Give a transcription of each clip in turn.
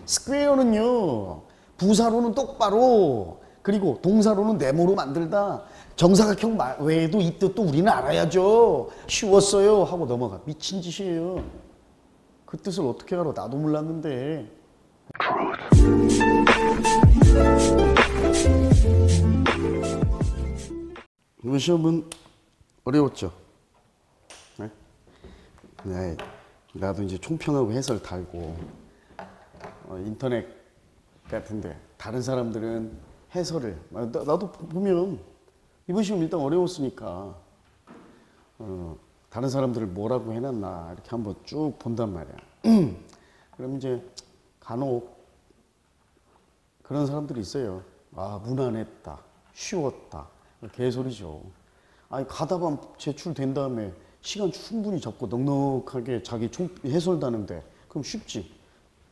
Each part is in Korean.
스퀘어는요, 부사로는 똑바로, 그리고 동사로는 네모로 만들다. 정사각형 외에도 이 뜻도 우리는 알아야죠. 쉬웠어요 하고 넘어가. 미친 짓이에요. 그 뜻을 어떻게 알아? 나도 몰랐는데. 이번 시험은 어려웠죠. 네? 네. 나도 이제 총평하고 해설 달고 인터넷 같은데 다른 사람들은 해설을 나도 보면 이번 시험 일단 어려웠으니까 다른 사람들을 뭐라고 해놨나 이렇게 한번 쭉 본단 말이야. 그럼 이제 간혹 그런 사람들이 있어요. 아, 무난했다, 쉬웠다, 개소리죠. 아니 가다가 제출된 다음에 시간 충분히 잡고 넉넉하게 자기 해설다는데 그럼 쉽지.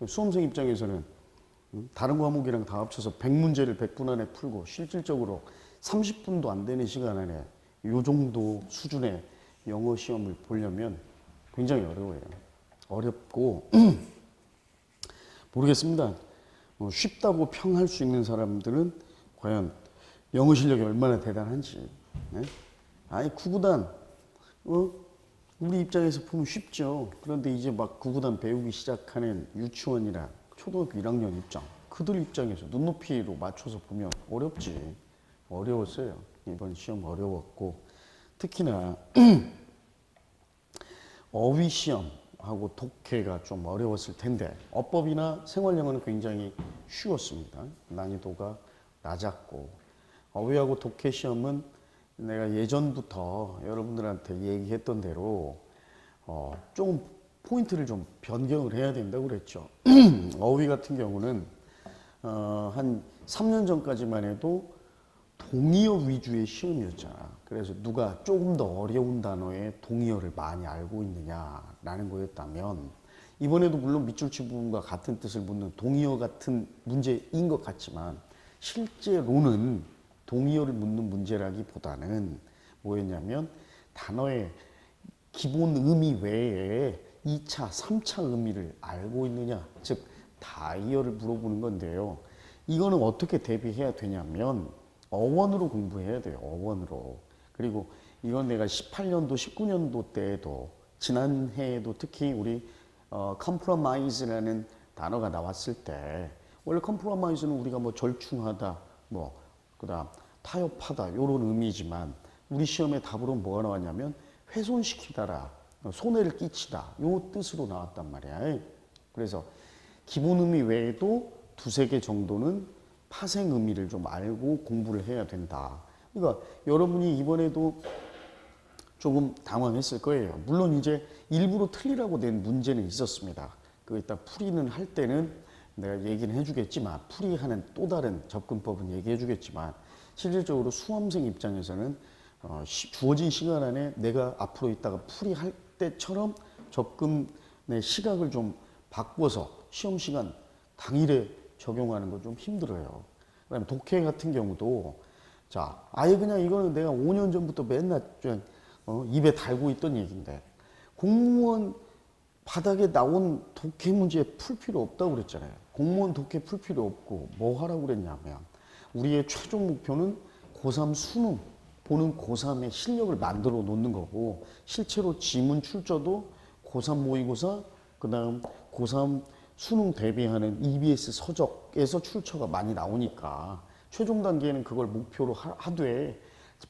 수험생 입장에서는 다른 과목이랑 다 합쳐서 100문제를 100분 안에 풀고 실질적으로 30분도 안 되는 시간 안에 이 정도 수준의 영어 시험을 보려면 굉장히 어려워요. 어렵고 모르겠습니다. 쉽다고 평할 수 있는 사람들은 과연 영어 실력이 얼마나 대단한지. 네? 아니 구구단 우리 입장에서 보면 쉽죠. 그런데 이제 막 구구단 배우기 시작하는 유치원이나 초등학교 1학년 입장, 그들 입장에서 눈높이로 맞춰서 보면 어렵지. 어려웠어요. 이번 시험 어려웠고 특히나 어휘 시험하고 독해가 좀 어려웠을 텐데 어법이나 생활영어는 굉장히 쉬웠습니다. 난이도가 낮았고 어휘하고 독해 시험은 내가 예전부터 여러분들한테 얘기했던 대로 조금 포인트를 좀 변경을 해야 된다고 그랬죠. 어휘 같은 경우는 한 3년 전까지만 해도 동의어 위주의 시험이었잖아. 그래서 누가 조금 더 어려운 단어의 동의어를 많이 알고 있느냐라는 거였다면 이번에도 물론 밑줄치 부분과 같은 뜻을 묻는 동의어 같은 문제인 것 같지만 실제로는 동의어를 묻는 문제라기보다는 뭐였냐면 단어의 기본 의미 외에 2차, 3차 의미를 알고 있느냐, 즉 다이어를 물어보는 건데요. 이거는 어떻게 대비해야 되냐면 어원으로 공부해야 돼요. 어원으로. 그리고 이건 내가 18년도, 19년도 때에도 지난해에도 특히 우리 compromise라는 단어가 나왔을 때 원래 compromise는 우리가 뭐 절충하다, 뭐 그다음 타협하다 이런 의미지만 우리 시험의 답으로 뭐가 나왔냐면 훼손시키다라, 손해를 끼치다 요 뜻으로 나왔단 말이야. 그래서 기본 의미 외에도 두세 개 정도는 파생 의미를 좀 알고 공부를 해야 된다. 그러니까 여러분이 이번에도 조금 당황했을 거예요. 물론 이제 일부러 틀리라고 낸 문제는 있었습니다. 그 이따 풀이는 할 때는 내가 얘기는 해주겠지만 풀이하는 또 다른 접근법은 얘기해 주겠지만 실질적으로 수험생 입장에서는 주어진 시간 안에 내가 앞으로 있다가 풀이할 때처럼 접근의 시각을 좀 바꿔서 시험 시간 당일에 적용하는 건 좀 힘들어요. 그다음에 독해 같은 경우도 자 아예 그냥 이거는 내가 5년 전부터 맨날 입에 달고 있던 얘기인데 공무원 바닥에 나온 독해 문제 풀 필요 없다고 그랬잖아요. 공무원 독해 풀 필요 없고 뭐 하라고 그랬냐면 우리의 최종 목표는 고3 수능 보는 고3의 실력을 만들어 놓는 거고 실제로 지문 출제도 고3 모의고사 그다음 고3 수능 대비하는 EBS 서적에서 출처가 많이 나오니까 최종 단계에는 그걸 목표로 하되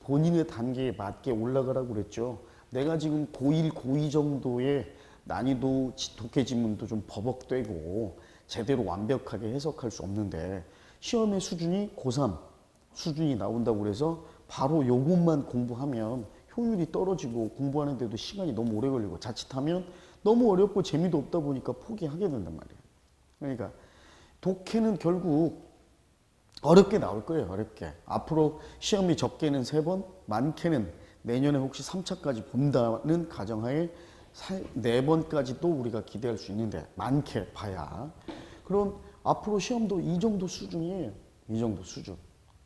본인의 단계에 맞게 올라가라고 그랬죠. 내가 지금 고1, 고2 정도의 난이도 독해 지문도 좀 버벅되고 제대로 완벽하게 해석할 수 없는데 시험의 수준이 고3 수준이 나온다고 그래서 바로 요것만 공부하면 효율이 떨어지고 공부하는 데도 시간이 너무 오래 걸리고 자칫하면 너무 어렵고 재미도 없다 보니까 포기하게 된단 말이에요. 그러니까 독해는 결국 어렵게 나올 거예요. 어렵게. 앞으로 시험이 적게는 3번, 많게는 내년에 혹시 3차까지 본다는 가정하에 4번까지도 우리가 기대할 수 있는데 많게 봐야. 그럼 앞으로 시험도 이 정도 수준이에요. 이 정도 수준.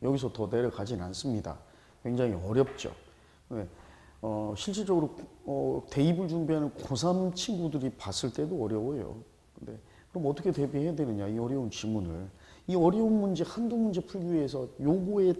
여기서 더 내려가진 않습니다. 굉장히 어렵죠. 실질적으로 대입을 준비하는 고3 친구들이 봤을 때도 어려워요. 근데 그럼 어떻게 대비해야 되느냐, 이 어려운 지문을. 이 어려운 문제 한두 문제 풀기 위해서 요거에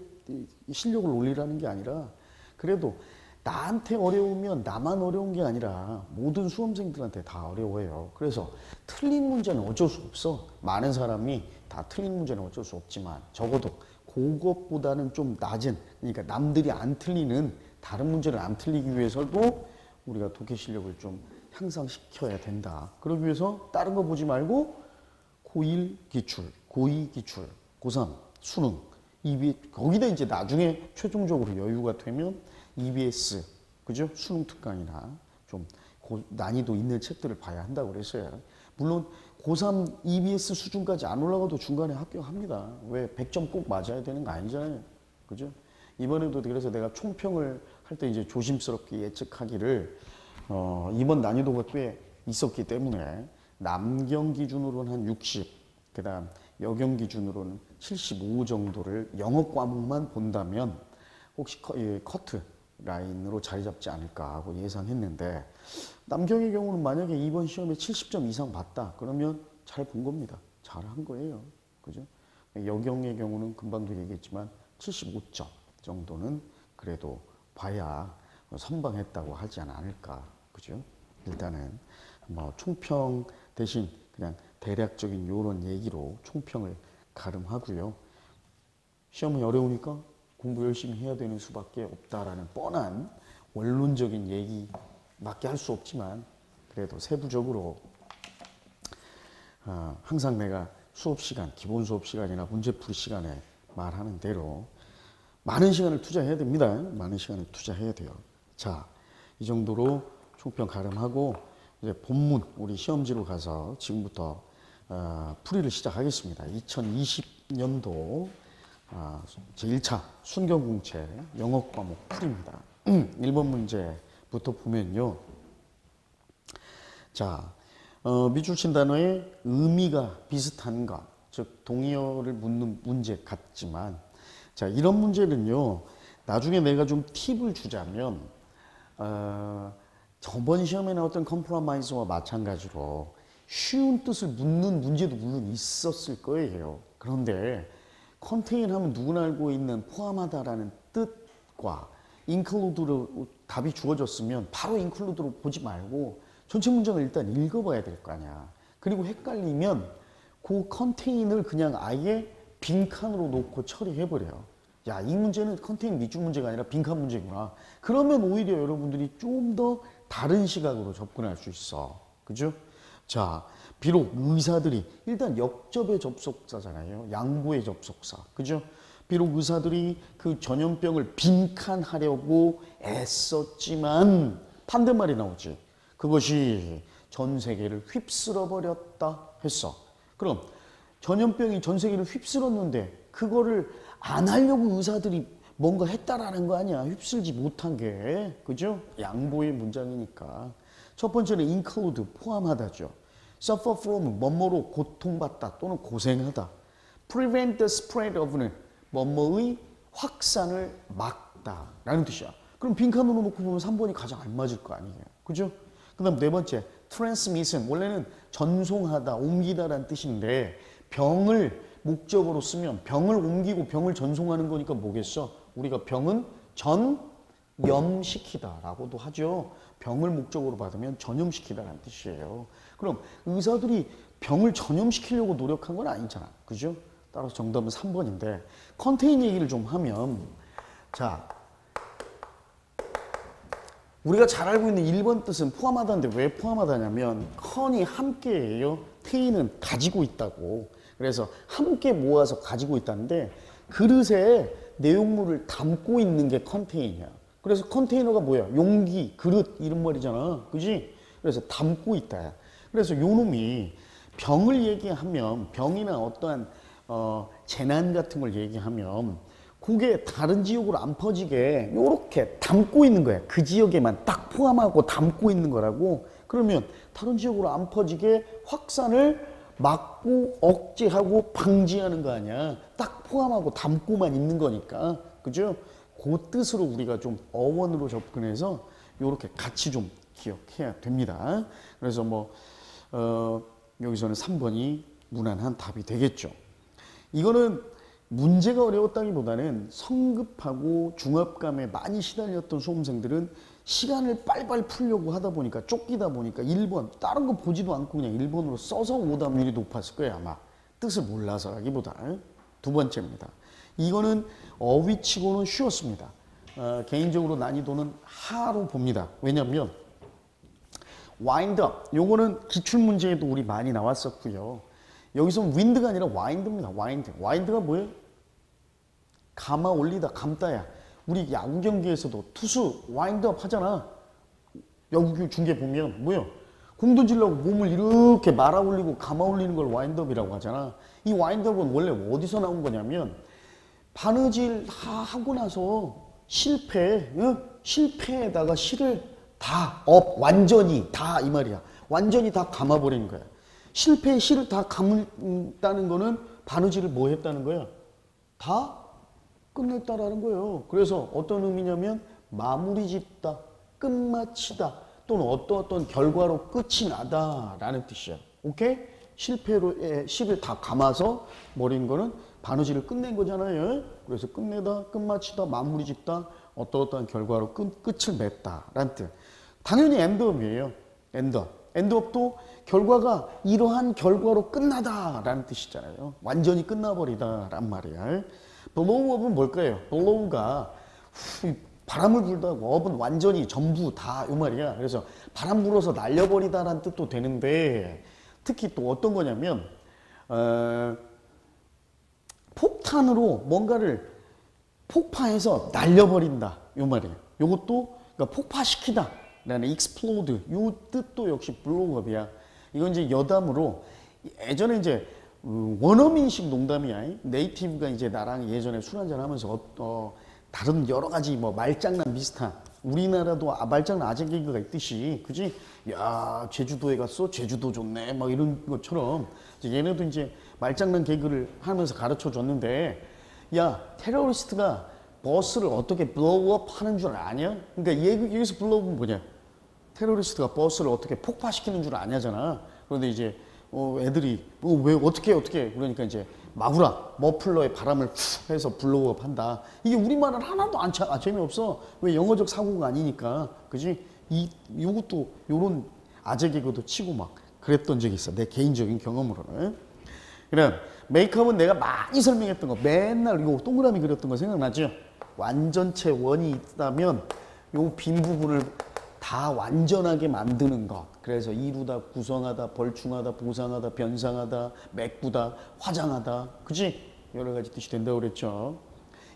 실력을 올리라는 게 아니라, 그래도 나한테 어려우면 나만 어려운 게 아니라 모든 수험생들한테 다 어려워요. 그래서 틀린 문제는 어쩔 수 없어. 많은 사람이 다 틀린 문제는 어쩔 수 없지만 적어도 그것보다는 좀 낮은, 그러니까 남들이 안 틀리는 다른 문제를 안 틀리기 위해서도 우리가 독해 실력을 좀 향상시켜야 된다. 그러기 위해서 다른 거 보지 말고 고1 기출, 고2 기출, 고3 수능, 거기다 이제 나중에 최종적으로 여유가 되면 EBS, 그죠? 수능 특강이나 좀 난이도 있는 책들을 봐야 한다고 그랬어요. 물론 고3 EBS 수준까지 안 올라가도 중간에 합격합니다. 왜 100점 꼭 맞아야 되는 거 아니잖아요. 그죠? 이번에도 그래서 내가 총평을 할 때 이제 조심스럽게 예측하기를, 이번 난이도가 꽤 있었기 때문에 남경 기준으로는 한 60, 그 다음 여경 기준으로는 75 정도를 영어 과목만 본다면 혹시 커트 라인으로 자리 잡지 않을까 하고 예상했는데, 남경의 경우는 만약에 이번 시험에 70점 이상 봤다 그러면 잘 본 겁니다. 잘 한 거예요. 그죠? 여경의 경우는 금방도 얘기했지만 75점 정도는 그래도 봐야 선방했다고 하지 않을까. 그죠? 일단은 뭐 총평 대신 그냥 대략적인 요런 얘기로 총평을 가름하고요. 시험이 어려우니까 공부 열심히 해야 되는 수밖에 없다라는 뻔한 원론적인 얘기밖에 할 수 없지만, 그래도 세부적으로 항상 내가 수업 시간, 기본 수업 시간이나 문제풀이 시간에 말하는 대로 많은 시간을 투자해야 됩니다. 많은 시간을 투자해야 돼요. 자, 이 정도로 총평 가름하고 이제 본문 우리 시험지로 가서 지금부터 풀이를 시작하겠습니다. 2020년도 제1차 순경공채 영어 과목 풀이입니다. 1번 문제부터 보면요. 자, 미줄친 단어의 의미가 비슷한 것, 즉 동의어를 묻는 문제 같지만, 자, 이런 문제는요, 나중에 내가 좀 팁을 주자면, 저번 시험에 나왔던 컴프로마이즈와 마찬가지로 쉬운 뜻을 묻는 문제도 물론 있었을 거예요. 그런데 컨테인 하면 누구나 알고 있는 포함하다라는 뜻과 include로 답이 주어졌으면 바로 include로 보지 말고 전체 문장을 일단 읽어봐야 될 거 아니야. 그리고 헷갈리면 그 컨테인을 그냥 아예 빈칸으로 놓고 처리해버려요. 야, 이 문제는 컨테인 밑줄 문제가 아니라 빈칸 문제구나. 그러면 오히려 여러분들이 좀 더 다른 시각으로 접근할 수 있어. 그죠? 자, 비록 의사들이 일단 역접의 접속사잖아요. 양보의 접속사. 그죠? 비록 의사들이 그 전염병을 빈칸하려고 애썼지만 반대말이 나오지. 그것이 전 세계를 휩쓸어 버렸다 했어. 그럼 전염병이 전 세계를 휩쓸었는데 그거를 안 하려고 의사들이 뭔가 했다라는 거 아니야. 휩쓸지 못한 게. 그죠? 양보의 문장이니까. 첫 번째는 include, 포함하다죠. suffer from, 뭐뭐로 고통받다 또는 고생하다. prevent the spread of는 뭐뭐의 확산을 막다 라는 뜻이야. 그럼 빈칸으로 놓고 보면 3번이 가장 알맞을 거 아니에요. 그죠? 그 다음 네 번째, transmission. 원래는 전송하다, 옮기다라는 뜻인데 병을 목적으로 쓰면 병을 옮기고 병을 전송하는 거니까 뭐겠어? 우리가 병은 전염시키다 라고도 하죠. 병을 목적으로 받으면 전염시키다라는 뜻이에요. 그럼 의사들이 병을 전염시키려고 노력한 건 아니잖아. 그죠? 따라서 정답은 3번인데 컨테인 얘기를 좀 하면, 자, 우리가 잘 알고 있는 1번 뜻은 포함하다인데 왜 포함하다냐면 컨이 함께예요. 테인은 가지고 있다고. 그래서 함께 모아서 가지고 있다는데 그릇에 내용물을 담고 있는 게 컨테이너야. 그래서 컨테이너가 뭐야? 용기, 그릇 이런 말이잖아. 그지? 그래서 담고 있다. 그래서 요 놈이 병을 얘기하면 병이나 어떠한 재난 같은 걸 얘기하면 그게 다른 지역으로 안 퍼지게 요렇게 담고 있는 거야. 그 지역에만 딱 포함하고 담고 있는 거라고. 그러면 다른 지역으로 안 퍼지게 확산을 막고 억제하고 방지하는 거 아니야. 딱 포함하고 담고만 있는 거니까. 그죠? 그 뜻으로 우리가 좀 어원으로 접근해서 요렇게 같이 좀 기억해야 됩니다. 그래서 뭐 여기서는 3번이 무난한 답이 되겠죠. 이거는 문제가 어려웠다기보다는 성급하고 중압감에 많이 시달렸던 수험생들은 시간을 빨리빨리 풀려고 하다 보니까 쫓기다 보니까 1번 다른 거 보지도 않고 그냥 1번으로 써서 오답률이 높았을 거예요. 아마 뜻을 몰라서라기보다. 두 번째입니다. 이거는 어휘치고는 쉬웠습니다. 개인적으로 난이도는 하로 봅니다. 왜냐하면 wind up 요거는 기출문제에도 우리 많이 나왔었고요. 여기서 wind가 아니라 wind입니다. wind가 뭐예요? 감아 올리다, 감다야. 우리 야구 경기에서도 투수 와인드업 하잖아. 야구 중계 보면 뭐요? 공 던지려고 몸을 이렇게 말아 올리고 감아 올리는 걸 와인드업이라고 하잖아. 이 와인드업은 원래 어디서 나온 거냐면 바느질 다 하고 나서 실패에다가 실을 다 완전히 다 이 말이야. 완전히 다 감아버리는 거야. 실패에 실을 다 감다는 거는 바느질을 뭐 했다는 거야? 다 끝냈다라는 거예요. 그래서 어떤 의미냐면 마무리 짓다, 끝마치다 또는 어떤 결과로 끝이 나다라는 뜻이야. 오케이? 실패로 실을 다 감아서 버린 거는 바느질을 끝낸 거잖아요. 그래서 끝내다, 끝마치다, 마무리 짓다, 어떠한 결과로 끝을 맺다라는 뜻. 당연히 엔드업이에요. 엔드업도 결과가 이러한 결과로 끝나다라는 뜻이잖아요. 완전히 끝나버리다란 말이야. blowup은 뭘까요? blow가 바람을 불다고 up은 완전히 전부 다 이 말이야. 그래서 바람 불어서 날려버리다라는 뜻도 되는데 특히 또 어떤 거냐면 폭탄으로 뭔가를 폭파해서 날려버린다 이 말이에요. 이것도 그러니까 폭파시키다 라는 explode 이 뜻도 역시 blowup이야. 이건 이제 여담으로 예전에 이제 원어민식 농담이야. 네이티브가 이제 나랑 예전에 술 한잔 하면서 다른 여러 가지 뭐 말장난 비슷한 우리나라도 말장난 아재 개그가 있듯이 그지? 야 제주도에 갔어? 제주도 좋네 막 이런 것처럼 이제 얘네도 이제 말장난 개그를 하면서 가르쳐 줬는데 야 테러리스트가 버스를 어떻게 블로우업 하는 줄 아냐? 그러니까 여기서 블로우업은 뭐냐? 테러리스트가 버스를 어떻게 폭파시키는 줄 아냐잖아. 그런데 이제 애들이 왜 어떻게 그러니까 이제 마구라 머플러에 바람을 푹 해서 블로우업 한다. 이게 우리말은 하나도 안 재미없어. 왜 영어적 사고가 아니니까. 그지? 요것도 요런 아재 개그도 치고 막 그랬던 적이 있어. 내 개인적인 경험으로는. 그럼 메이크업은 내가 많이 설명했던 거 맨날 이거 동그라미 그렸던 거 생각나죠? 완전체 원이 있다면 요 빈 부분을 다 완전하게 만드는 것. 그래서 이루다, 구성하다, 벌충하다, 보상하다, 변상하다, 메꾸다, 화장하다. 그치? 여러 가지 뜻이 된다고 그랬죠.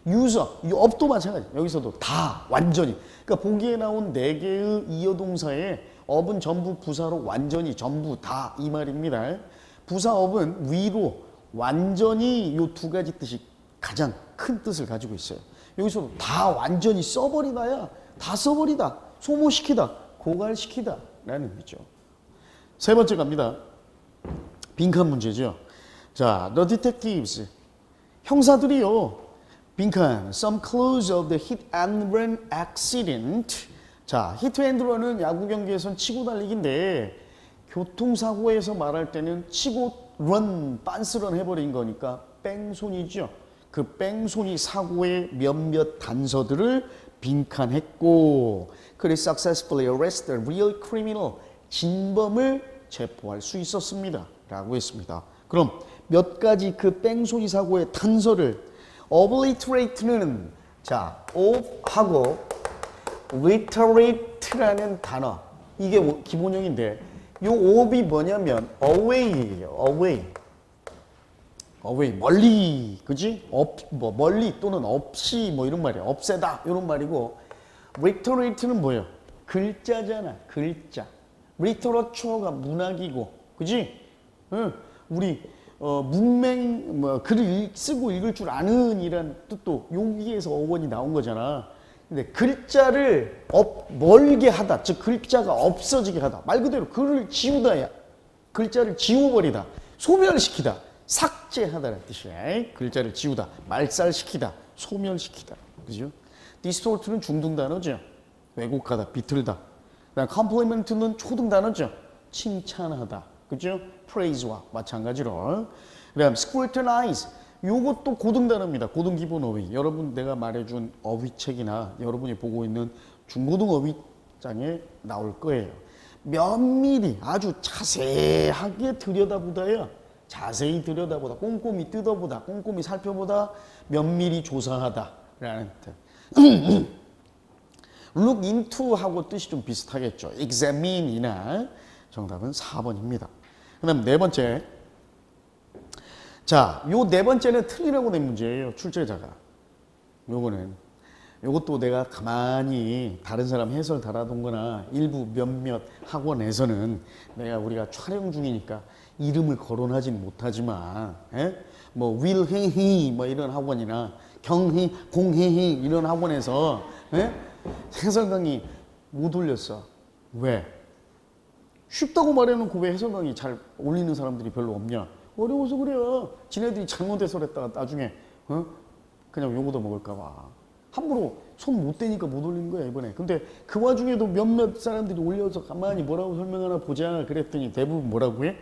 유서, 이 업도 마찬가지. 여기서도 다 완전히. 그러니까 보기에 나온 4개의 이어동사에 업은 전부 부사로 완전히 전부 다 이 말입니다. 부사 업은 위로 완전히 이 두 가지 뜻이 가장 큰 뜻을 가지고 있어요. 여기서도 다 완전히 써버리다야. 다 써버리다. 소모시키다. 고갈시키다. 라는 의미죠. 세 번째 갑니다. 빈칸 문제죠. 자, the detectives. 형사들이요. 빈칸. Some clues of the hit and run accident. 자, hit and run은 야구 경기에선 치고 달리기인데 교통사고에서 말할 때는 치고 run, 빤스런 해버린 거니까 뺑소니죠. 그 뺑소니 사고의 몇몇 단서들을 빈칸했고 그래 successfully arrest the real criminal 진범을 체포할 수 있었습니다 라고 했습니다. 그럼 몇 가지 그 뺑소니 사고의 단서를 obliterate는 자 ha고 literate라는 단어 이게 기본형인데 요 ob이 뭐냐면 away예요. away 멀리 그지? 뭐 멀리 또는 없이 뭐 이런 말이야. 없애다 이런 말이고 literate는 뭐예요? 글자잖아. 글자. literature가 문학이고 그지? 응. 우리 문맹 뭐 글을 쓰고 읽을 줄 아는 이란 뜻도 여기에서 어원이 나온 거잖아. 근데 글자를 멀게 하다. 즉 글자가 없어지게 하다. 말 그대로 글을 지우다야. 글자를 지워버리다. 소멸시키다. 삭제하다라는 뜻이야. 글자를 지우다, 말살시키다, 소멸시키다. 그죠? distort는 중등 단어죠. 왜곡하다, 비틀다. 그다음 compliment는 초등 단어죠. 칭찬하다. 그죠? praise와 마찬가지로. 그다음 scrutinize. 요것도 고등 단어입니다. 고등 기본 어휘. 여러분 내가 말해준 어휘책이나 여러분이 보고 있는 중고등 어휘장에 나올 거예요. 면밀히 아주 자세하게 들여다보다요. 자세히 들여다보다, 꼼꼼히 뜯어보다, 꼼꼼히 살펴보다, 면밀히 조사하다라는 뜻. look into 하고 뜻이 좀 비슷하겠죠. examine이나 정답은 4번입니다. 그 다음 네 번째. 자, 요 네 번째는 틀리라고 낸 문제예요. 출제자가. 요것도 내가 가만히 다른 사람 해설 달아둔 거나 일부 몇몇 학원에서는 우리가 촬영 중이니까 이름을 거론하진 못하지만, 뭐, wil해히, 뭐 이런 학원이나 경희, 공해히 이런 학원에서, 해설 강의 못 올렸어. 왜? 쉽다고 말해놓고 왜 해설 강의 잘 올리는 사람들이 별로 없냐? 어려워서 그래요. 지네들이 잘못 해설했다가 나중에, 그냥 욕도 먹을까봐. 함부로 손 못 대니까 못 올리는 거야, 이번에. 근데 그 와중에도 몇몇 사람들이 올려서 가만히 뭐라고 설명하나 보자 그랬더니 대부분 뭐라고 해?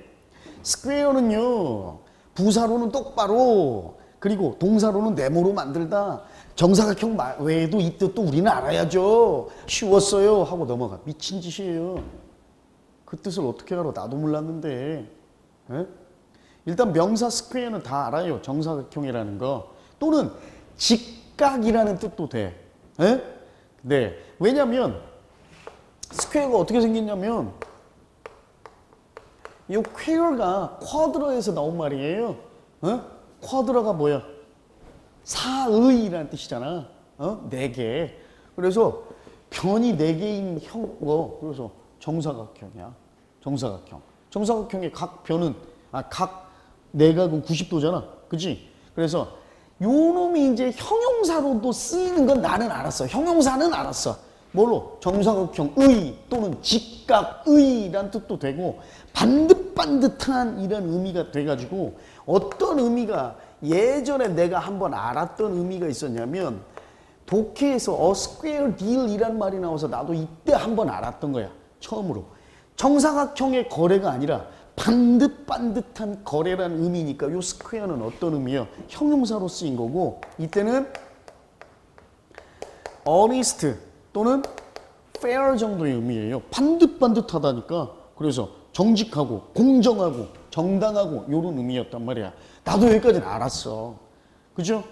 스퀘어는요, 부사로는 똑바로, 그리고 동사로는 네모로 만들다. 정사각형 외에도 이 뜻도 우리는 알아야죠. 쉬웠어요 하고 넘어가. 미친 짓이에요. 그 뜻을 어떻게 알아? 나도 몰랐는데. 일단 명사 스퀘어는 다 알아요. 정사각형이라는 거. 또는 직각이라는 뜻도 돼. 네. 왜냐면 스퀘어가 어떻게 생겼냐면 이 퀘어가 쿼드러에서 나온 말이에요. 쿼드러가 뭐야? 사의라는 뜻이잖아. 네 개. 그래서 변이 네 개인 그래서 정사각형이야. 정사각형. 정사각형의 각 변은 각 내각은 90도잖아. 그치? 그래서 요 놈이 이제 형용사로도 쓰이는 건 나는 알았어. 형용사는 알았어. 뭘로? 정사각형의 또는 직각의란 뜻도 되고 반듯반듯한 이런 의미가 돼가지고 어떤 의미가 예전에 내가 한번 알았던 의미가 있었냐면 독해에서 a square deal이란 말이 나와서 나도 이때 한번 알았던 거야. 처음으로. 정사각형의 거래가 아니라 반듯반듯한 거래라는 의미니까 요 스퀘어는 어떤 의미예요? 형용사로 쓰인 거고 이때는 honest 또는 fair 정도의 의미예요. 반듯반듯하다니까. 그래서 정직하고 공정하고 정당하고 이런 의미였단 말이야. 나도 여기까지는 알았어. 그죠?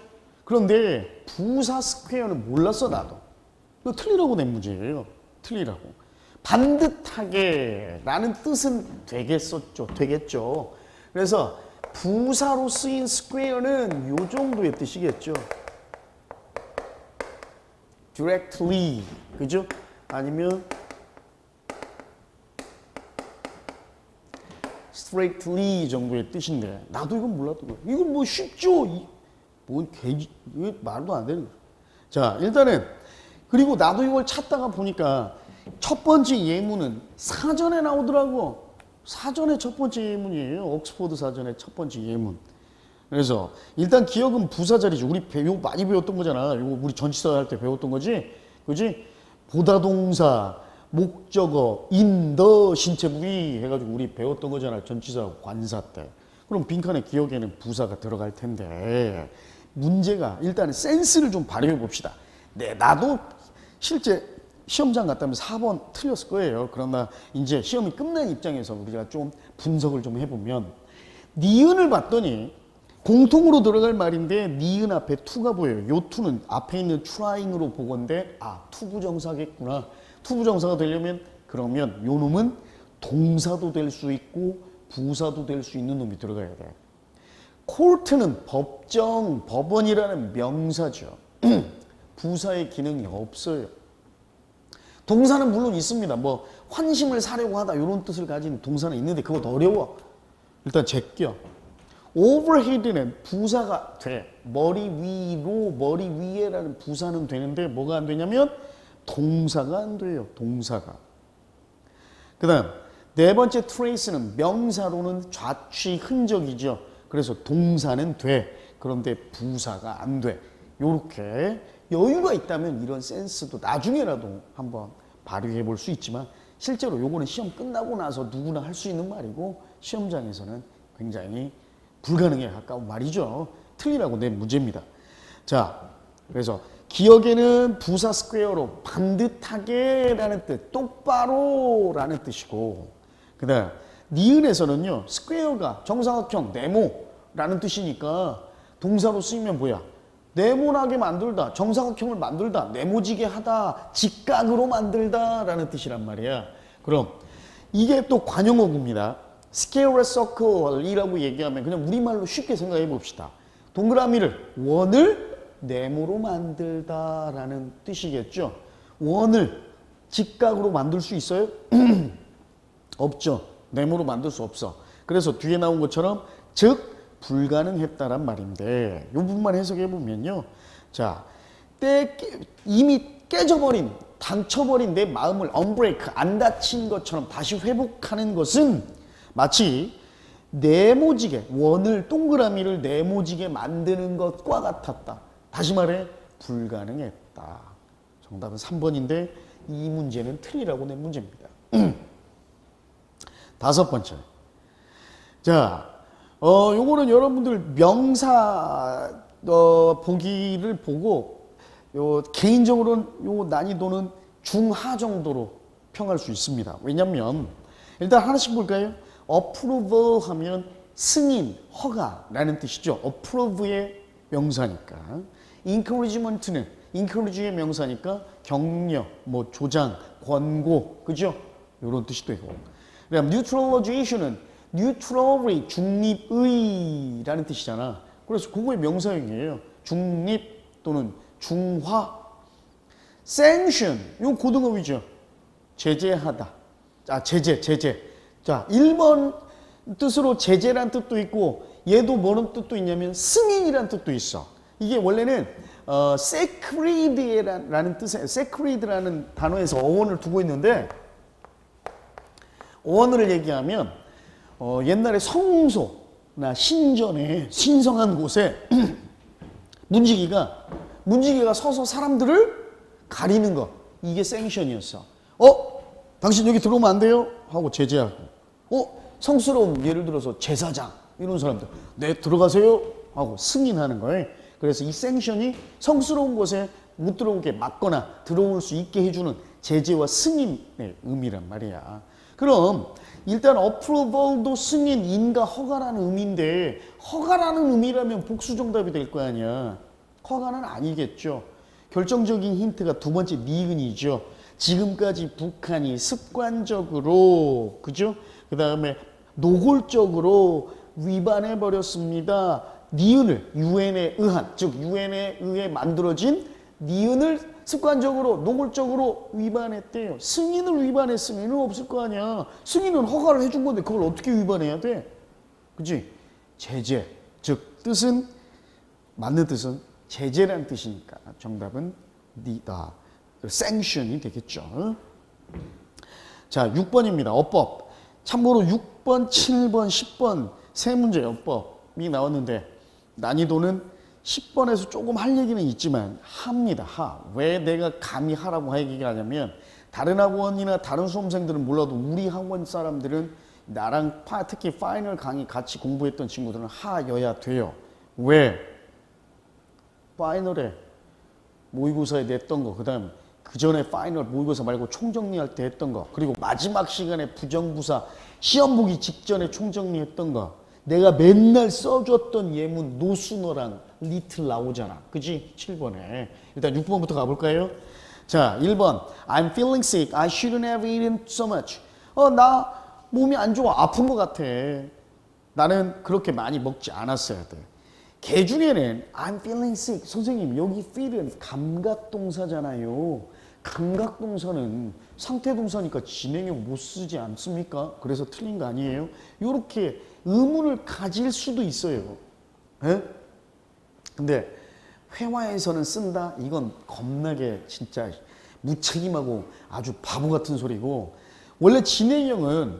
그런데 부사 스퀘어는 몰랐어 나도. 이거 틀리라고 낸 문제예요. 틀리라고. 반듯하게 라는 뜻은 되겠죠. 그래서 부사로 쓰인 스퀘어는 요 정도의 뜻이겠죠. directly, 그죠? 아니면 straightly 정도의 뜻인데 나도 이건 몰랐던 거야. 이건 뭐 쉽죠? 뭔 개지? 이거 말도 안 되는 거야. 자, 일단은 그리고 나도 이걸 찾다가 보니까 첫 번째 예문은 사전에 나오더라고. 사전에 첫 번째 예문이에요. 옥스퍼드 사전의 첫 번째 예문. 그래서 일단 기억은 부사 자리죠. 우리 많이 배웠던 거잖아. 이거 우리 전치사 할 때 배웠던 거지. 그지? 보다 동사, 목적어, 인더 신체 부위 해가지고 우리 배웠던 거잖아. 전치사 관사 때. 그럼 빈칸에 기억에는 부사가 들어갈 텐데 문제가 일단은 센스를 좀 발휘해 봅시다. 네, 나도 실제 시험장 갔다 오면 4번 틀렸을 거예요. 그러나 이제 시험이 끝난 입장에서 우리가 좀 분석을 좀 해보면 니은을 봤더니 공통으로 들어갈 말인데 니은 앞에 투가 보여요. 요 투는 앞에 있는 trying으로 보건데 투부정사겠구나. 투부정사가 되려면 그러면 요 놈은 동사도 될 수 있고 부사도 될 수 있는 놈이 들어가야 돼. court는 법정, 법원이라는 명사죠. 부사의 기능이 없어요. 동사는 물론 있습니다. 뭐 환심을 사려고 하다 이런 뜻을 가진 동사는 있는데 그것 어려워. 일단 제껴. overhead는 부사가 돼. 머리 위로, 머리 위에라는 부사는 되는데 뭐가 안 되냐면 동사가 안 돼요. 동사가. 그 다음 네 번째 trace는 명사로는 좌취 흔적이죠. 그래서 동사는 돼. 그런데 부사가 안 돼. 요렇게 여유가 있다면 이런 센스도 나중에라도 한번 발휘해 볼 수 있지만 실제로 요거는 시험 끝나고 나서 누구나 할 수 있는 말이고 시험장에서는 굉장히 불가능에 가까운 말이죠. 틀리라고 낸 문제입니다. 자, 그래서 기억에는 부사 스퀘어로 반듯하게 라는 뜻, 똑바로 라는 뜻이고, 그 다음 니은에서는요 스퀘어가 정사각형, 네모라는 뜻이니까 동사로 쓰이면 뭐야? 네모나게 만들다, 정사각형을 만들다, 네모지게 하다, 직각으로 만들다 라는 뜻이란 말이야. 그럼 이게 또 관용어구입니다. 스퀘어 서클이라고 얘기하면 그냥 우리말로 쉽게 생각해 봅시다. 동그라미를, 원을 네모로 만들다 라는 뜻이겠죠. 원을 직각으로 만들 수 있어요? 없죠. 네모로 만들 수 없어. 그래서 뒤에 나온 것처럼 즉 불가능했다란 말인데, 이 부분만 해석해 보면요. 자, 이미 깨져버린, 닫혀버린 내 마음을 unbreak, 안 닫힌 것처럼 다시 회복하는 것은 마치 네모지게, 원을, 동그라미를 네모지게 만드는 것과 같았다. 다시 말해 불가능했다. 정답은 3번인데 이 문제는 틀리라고 낸 문제입니다. 다섯 번째. 자, 요거는 여러분들 명사 보기를 보고 개인적으로는 요 난이도는 중하 정도로 평할 수 있습니다. 왜냐면 일단 하나씩 볼까요? approval 하면 승인, 허가라는 뜻이죠. approve의 명사니까. encouragement는 encourage의 명사니까 격려, 뭐 조장, 권고, 그죠? 이런 뜻이 되고. 그다음 neutralization은 neutral의, 중립의라는 뜻이잖아. 그래서 그거의 명사형이에요. 중립 또는 중화. sanction, 이거 고등어휘죠. 제재하다. 아, 제재. 자, 1번 뜻으로 제재란 뜻도 있고 얘도 뭐는 뜻도 있냐면 승인이란 뜻도 있어. 이게 원래는 sacred라는 뜻의 sacred라는 단어에서 어원을 두고 있는데, 어원을 얘기하면 옛날에 성소나 신전에 신성한 곳에 문지기가 서서 사람들을 가리는 거, 이게 생션이었어. 당신 여기 들어오면 안 돼요? 하고 제재하고. 성스러운, 예를 들어서 제사장 이런 사람들, 네 들어가세요 하고 승인하는 거예요. 그래서 이 생션이 성스러운 곳에 못 들어오게 막거나 들어올 수 있게 해주는 제재와 승인의 의미란 말이야. 그럼 일단 approval도 승인, 인가, 허가라는 의미인데, 허가라는 의미라면 복수 정답이 될 거 아니야. 허가는 아니겠죠. 결정적인 힌트가 두 번째 니은이죠. 지금까지 북한이 습관적으로, 그죠? 그 다음에 노골적으로 위반해 버렸습니다. 니은을 유엔에 의한, 즉 유엔에 의해 만들어진 니은을 습관적으로, 노골적으로 위반했대요. 승인을 위반했으면 은 없을 거 아니야. 승인은 허가를 해준 건데 그걸 어떻게 위반해야 돼? 그치? 제재, 즉 뜻은, 맞는 뜻은 제재란 뜻이니까 정답은 니다. sanction이 되겠죠. 자, 6번입니다. 어법. 참고로 6번, 7번, 10번 세 문제 어법이 나왔는데 난이도는 10번에서 조금 할 얘기는 있지만 합니다. 왜 내가 감히 하라고 얘기하냐면, 다른 학원이나 다른 수험생들은 몰라도 우리 학원 사람들은 나랑 특히 파이널 강의 같이 공부했던 친구들은 하여야 돼요. 왜? 파이널에 모의고사에 냈던 거, 그 다음 그 전에 파이널 모의고사 말고 총정리할 때 했던 거, 그리고 마지막 시간에 부정부사 시험 보기 직전에 총정리했던 거, 내가 맨날 써줬던 예문 노수너랑 리틀 나오잖아. 그지? 7번에. 일단 6번부터 가볼까요? 자, 1번. I'm feeling sick. I shouldn't have eaten so much. 나 몸이 안 좋아. 아픈 것 같아. 나는 그렇게 많이 먹지 않았어야 돼. 개 중에는 I'm feeling sick. 선생님, 여기 feel은 감각동사잖아요. 감각동사는 상태동사니까 진행형 못 쓰지 않습니까? 그래서 틀린 거 아니에요? 이렇게 의문을 가질 수도 있어요. 에? 근데 회화에서는 쓴다? 이건 겁나게 진짜 무책임하고 아주 바보 같은 소리고, 원래 진행형은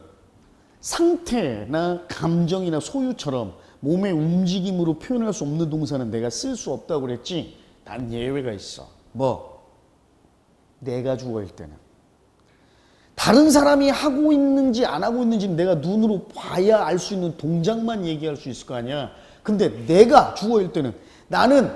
상태나 감정이나 소유처럼 몸의 움직임으로 표현할 수 없는 동사는 내가 쓸 수 없다고 그랬지. 단 예외가 있어. 뭐? 내가 주어일 때는. 다른 사람이 하고 있는지 안 하고 있는지는 내가 눈으로 봐야 알 수 있는 동작만 얘기할 수 있을 거 아니야. 근데 내가 주어일 때는 나는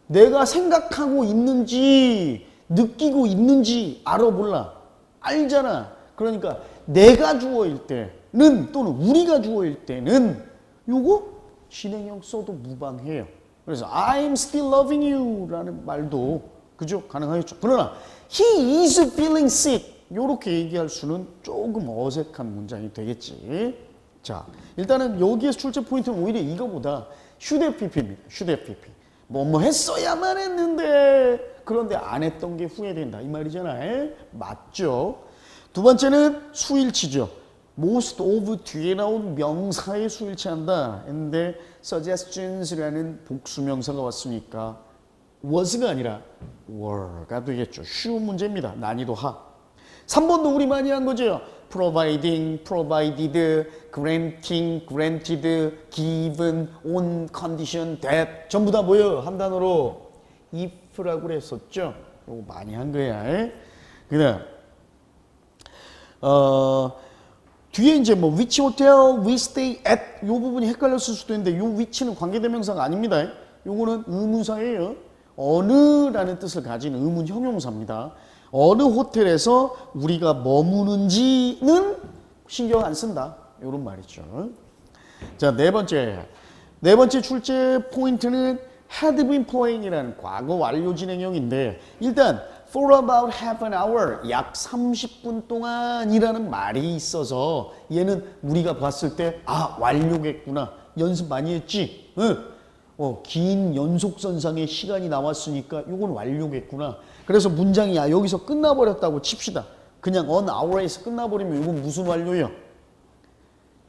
내가 생각하고 있는지 느끼고 있는지 알아 몰라. 알잖아. 그러니까 내가 주어일 때는 또는 우리가 주어일 때는 요거 진행형 써도 무방해요. 그래서 I'm still loving you 라는 말도 그죠? 가능하겠죠. 그러나 he is feeling sick 요렇게 얘기할 수는 조금 어색한 문장이 되겠지. 자, 일단은 여기에서 출제 포인트는 오히려 이거보다 should pp입니다. should pp. 뭐 했어야만 했는데 그런데 안 했던 게 후회된다 이 말이잖아. 맞죠? 두 번째는 수일치죠. most of 뒤에 나온 명사에 수일치한다 했는데 suggestions라는 복수명사가 왔으니까 was가 아니라 were가 되겠죠. 쉬운 문제입니다. 난이도 하. 3번도 우리 많이 한 거죠. providing, provided, granting, granted, given, on condition that 전부 다 뭐예요? 한 단어로 if라고 그랬었죠. 이거 많이 한 거야. 그다음 뒤에 이제 뭐 which hotel we stay at 요 부분이 헷갈렸을 수도 있는데 요 which는 관계대명사가 아닙니다. 요거는 의문사예요. 어느라는 뜻을 가진 의문 형용사입니다. 어느 호텔에서 우리가 머무는지는 신경 안 쓴다. 이런 말이죠. 자, 네 번째 출제 포인트는 had been playing이라는 과거 완료 진행형인데 일단 for about half an hour 약 30분 동안이라는 말이 있어서 얘는 우리가 봤을 때 아 완료겠구나. 연습 많이 했지. 응. 긴 연속선상의 시간이 나왔으니까 이건 완료겠구나. 그래서 문장이 여기서 끝나버렸다고 칩시다. 그냥 on hour에서 끝나버리면 이건 무슨 완료예요?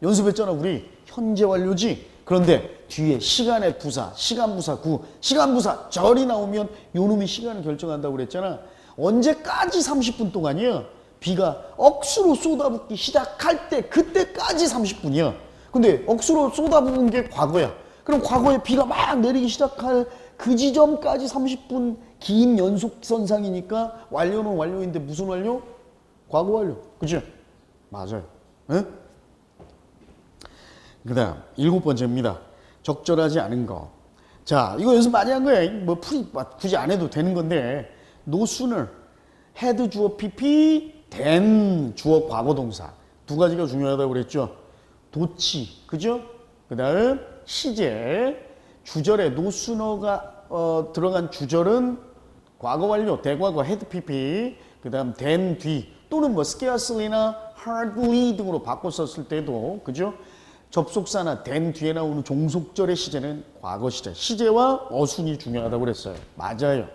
연습했잖아 우리. 현재 완료지. 그런데 뒤에 시간의 부사, 시간부사 구, 시간부사 절이 나오면 요놈이 시간을 결정한다고 그랬잖아. 언제까지 30분 동안이야? 비가 억수로 쏟아붓기 시작할 때 그때까지 30분이야. 근데 억수로 쏟아부은 게 과거야. 그럼 과거에 비가 막 내리기 시작할 그 지점까지 30분 긴 연속선상이니까 완료는 완료인데 무슨 완료? 과거 완료. 그죠? 맞아요. 응? 그 다음 7번째입니다. 적절하지 않은 거. 자, 이거 연습 많이 한 거예요. 뭐 굳이 안 해도 되는 건데 no sooner had 주어 pp than 주어 과거동사. 두 가지가 중요하다고 그랬죠. 도치. 그죠? 그 다음 시제. 주절에 no sooner가 들어간 주절은 과거 완료, 대과거 had pp. 그 다음 than 뒤 또는 뭐 scarcely나 hardly 등으로 바꿨었을 때도 그죠? 접속사나 than 뒤에 나오는 종속절의 시제는 과거 시제. 시제와 어순이 중요하다고 그랬어요. 맞아요.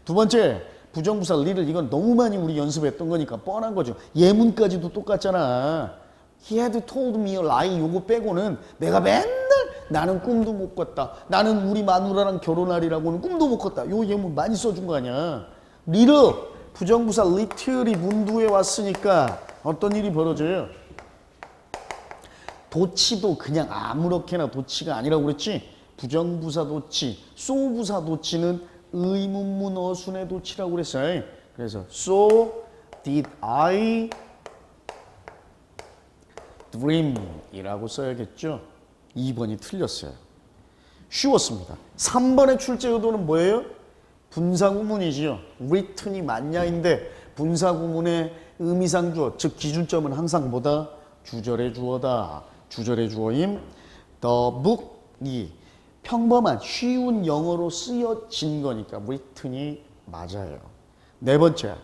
두 번째, 부정부사 little. 이건 너무 많이 우리 연습했던 거니까 뻔한 거죠. 예문까지도 똑같잖아. He had told me a lie. 요거 빼고는 내가 맨날 나는 꿈도 못 꿨다. 나는 우리 마누라랑 결혼하리라고는 꿈도 못 꿨다. 요 예문 많이 써준 거 아니야. little, 부정부사 little이 문두에 왔으니까 어떤 일이 벌어져요? 도치도 그냥 아무렇게나 도치가 아니라고 그랬지. 부정부사 도치, 소부사 도치는 의문문 어순의 도치라고 그랬어요. 그래서 so did I dream 이라고 써야겠죠. 2번이 틀렸어요. 쉬웠습니다. 3번의 출제 의도는 뭐예요? 분사구문이지요. written이 맞냐인데 분사구문의 의미상 주어, 즉 기준점은 항상 뭐다? 주절의 주어다. 주절의 주어임 the book이 평범한 쉬운 영어로 쓰여진 거니까 written이 맞아요. 네 번째.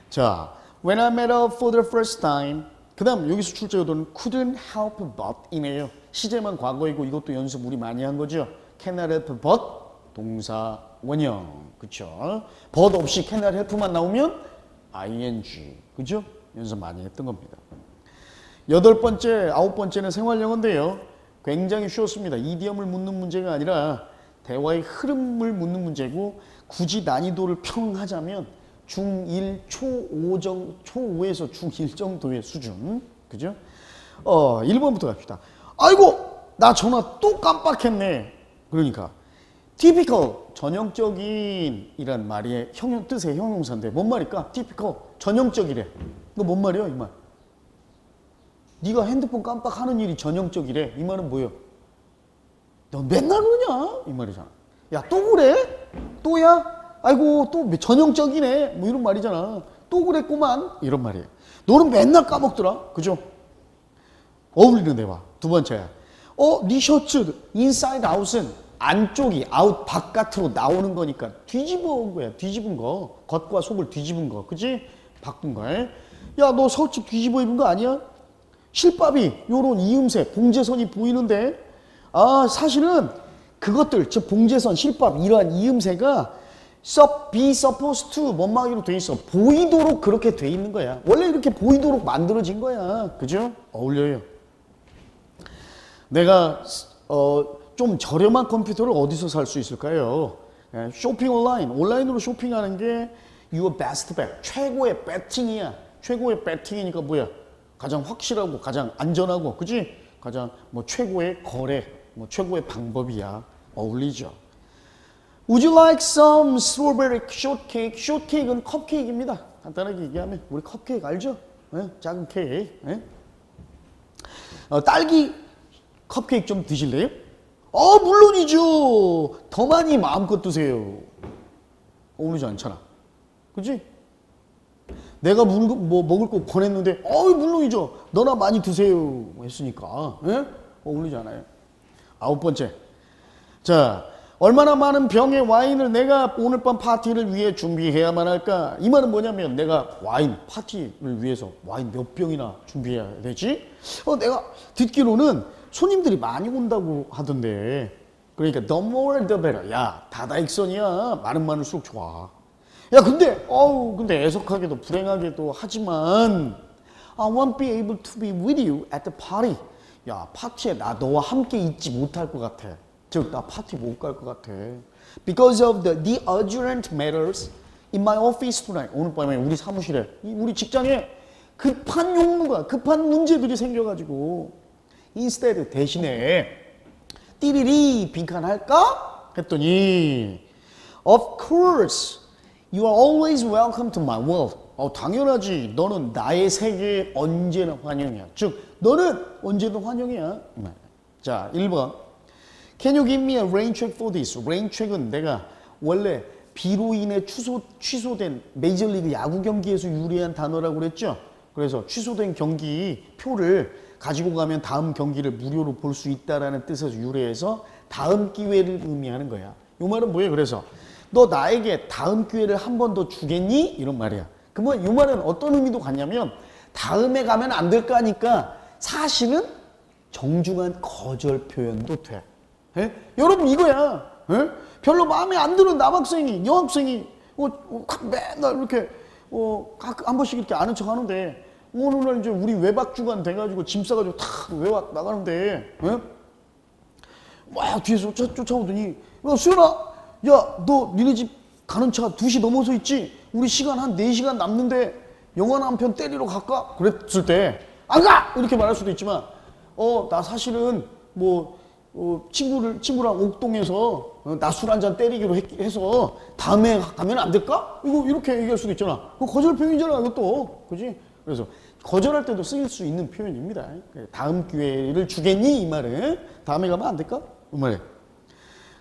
자, when I met her for the first time. 그 다음 여기서 출제 의도는 couldn't help but 이네요. 시제만 과거이고 이것도 연습 우리 많이 한 거죠. cannot help but 동사 원형. 그쵸? but 없이 cannot help만 나오면 ing. 그죠? 연습 많이 했던 겁니다. 8번째, 9번째는 생활영어인데요. 굉장히 쉬웠습니다. 이디엄을 묻는 문제가 아니라 대화의 흐름을 묻는 문제고 굳이 난이도를 평하자면 중1, 초5에서 중1 정도의 수준. 그죠? 1번부터 갑시다. 아이고! 나 전화 또 깜빡했네. 그러니까 typical, 전형적인 이란 말이 뜻의 형용사인데 뭔 말일까? typical, 전형적이래. 이거 뭔 말이야 이 말? 네가 핸드폰 깜빡하는 일이 전형적이래. 이 말은 뭐예요? 너 맨날 그러냐? 이 말이잖아. 야, 또 그래? 또야? 아이고, 또 전형적이네. 뭐 이런 말이잖아. 또 그랬구만. 이런 말이에요. 너는 맨날 까먹더라. 그죠? 어울리는 대화. 두 번째. 네 셔츠 인사이드 아웃은 안쪽이 아웃 바깥으로 나오는 거니까 뒤집어 온 거야. 뒤집은 거. 겉과 속을 뒤집은 거. 그지? 바꾼 거. 야, 너 셔츠 뒤집어 입은 거 아니야? 실밥이 요런 이음새, 봉제선이 보이는데 사실은 그것들, 즉 봉제선, 실밥 이러한 이음새가 be supposed to 뭔막이로 돼 있어. 보이도록 그렇게 돼 있는 거야. 원래 이렇게 보이도록 만들어진 거야. 그죠? 어울려요. 내가 좀 저렴한 컴퓨터를 어디서 살 수 있을까요? 쇼핑 온라인으로 쇼핑하는 게 your best bet, 최고의 배팅이야. 최고의 배팅이니까 뭐야? 가장 확실하고 가장 안전하고, 그지? 가장 뭐 최고의 거래, 뭐 최고의 방법이야. 어울리죠. Would you like some strawberry shortcake? shortcake은 컵케이크입니다. 간단하게 얘기하면 우리 컵케이크 알죠? 작은 케이크. 딸기 컵케이크 좀 드실래요? 물론이죠. 더 많이 마음껏 드세요. 어울리지 않잖아. 그지? 내가 먹을 거 권했는데 물론이죠. 너나 많이 드세요 했으니까 어울리지 않아요. 9번째. 자, 얼마나 많은 병의 와인을 내가 오늘 밤 파티를 위해 준비해야만 할까? 이 말은 뭐냐면 내가 와인 파티를 위해서 와인 몇 병이나 준비해야 되지? 내가 듣기로는 손님들이 많이 온다고 하던데, 그러니까 the more the better. 야, 다다익선이야. 많을수록 좋아. 야, 근데 애석하게도 불행하게도 하지만 I won't be able to be with you at the party. 야, 파티에 너와 함께 있지 못할 것 같아. 즉, 나 파티 못 갈 것 같아. Because of the urgent matters in my office tonight. 오늘 밤에 우리 사무실에, 우리 직장에 급한 용무가, 급한 문제들이 생겨가지고 instead, 대신에 띠리리 빈칸할까? 했더니 of course you are always welcome to my world. 당연하지. 너는 나의 세계에 언제나 환영이야. 즉, 너는 언제든 환영이야. 자, 1번. Can you give me a rain check for this? rain check은 내가 원래 비로 인해 취소된 메이저리그 야구 경기에서 유래한 단어라고 그랬죠? 그래서 취소된 경기 표를 가지고 가면 다음 경기를 무료로 볼 수 있다라는 뜻에서 유래해서 다음 기회를 의미하는 거야. 이 말은 뭐예요? 그래서 너 나에게 다음 기회를 한 번 더 주겠니? 이런 말이야. 그러면 이 말은 어떤 의미도 갖냐면 다음에 가면 안 될 거니까 사실은 정중한 거절 표현도 돼. 여러분 이거야. 별로 마음에 안 드는 남학생이, 여학생이 맨날 이렇게 한 번씩 이렇게 아는 척 하는데 어느 날 이제 우리 외박 주간 돼가지고 짐 싸가지고 탁 외박 나가는데 막 뒤에서 쫓아오더니 수연아, 야, 너 니네 집 가는 차 2시 넘어서 있지? 우리 시간 한 4시간 남는데 영화 한 편 때리러 갈까? 그랬을 때 안 가! 이렇게 말할 수도 있지만 나 사실은 뭐 친구랑 옥동에서 나 술 한잔 때리기로 해서 다음에 가면 안 될까? 이렇게 얘기할 수도 있잖아. 그거 거절 표현이잖아, 이것도. 그지? 그래서 거절할 때도 쓰일 수 있는 표현입니다. 다음 기회를 주겠니? 이 말은. 다음에 가면 안 될까? 이 말이에요.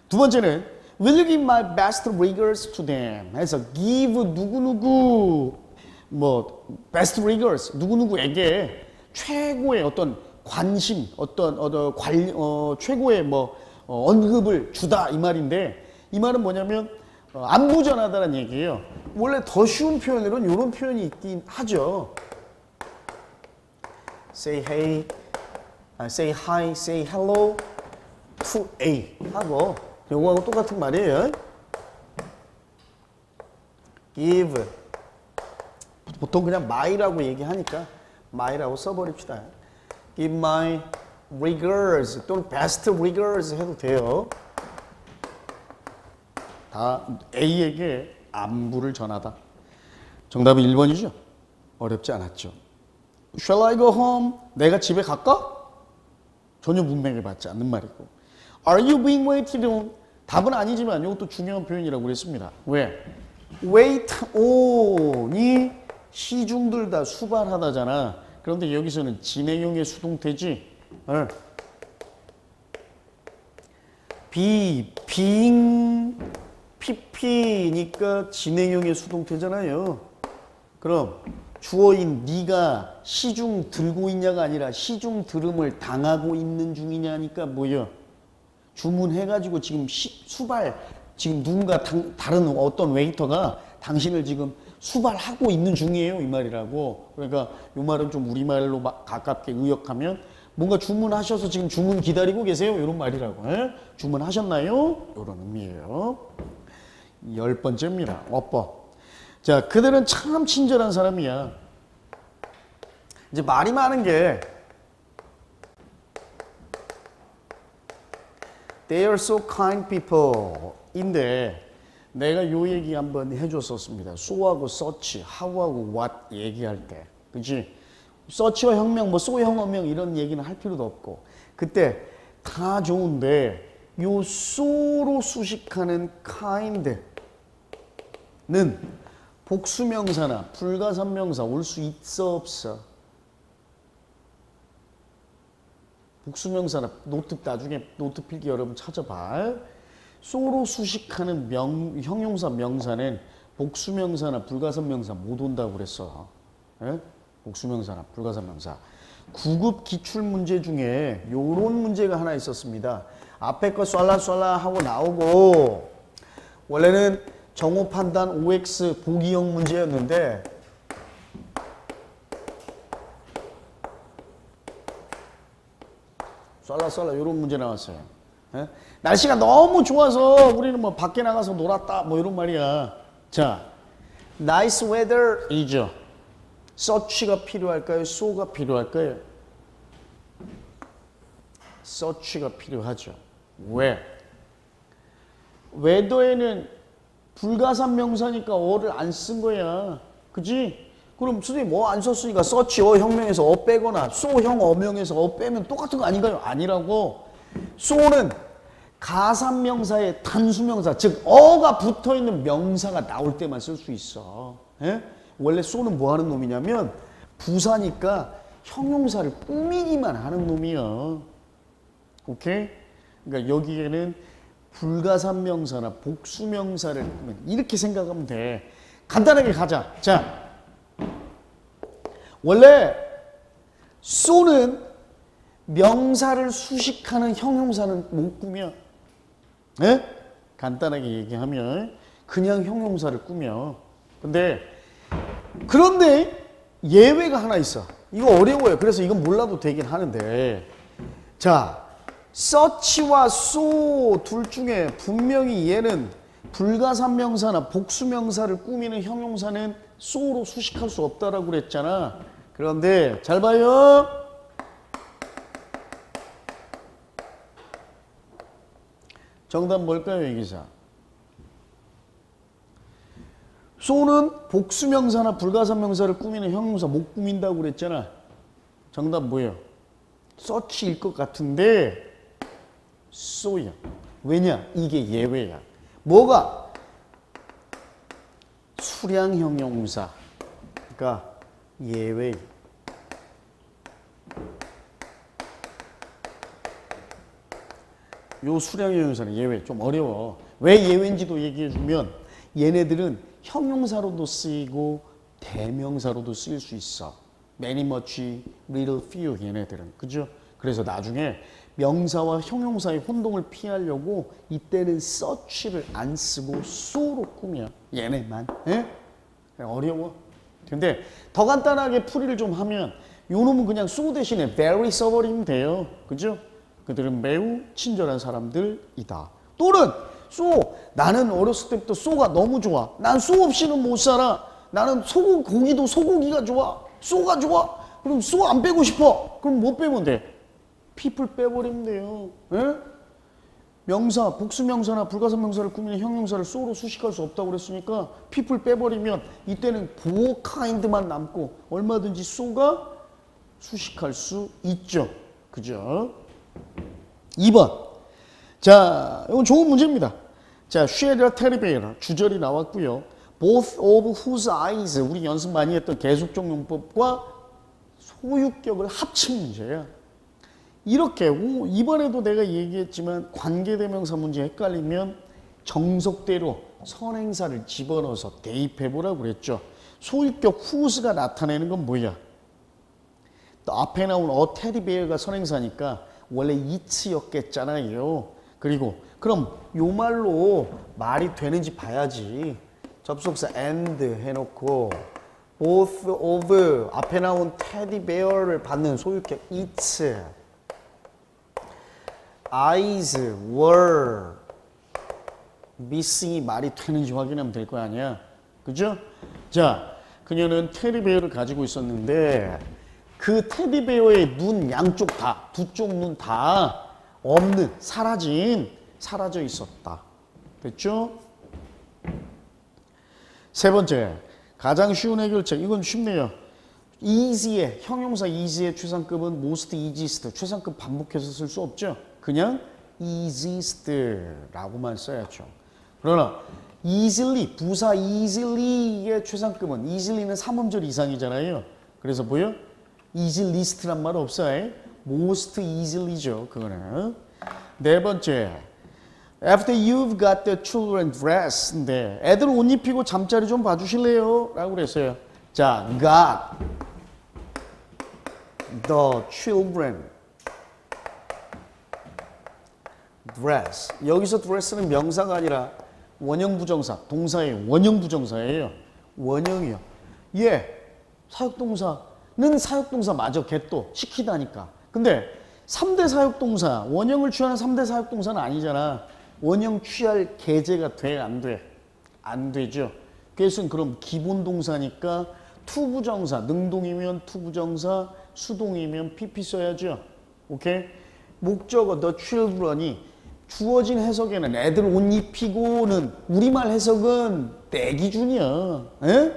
두 번째는 Will you give my best regards to them? 해서 give 누구누구 best regards 누구누구에게 최고의 어떤 관심, 최고의 언급을 주다 이 말인데, 이 말은 뭐냐면 안부 전하다는 얘기예요. 원래 더 쉬운 표현으로는 이런 표현이 있긴 하죠. Say hey, say hi, say hello to A 하고 요거하고 똑같은 말이에요. give 보통 그냥 my라고 얘기하니까 my라고 써버립시다. Give my regards 또는 best regards 해도 돼요. 다 A에게 안부를 전하다. 정답은 1번이죠. 어렵지 않았죠. Shall I go home? 내가 집에 갈까? 전혀 문맥을 받지 않는 말이고. Are you being waited on? 답은 아니지만 이것도 중요한 표현이라고 그랬습니다. 왜? Wait on이 시중들 다 수발하다잖아. 그런데 여기서는 진행형의 수동태지. being pp니까 진행형의 수동태잖아요. 그럼 주어인 네가 시중 들고 있냐가 아니라 시중 들음을 당하고 있는 중이냐니까 뭐야? 주문해가지고 지금 수발 지금 누군가 다른 어떤 웨이터가 당신을 지금 수발하고 있는 중이에요 이 말이라고. 그러니까 이 말은 좀 우리말로 가깝게 의역하면 뭔가 주문하셔서 지금 주문 기다리고 계세요 이런 말이라고. 에? 주문하셨나요? 이런 의미예요. 10번째입니다. 어법. 자, 그들은 참 친절한 사람이야. 이제 말이 많은 게 They are so kind people 인데 내가 요 얘기 한번 해줬었습니다. so하고 such, how하고 what 얘기할 때. 그치? such와 혁명, 뭐 so 혁명 이런 얘기는 할 필요도 없고 그때 다 좋은데 요 so로 수식하는 kind는 복수명사나 불가산명사 올 수 있어 없어? 복수명사나 노트 나중에 노트 필기 여러분 찾아봐. so로 수식하는 형용사 명사는 복수명사나 불가산명사 못 온다고 그랬어. 에? 복수명사나 불가산명사. 9급 기출문제 중에 요런 문제가 하나 있었습니다. 앞에 거 쏠라 하고 나오고 원래는 정오 판단 OX 보기형 문제였는데 쏠라 이런 문제 나왔어요. 에? 날씨가 너무 좋아서 우리는 뭐 밖에 나가서 놀았다 뭐 이런 말이야. 자, nice weather이죠. such가 필요할까요? so가 필요할까요? such가 필요하죠. 왜? weather에는 불가산 명사니까 어를 안 쓴 거야. 그지? 그럼 선생님 뭐 안 썼으니까 such 형명에서 빼거나 so 형 어명에서 빼면 똑같은 거 아닌가요? 아니라고. so는 가산명사의 단수명사, 즉 어가 붙어있는 명사가 나올 때만 쓸 수 있어. 에? 원래 so는 뭐 하는 놈이냐면 부사니까 형용사를 꾸미기만 하는 놈이야. 오케이? 그러니까 여기에는 불가산명사나 복수명사를 이렇게 생각하면 돼. 간단하게 가자. 자, 원래 so는 명사를 수식하는 형용사는 못 꾸며. 네? 간단하게 얘기하면 그냥 형용사를 꾸며. 그런데 예외가 하나 있어. 이거 어려워요. 그래서 이건 몰라도 되긴 하는데. 자, such와 so 둘 중에 분명히 얘는 불가산명사나 복수명사를 꾸미는 형용사는 so로 수식할 수 없다라고 그랬잖아. 그런데 잘 봐요. 정답 뭘까요, 이 기사? so는 복수명사나 불가산명사를 꾸미는 형용사 못 꾸민다고 그랬잖아. 정답 뭐예요? such일 것 같은데 so야. 왜냐? 이게 예외야. 뭐가? 수량 형용사. 그러니까 예외. 요 수량 형용사는 예외. 좀 어려워. 왜 예외인지도 얘기해 주면 얘네들은 형용사로도 쓰이고 대명사로도 쓰일 수 있어. many, much, little, few 얘네들은. 그죠? 그래서 나중에 명사와 형용사의 혼동을 피하려고 이때는 such를 안 쓰고 so로 꾸며. 얘네만. 에? 어려워. 근데 더 간단하게 풀이를 좀 하면 요 놈은 그냥 so 대신에 very 써버리면 돼요. 그죠? 그들은 매우 친절한 사람들이다. 또는 so, 나는 어렸을 때부터 so가 너무 좋아. 난 so 없이는 못 살아. 나는 고기도 소고기가 좋아. so가 좋아. 그럼 so 안 빼고 싶어. 그럼 뭐 빼면 돼? people 빼버리면 돼요. 에? 명사, 복수명사나 불가산명사를 꾸미는 형용사를 so로 수식할 수 없다고 그랬으니까 people 빼버리면 이때는 보호 kind만 남고 얼마든지 so가 수식할 수 있죠. 그죠? 2번. 자, 이건 좋은 문제입니다. 자, share a television 주절이 나왔고요. both of whose eyes 우리 연습 많이 했던 계속적 용법과 소유격을 합친 문제야. 이렇게 이번에도 내가 얘기했지만 관계대명사 문제 헷갈리면 정석대로 선행사를 집어넣어서 대입해보라고 그랬죠. 소유격 whose가 나타내는 건 뭐야? 또 앞에 나온 a teddy bear가 선행사니까 원래 it였겠잖아요. 그리고 그럼 요 말로 말이 되는지 봐야지. 접속사 and 해놓고 both of 앞에 나온 teddy bear를 받는 소유격 its eyes were missing이 말이 되는지 확인하면 될 거 아니야. 그죠? 자, 그녀는 테디베어를 가지고 있었는데 그 테디베어의 눈 양쪽 다, 두 쪽 눈 다 없는, 사라져 있었다. 됐죠? 세 번째, 가장 쉬운 해결책. 이건 쉽네요. easy의, 형용사 easy의 최상급은 most easiest. 최상급 반복해서 쓸 수 없죠. 그냥 easiest라고만 써야죠. 그러나 easily, 부사 easily의 최상급은 easily는 3음절 이상이잖아요. 그래서 뭐요? easiest란 말 없어요. most easily죠. 그거는. 네 번째, after you've got the children dressed. 애들 옷 입히고 잠자리 좀 봐주실래요? 라고 그랬어요. 자, got the children dress. 여기서 dress는 명사가 아니라 원형부정사, 동사의 원형부정사예요. 원형이요. 사역동사는 사역동사 맞아. get 시키다니까. 근데 3대 사역동사, 원형을 취하는 3대 사역동사는 아니잖아. 원형 취할 계제가 돼? 안 돼? 안 되죠. 그래서 그럼 기본동사니까 투부정사, 능동이면 투부정사, 수동이면 PP 써야죠. 오케이? 목적어 the children이 주어진 해석에는 애들 옷 입히고는 우리말 해석은 내 기준이야. 에?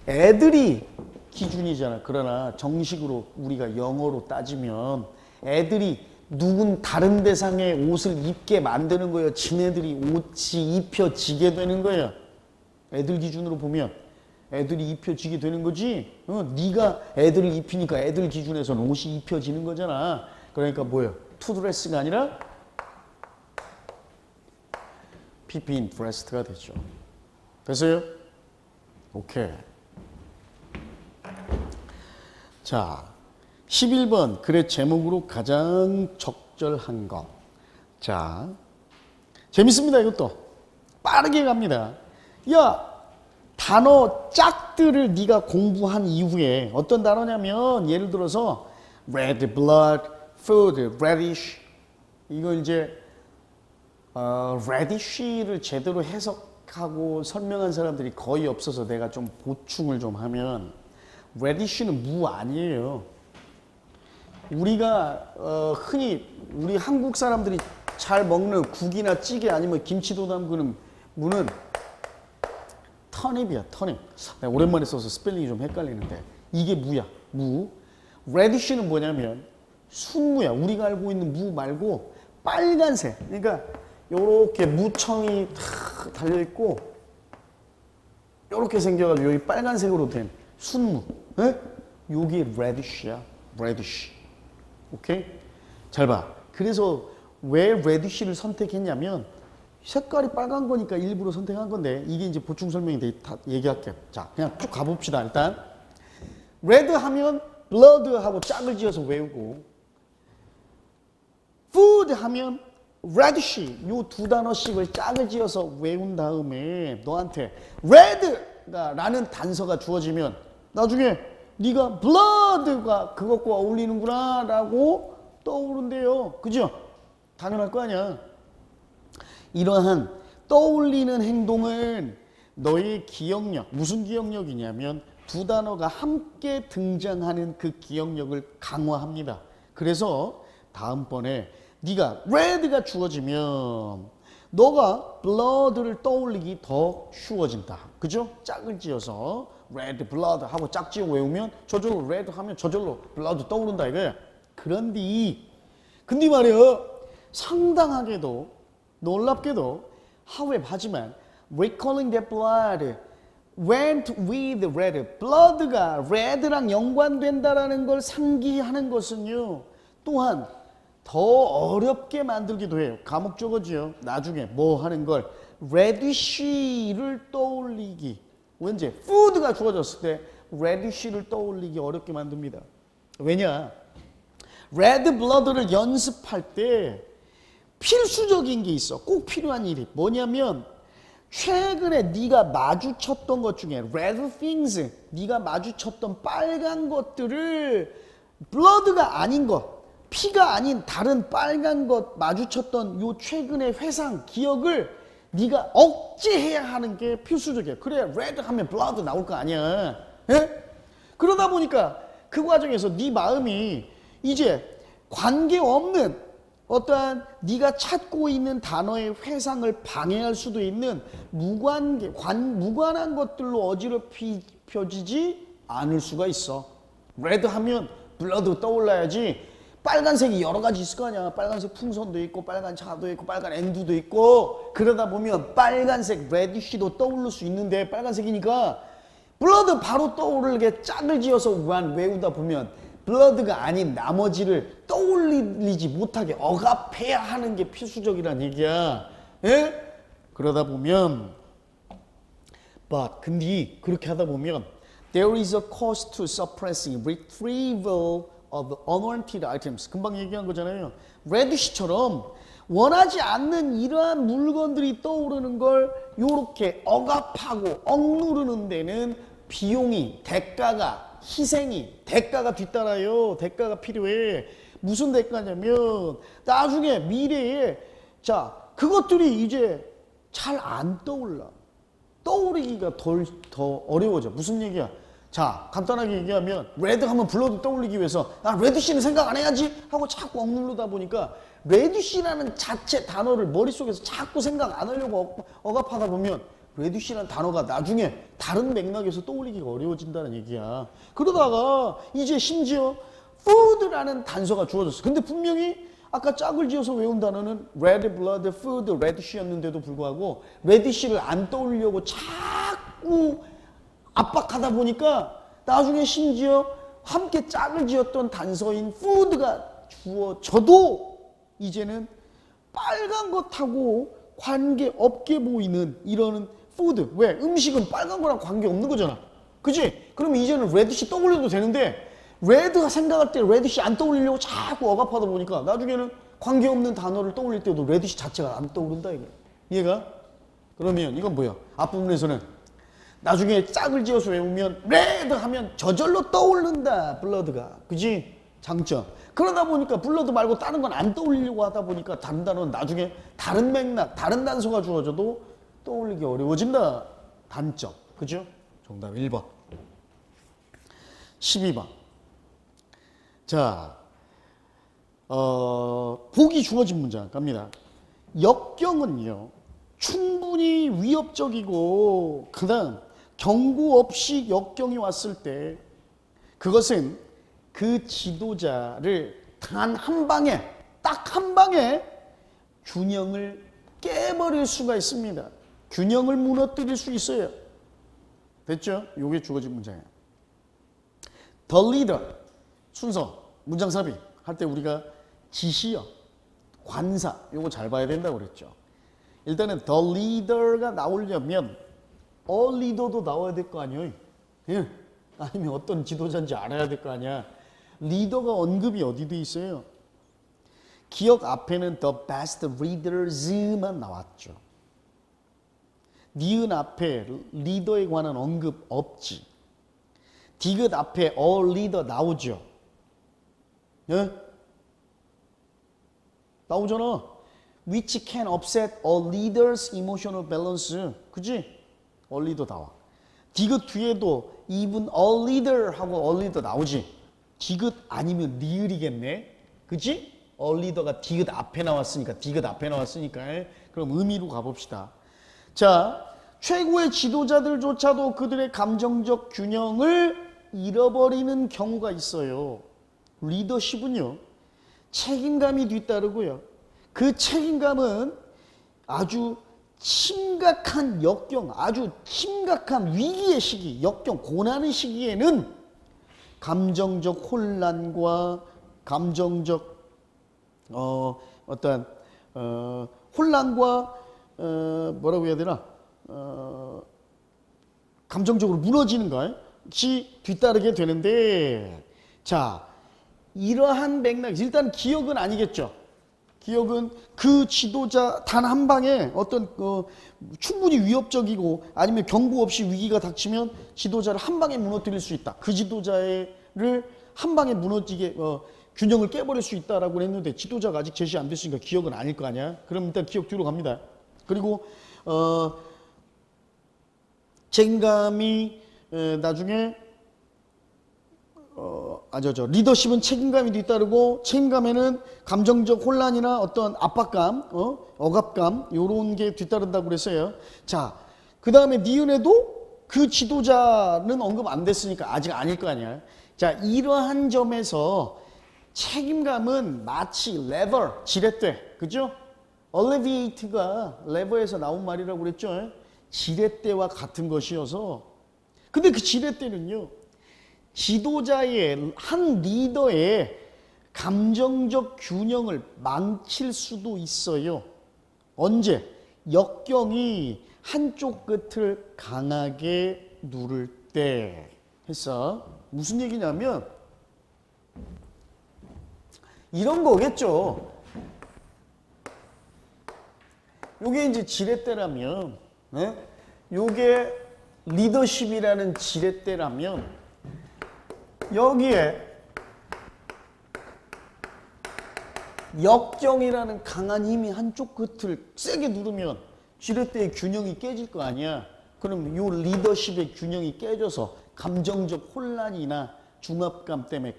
애들이 기준이잖아. 그러나 정식으로 우리가 영어로 따지면 애들이 누군 다른 대상의 옷을 입게 만드는 거예요. 지네들이 옷이 입혀지게 되는 거예요. 애들 기준으로 보면 애들이 입혀지게 되는 거지. 네가 애들을 입히니까 애들 기준에서는 옷이 입혀지는 거잖아. 그러니까 뭐예요? 투드레스가 아니라 PP인 드레스트가 되죠. 됐어요? 오케이. 자, 11번 글의 제목으로 가장 적절한 것. 자, 재밌습니다. 이것도 빠르게 갑니다. 야, 단어 짝들을 네가 공부한 이후에 어떤 단어냐면 예를 들어서 red blood, food, radish. 이거 이제 radish를 제대로 해석하고 설명한 사람들이 거의 없어서 내가 좀 보충을 좀 하면 radish는 무 아니에요. 우리가 흔히 우리 한국 사람들이 잘 먹는 국이나 찌개 아니면 김치도 담그는 무는 터닙이야. 터닙. 내가 오랜만에 써서 스펠링이 좀 헷갈리는데 이게 무야. 무. radish는 뭐냐면 순무야. 우리가 알고 있는 무 말고 빨간색. 그러니까 요렇게 무청이 탁 달려있고 요렇게 생겨가지고 여기 빨간색으로 된 순무. 에? 요게 radish야. radish. 오케이? 잘 봐. 그래서 왜 radish를 선택했냐면 색깔이 빨간 거니까 일부러 선택한 건데 이게 이제 보충 설명이 돼. 다 얘기할게. 자, 그냥 쭉 가봅시다. 일단 red 하면 blood 하고 짝을 지어서 외우고 food 하면 radish 요 두 단어씩을 짝을 지어서 외운 다음에 너한테 red가 라는 단서가 주어지면 나중에 네가 blood가 그것과 어울리는구나 라고 떠오른대요. 그죠? 당연할 거 아니야. 이러한 떠올리는 행동은 너의 기억력, 무슨 기억력이냐면 두 단어가 함께 등장하는 그 기억력을 강화합니다. 그래서 다음번에 네가 red가 주어지면 너가 blood를 떠올리기 더 쉬워진다. 그죠? 짝을 지어서 red blood 하고 짝 지어 외우면 저절로 red 하면 저절로 blood 떠오른다 이거야. 근데 말이야 상당하게도 놀랍게도 하지만 recalling that blood went with red. blood가 red랑 연관된다라는 걸 상기하는 것은요. 또한 더 어렵게 만들기도 해요. 과목적어지요. 나중에 뭐 하는 걸 radish를 떠올리기. 왠지 food가 주어졌을 때 radish를 떠올리기 어렵게 만듭니다. 왜냐? red blood를 연습할 때 필수적인 게 있어. 꼭 필요한 일이 뭐냐면 최근에 네가 마주쳤던 것 중에 red things, 네가 마주쳤던 빨간 것들을 blood가 아닌 것, 피가 아닌 다른 빨간 것 마주쳤던 요 최근의 회상, 기억을 네가 억제해야 하는 게 필수적이야. 그래야 red 하면 blood 나올 거 아니야. 예? 그러다 보니까 그 과정에서 네 마음이 이제 관계없는 어떠한 네가 찾고 있는 단어의 회상을 방해할 수도 있는 무관한 것들로 어지럽혀지지 않을 수가 있어. red 하면 블러드 떠올라야지. 빨간색이 여러 가지 있을 거 아니야. 빨간색 풍선도 있고 빨간 차도 있고 빨간 앵두도 있고 그러다 보면 빨간색 레디쉬도 떠오를 수 있는데 빨간색이니까 블러드 바로 떠오르게 짝을 지어서 외우다 보면 블러드가 아닌 나머지를 떠올리지 못하게 억압해야 하는 게 필수적이란 얘기야. 예? 그러다 보면 근데 그렇게 하다 보면 there is a cost to suppressing retrieval of unwanted items. 금방 얘기한 거잖아요. 레디쉬처럼 원하지 않는 이러한 물건들이 떠오르는 걸 요렇게 억압하고 억누르는 데는 비용이, 대가가, 희생이, 대가가 뒤따라요. 대가가 필요해. 무슨 대가냐면 나중에 미래에 자 그것들이 이제 잘 안 떠올라. 떠오르기가 더 어려워져. 무슨 얘기야? 자 간단하게 얘기하면 레드 하면 블러드 떠올리기 위해서 나 레드씨는 생각 안 해야지 하고 자꾸 억누르다 보니까 레드씨라는 자체 단어를 머릿속에서 자꾸 생각 안 하려고 억압하다 보면 레드씨라는 단어가 나중에 다른 맥락에서 떠올리기가 어려워진다는 얘기야. 그러다가 이제 심지어 food라는 단서가 주어졌어. 근데 분명히 아까 짝을 지어서 외운 단어는 red blood, food, redish였는데도 불구하고 redish를 안 떠올리려고 자꾸 압박하다 보니까 나중에 심지어 함께 짝을 지었던 단서인 food가 주어져도 이제는 빨간 것하고 관계없게 보이는 이런 food. 왜? 음식은 빨간 거랑 관계없는 거잖아. 그치? 그럼 이제는 레드시 떠올려도 되는데 레드가 생각할 때 레드시 안 떠올리려고 자꾸 억압하다 보니까 나중에는 관계없는 단어를 떠올릴 때도 레드시 자체가 안 떠오른다 이게. 이해가? 그러면 이건 뭐야? 앞부분에서는 나중에 짝을 지어서 외우면 레드 하면 저절로 떠오른다 블러드가. 그지? 장점. 그러다 보니까 블러드 말고 다른 건 안 떠올리려고 하다 보니까 다른 단어는 나중에 다른 맥락, 다른 단서가 주어져도 떠올리기 어려워진다. 단점. 그죠? 정답 1번. 12번. 자, 보기 주어진 문장 갑니다. 역경은요, 충분히 위협적이고, 그 다음, 경고 없이 역경이 왔을 때, 그것은 그 지도자를 단 한 방에, 딱 한 방에 균형을 깨버릴 수가 있습니다. 균형을 무너뜨릴 수 있어요. 됐죠? 요게 주어진 문장이에요. The leader. 순서, 문장 삽입 할 때 우리가 지시어, 관사 요거 잘 봐야 된다고 그랬죠. 일단은 the leader가 나오려면 a leader도 나와야 될 거 아니에요. 예. 아니면 어떤 지도자인지 알아야 될 거 아니야. 리더가 언급이 어디 돼 있어요? 기억 앞에는 the best leaders만 나왔죠. 니은 앞에 리더에 관한 언급 없지. 디귿 앞에 all leader 나오죠. 예? 나오잖아. Which can upset a leader's emotional balance. 그지? all leader 나와. 디귿 뒤에도 even a leader 하고 all leader 나오지. 디귿 아니면 리을이겠네. 그지? all leader가 디귿 앞에 나왔으니까 디귿 앞에 나왔으니까 그럼 의미로 가봅시다. 자, 최고의 지도자들조차도 그들의 감정적 균형을 잃어버리는 경우가 있어요. 리더십은요, 책임감이 뒤따르고요. 그 책임감은 아주 심각한 역경, 아주 심각한 위기의 시기, 역경, 고난의 시기에는 감정적 혼란과 감정적 어떤 혼란과 뭐라고 해야 되나 감정적으로 무너지는 것이 뒤따르게 되는데, 자, 이러한 맥락, 일단 기억은 아니겠죠. 기억은 그 지도자 단 한 방에 어떤 충분히 위협적이고 아니면 경고 없이 위기가 닥치면 지도자를 한 방에 무너뜨릴 수 있다. 그 지도자를 한 방에 무너지게 균형을 깨버릴 수 있다라고 했는데 지도자가 아직 제시 안 됐으니까 기억은 아닐 거 아니야. 그럼 일단 기억 뒤로 갑니다. 그리고 책임감이 나중에 리더십은 책임감이 뒤따르고 책임감에는 감정적 혼란이나 어떤 압박감, 억압감 요런 게 뒤따른다고 그랬어요. 자, 그 다음에 니은에도 그 지도자는 언급 안 됐으니까 아직 아닐 거 아니야. 자, 이러한 점에서 책임감은 마치 레버, 지렛대, 그죠? alleviate가 레버에서 나온 말이라고 그랬죠. 지렛대와 같은 것이어서, 근데 그 지렛대는요, 지도자의 한 리더의 감정적 균형을 망칠 수도 있어요. 언제? 역경이 한쪽 끝을 강하게 누를 때 했어. 무슨 얘기냐면 이런 거겠죠. 요게 이제 지렛대라면, 네? 요게 리더십이라는 지렛대라면 여기에 역경이라는 강한 힘이 한쪽 끝을 세게 누르면 지렛대의 균형이 깨질 거 아니야. 그럼 요 리더십의 균형이 깨져서 감정적 혼란이나 중압감 때문에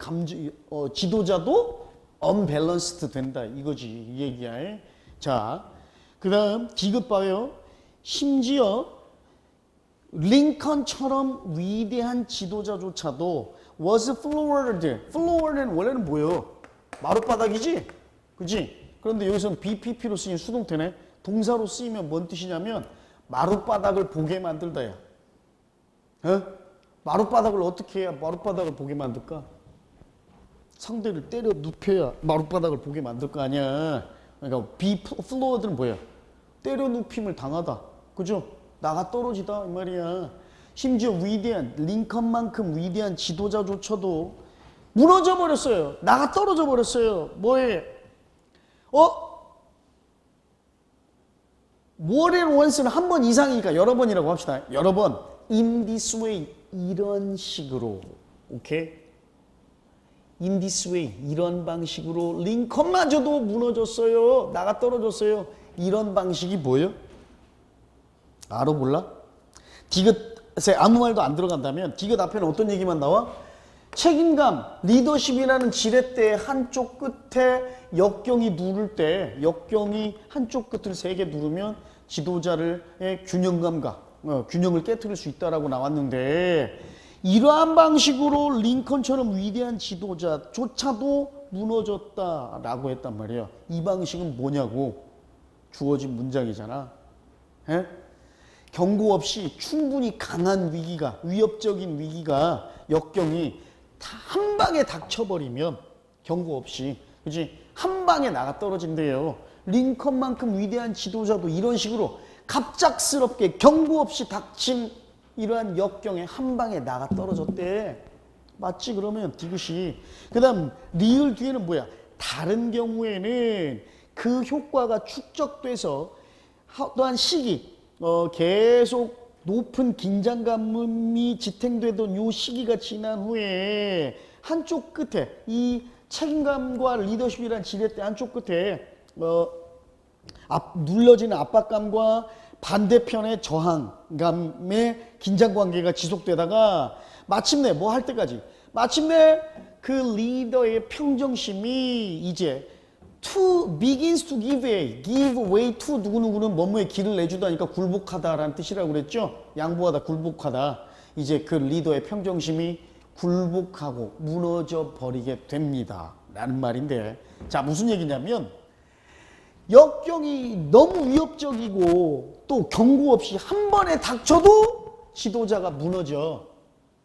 지도자도 언밸런스드 된다 이거지, 이 얘기야. 자, 그 다음 디귿 봐요. 심지어 링컨처럼 위대한 지도자조차도 was floored. floored는 원래는 뭐예요? 마룻바닥이지? 그치? 그런데 여기서는 BPP로 쓰인 수동태네. 동사로 쓰이면 뭔 뜻이냐면 마룻바닥을 보게 만들다야. 마룻바닥을 어떻게 해야 마룻바닥을 보게 만들까? 상대를 때려 눕혀야 마룻바닥을 보게 만들 거 아니야. 그러니까 floored는 뭐야? 때려 눕힘을 당하다. 그죠? 나가 떨어지다 이 말이야. 심지어 위대한 링컨만큼 위대한 지도자조차도 무너져 버렸어요. 나가 떨어져 버렸어요. 뭐에? more than once는 한 번 이상이니까 여러 번이라고 합시다. 여러 번. in this way, 이런 식으로. 오케이? in this way, 이런 방식으로 링컨마저도 무너졌어요. 나가 떨어졌어요. 이런 방식이 뭐예요? 알아 몰라? 디귿에 아무 말도 안 들어간다면 디귿 앞에는 어떤 얘기만 나와? 책임감, 리더십이라는 지렛대의 한쪽 끝에 역경이 누를 때, 역경이 한쪽 끝을 세게 누르면 지도자의 균형감과 균형을 깨트릴 수 있다라고 나왔는데, 이러한 방식으로 링컨처럼 위대한 지도자조차도 무너졌다라고 했단 말이에요. 이 방식은 뭐냐고 주어진 문장이잖아. 에? 경고 없이 충분히 강한 위기가, 위협적인 위기가, 역경이 다 한 방에 닥쳐버리면 경고 없이, 그치? 한 방에 나가 떨어진대요. 링컨만큼 위대한 지도자도 이런 식으로 갑작스럽게 경고 없이 닥친 이러한 역경에 한 방에 나가 떨어졌대. 맞지? 그러면 디귿이. 그 다음 리을 뒤에는 뭐야? 다른 경우에는 그 효과가 축적돼서 또한 시기, 계속 높은 긴장감이 지탱되던 요 시기가 지난 후에 한쪽 끝에 이 책임감과 리더십이란 지렛대 한쪽 끝에 눌러지는 압박감과 반대편의 저항감의 긴장관계가 지속되다가 마침내 뭐 할 때까지, 마침내 그 리더의 평정심이 이제 begins to give way to 누구누구는 뭐뭐에 길을 내주다니까 굴복하다라는 뜻이라고 그랬죠. 양보하다, 굴복하다. 이제 그 리더의 평정심이 굴복하고 무너져 버리게 됩니다 라는 말인데, 자, 무슨 얘기냐면 역경이 너무 위협적이고 또 경고 없이 한 번에 닥쳐도 지도자가 무너져.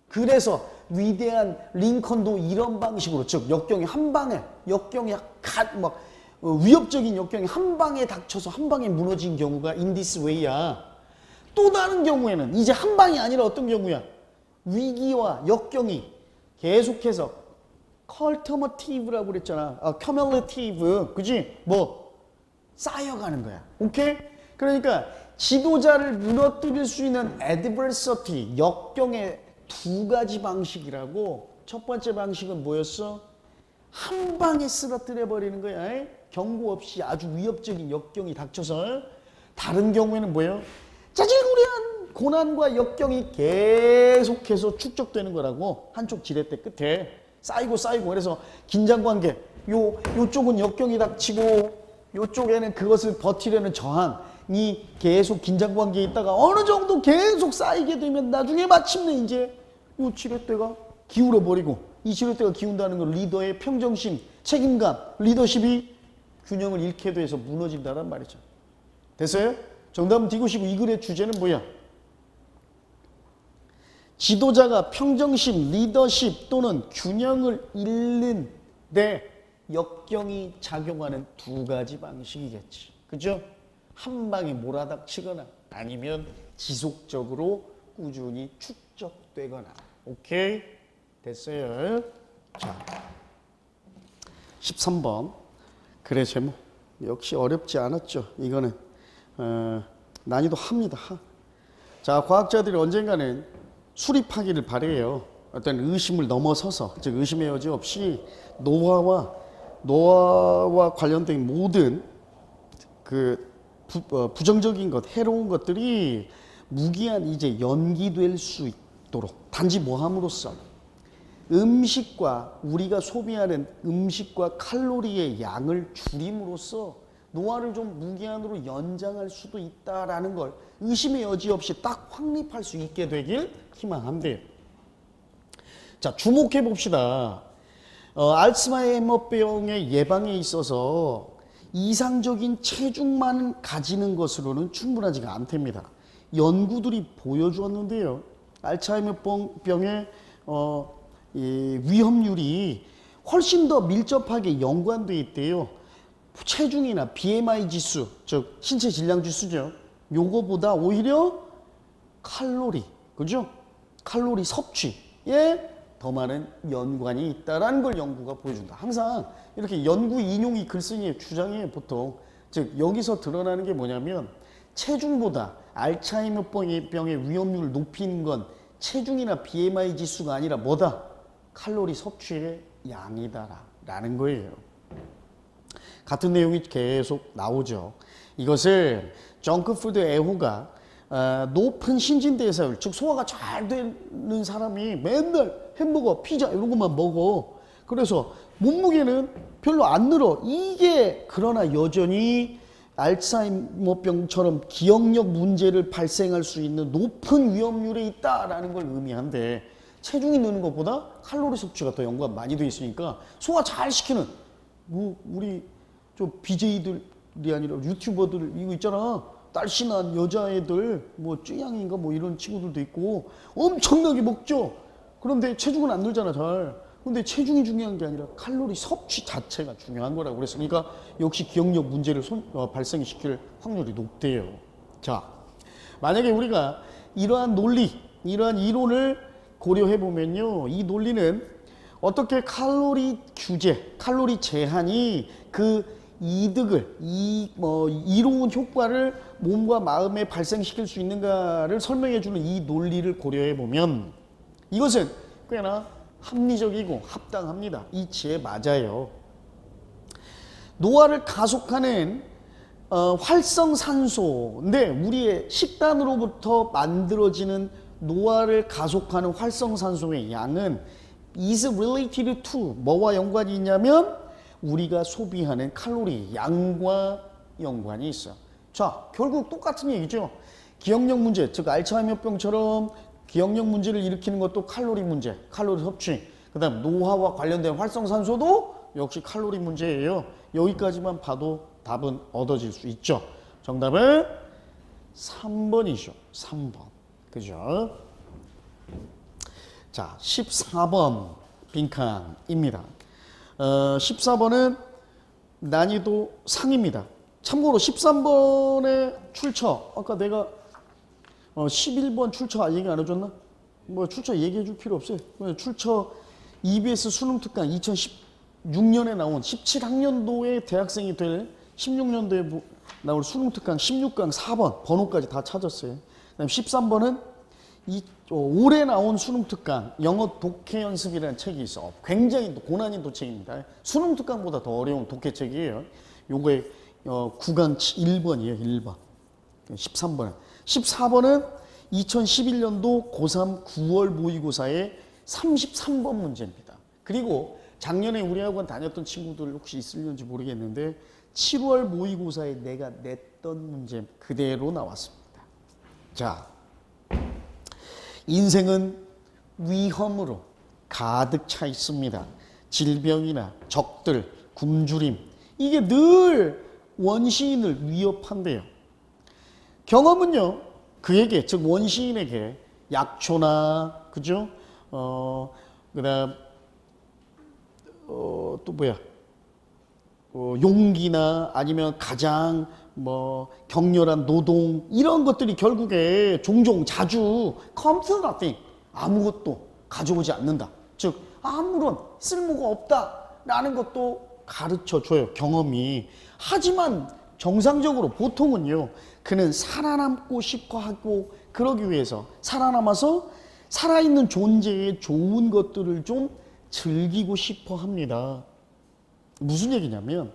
그래서 위대한 링컨도 이런 방식으로, 즉 역경이 한 방에, 역경이 막 위협적인 역경이 한 방에 닥쳐서 한 방에 무너진 경우가 in this way야. 또 다른 경우에는 이제 한 방이 아니라 어떤 경우야? 위기와 역경이 계속해서 컬터머티브라고 그랬잖아. 큐뮬레이티브, 그지? 뭐 쌓여가는 거야. 오케이? 그러니까 지도자를 무너뜨릴 수 있는 adversity, 역경의 두 가지 방식이라고. 첫 번째 방식은 뭐였어? 한 방에 쓰러뜨려 버리는 거야. 경고 없이 아주 위협적인 역경이 닥쳐서. 다른 경우에는 뭐예요? 짜질구리한 고난과 역경이 계속해서 축적되는 거라고. 한쪽 지렛대 끝에 쌓이고 그래서 긴장관계, 요쪽은 역경이 닥치고 요쪽에는 그것을 버티려는 저항이 계속 긴장관계에 있다가 어느 정도 계속 쌓이게 되면 나중에 마침내 이제 요 지렛대가 기울어버리고, 이 지렛대가 기운다는 건 리더의 평정심, 책임감, 리더십이 균형을 잃게 돼서 무너진다란 말이죠. 됐어요? 정답은 D고시고 이 글의 주제는 뭐야? 지도자가 평정심, 리더십 또는 균형을 잃는데 역경이 작용하는 두 가지 방식이겠지. 그죠? 한 방에 몰아닥치거나 아니면 지속적으로 꾸준히 축적되거나. 오케이? 됐어요? 자, 13번. 글의 제목. 역시 어렵지 않았죠. 이거는 난이도 합니다. 자, 과학자들이 언젠가는 수립하기를 바래요. 어떤 의심을 넘어서서, 즉 의심의 여지 없이 노화와 관련된 모든 그 부정적인 것, 해로운 것들이 무기한 이제 연기될 수 있도록, 단지 뭐 함으로써 음식과 우리가 소비하는 음식과 칼로리의 양을 줄임으로써 노화를 좀 무기한으로 연장할 수도 있다라는 걸 의심의 여지 없이 딱 확립할 수 있게 되길 희망합니다. 자, 주목해 봅시다. 알츠하이머병의 예방에 있어서 이상적인 체중만 가지는 것으로는 충분하지가 않답니다. 연구들이 보여주었는데요. 알츠하이머병의 이 위험률이 훨씬 더 밀접하게 연관되어 있대요. 체중이나 BMI 지수, 즉 신체 질량 지수죠. 요거보다 오히려 칼로리, 그죠? 칼로리 섭취에 더 많은 연관이 있다라는 걸 연구가 보여준다. 항상 이렇게 연구 인용이 글쓴이의 주장이에요, 보통. 즉 여기서 드러나는 게 뭐냐면 체중보다 알츠하이머병의 위험률을 높이는 건 체중이나 BMI 지수가 아니라 뭐다? 칼로리 섭취의 양이다라는 거예요. 같은 내용이 계속 나오죠. 이것을 정크푸드 애호가 높은 신진대사율, 즉 소화가 잘 되는 사람이 맨날 햄버거, 피자 이런 것만 먹어. 그래서 몸무게는 별로 안 늘어. 이게 그러나 여전히 알츠하이머병처럼 기억력 문제를 발생할 수 있는 높은 위험률에 있다라는 걸 의미한데, 체중이 느는 것보다 칼로리 섭취가 더 연관 많이 돼 있으니까 소화 잘 시키는 우리 좀 BJ들이 아니라 유튜버들 이거 있잖아. 날씬한 여자애들 뭐 쯔양인가 뭐 이런 친구들도 있고 엄청나게 먹죠. 그런데 체중은 안 늘잖아 잘. 근데 체중이 중요한 게 아니라 칼로리 섭취 자체가 중요한 거라고 그랬으니까 역시 기억력 문제를 발생시킬 확률이 높대요. 자, 만약에 우리가 이러한 논리, 이러한 이론을 고려해 보면요, 이 논리는 어떻게 칼로리 규제, 칼로리 제한이 그 이득을, 이로운 효과를 몸과 마음에 발생시킬 수 있는가를 설명해 주는 이 논리를 고려해 보면 이것은 꽤나 합리적이고 합당합니다. 이치에 맞아요. 노화를 가속하는 활성산소인데 우리의 식단으로부터 만들어지는 노화를 가속하는 활성산소의 양은 is related to 뭐와 연관이 있냐면 우리가 소비하는 칼로리 양과 연관이 있어요. 자, 결국 똑같은 얘기죠. 기억력 문제, 즉 알츠하이머병처럼 기억력 문제를 일으키는 것도 칼로리 문제, 칼로리 섭취. 그 다음 노화와 관련된 활성산소도 역시 칼로리 문제예요. 여기까지만 봐도 답은 얻어질 수 있죠. 정답은 3번이죠. 3번. 그죠? 자, 14번 빈칸입니다. 14번은 난이도 상입니다. 참고로 13번의 출처, 아까 내가 11번 출처 얘기 안 해줬나? 뭐 출처 얘기해 줄 필요 없어요. 출처 EBS 수능 특강 2016년에 나온 17학년도에 대학생이 될 16년도에 나올 수능 특강 16강 4번 번호까지 다 찾았어요. 그다음 13번은 올해 나온 수능 특강 영어 독해 연습이라는 책이 있어. 굉장히 고난이도 책입니다. 수능 특강보다 더 어려운 독해 책이에요. 요거에 9강 1번이에요. 1번. 13번은. 14번은 2011년도 고3 9월 모의고사의 33번 문제입니다. 그리고 작년에 우리 학원 다녔던 친구들 혹시 있을는지 모르겠는데 7월 모의고사에 내가 냈던 문제 그대로 나왔습니다. 자, 인생은 위험으로 가득 차 있습니다. 질병이나 적들, 굶주림 이게 늘 원시인을 위협한대요. 경험은요 그에게 즉 원시인에게 약초나 그죠? 그다음 또 뭐야? 용기나 아니면 가장 뭐 격렬한 노동 이런 것들이 결국에 종종 자주 come to nothing 아무것도 가져오지 않는다. 즉 아무런 쓸모가 없다라는 것도 가르쳐 줘요. 경험이. 하지만 정상적으로 보통은요. 그는 살아남고 싶어 하고 그러기 위해서 살아남아서 살아있는 존재의 좋은 것들을 좀 즐기고 싶어 합니다. 무슨 얘기냐면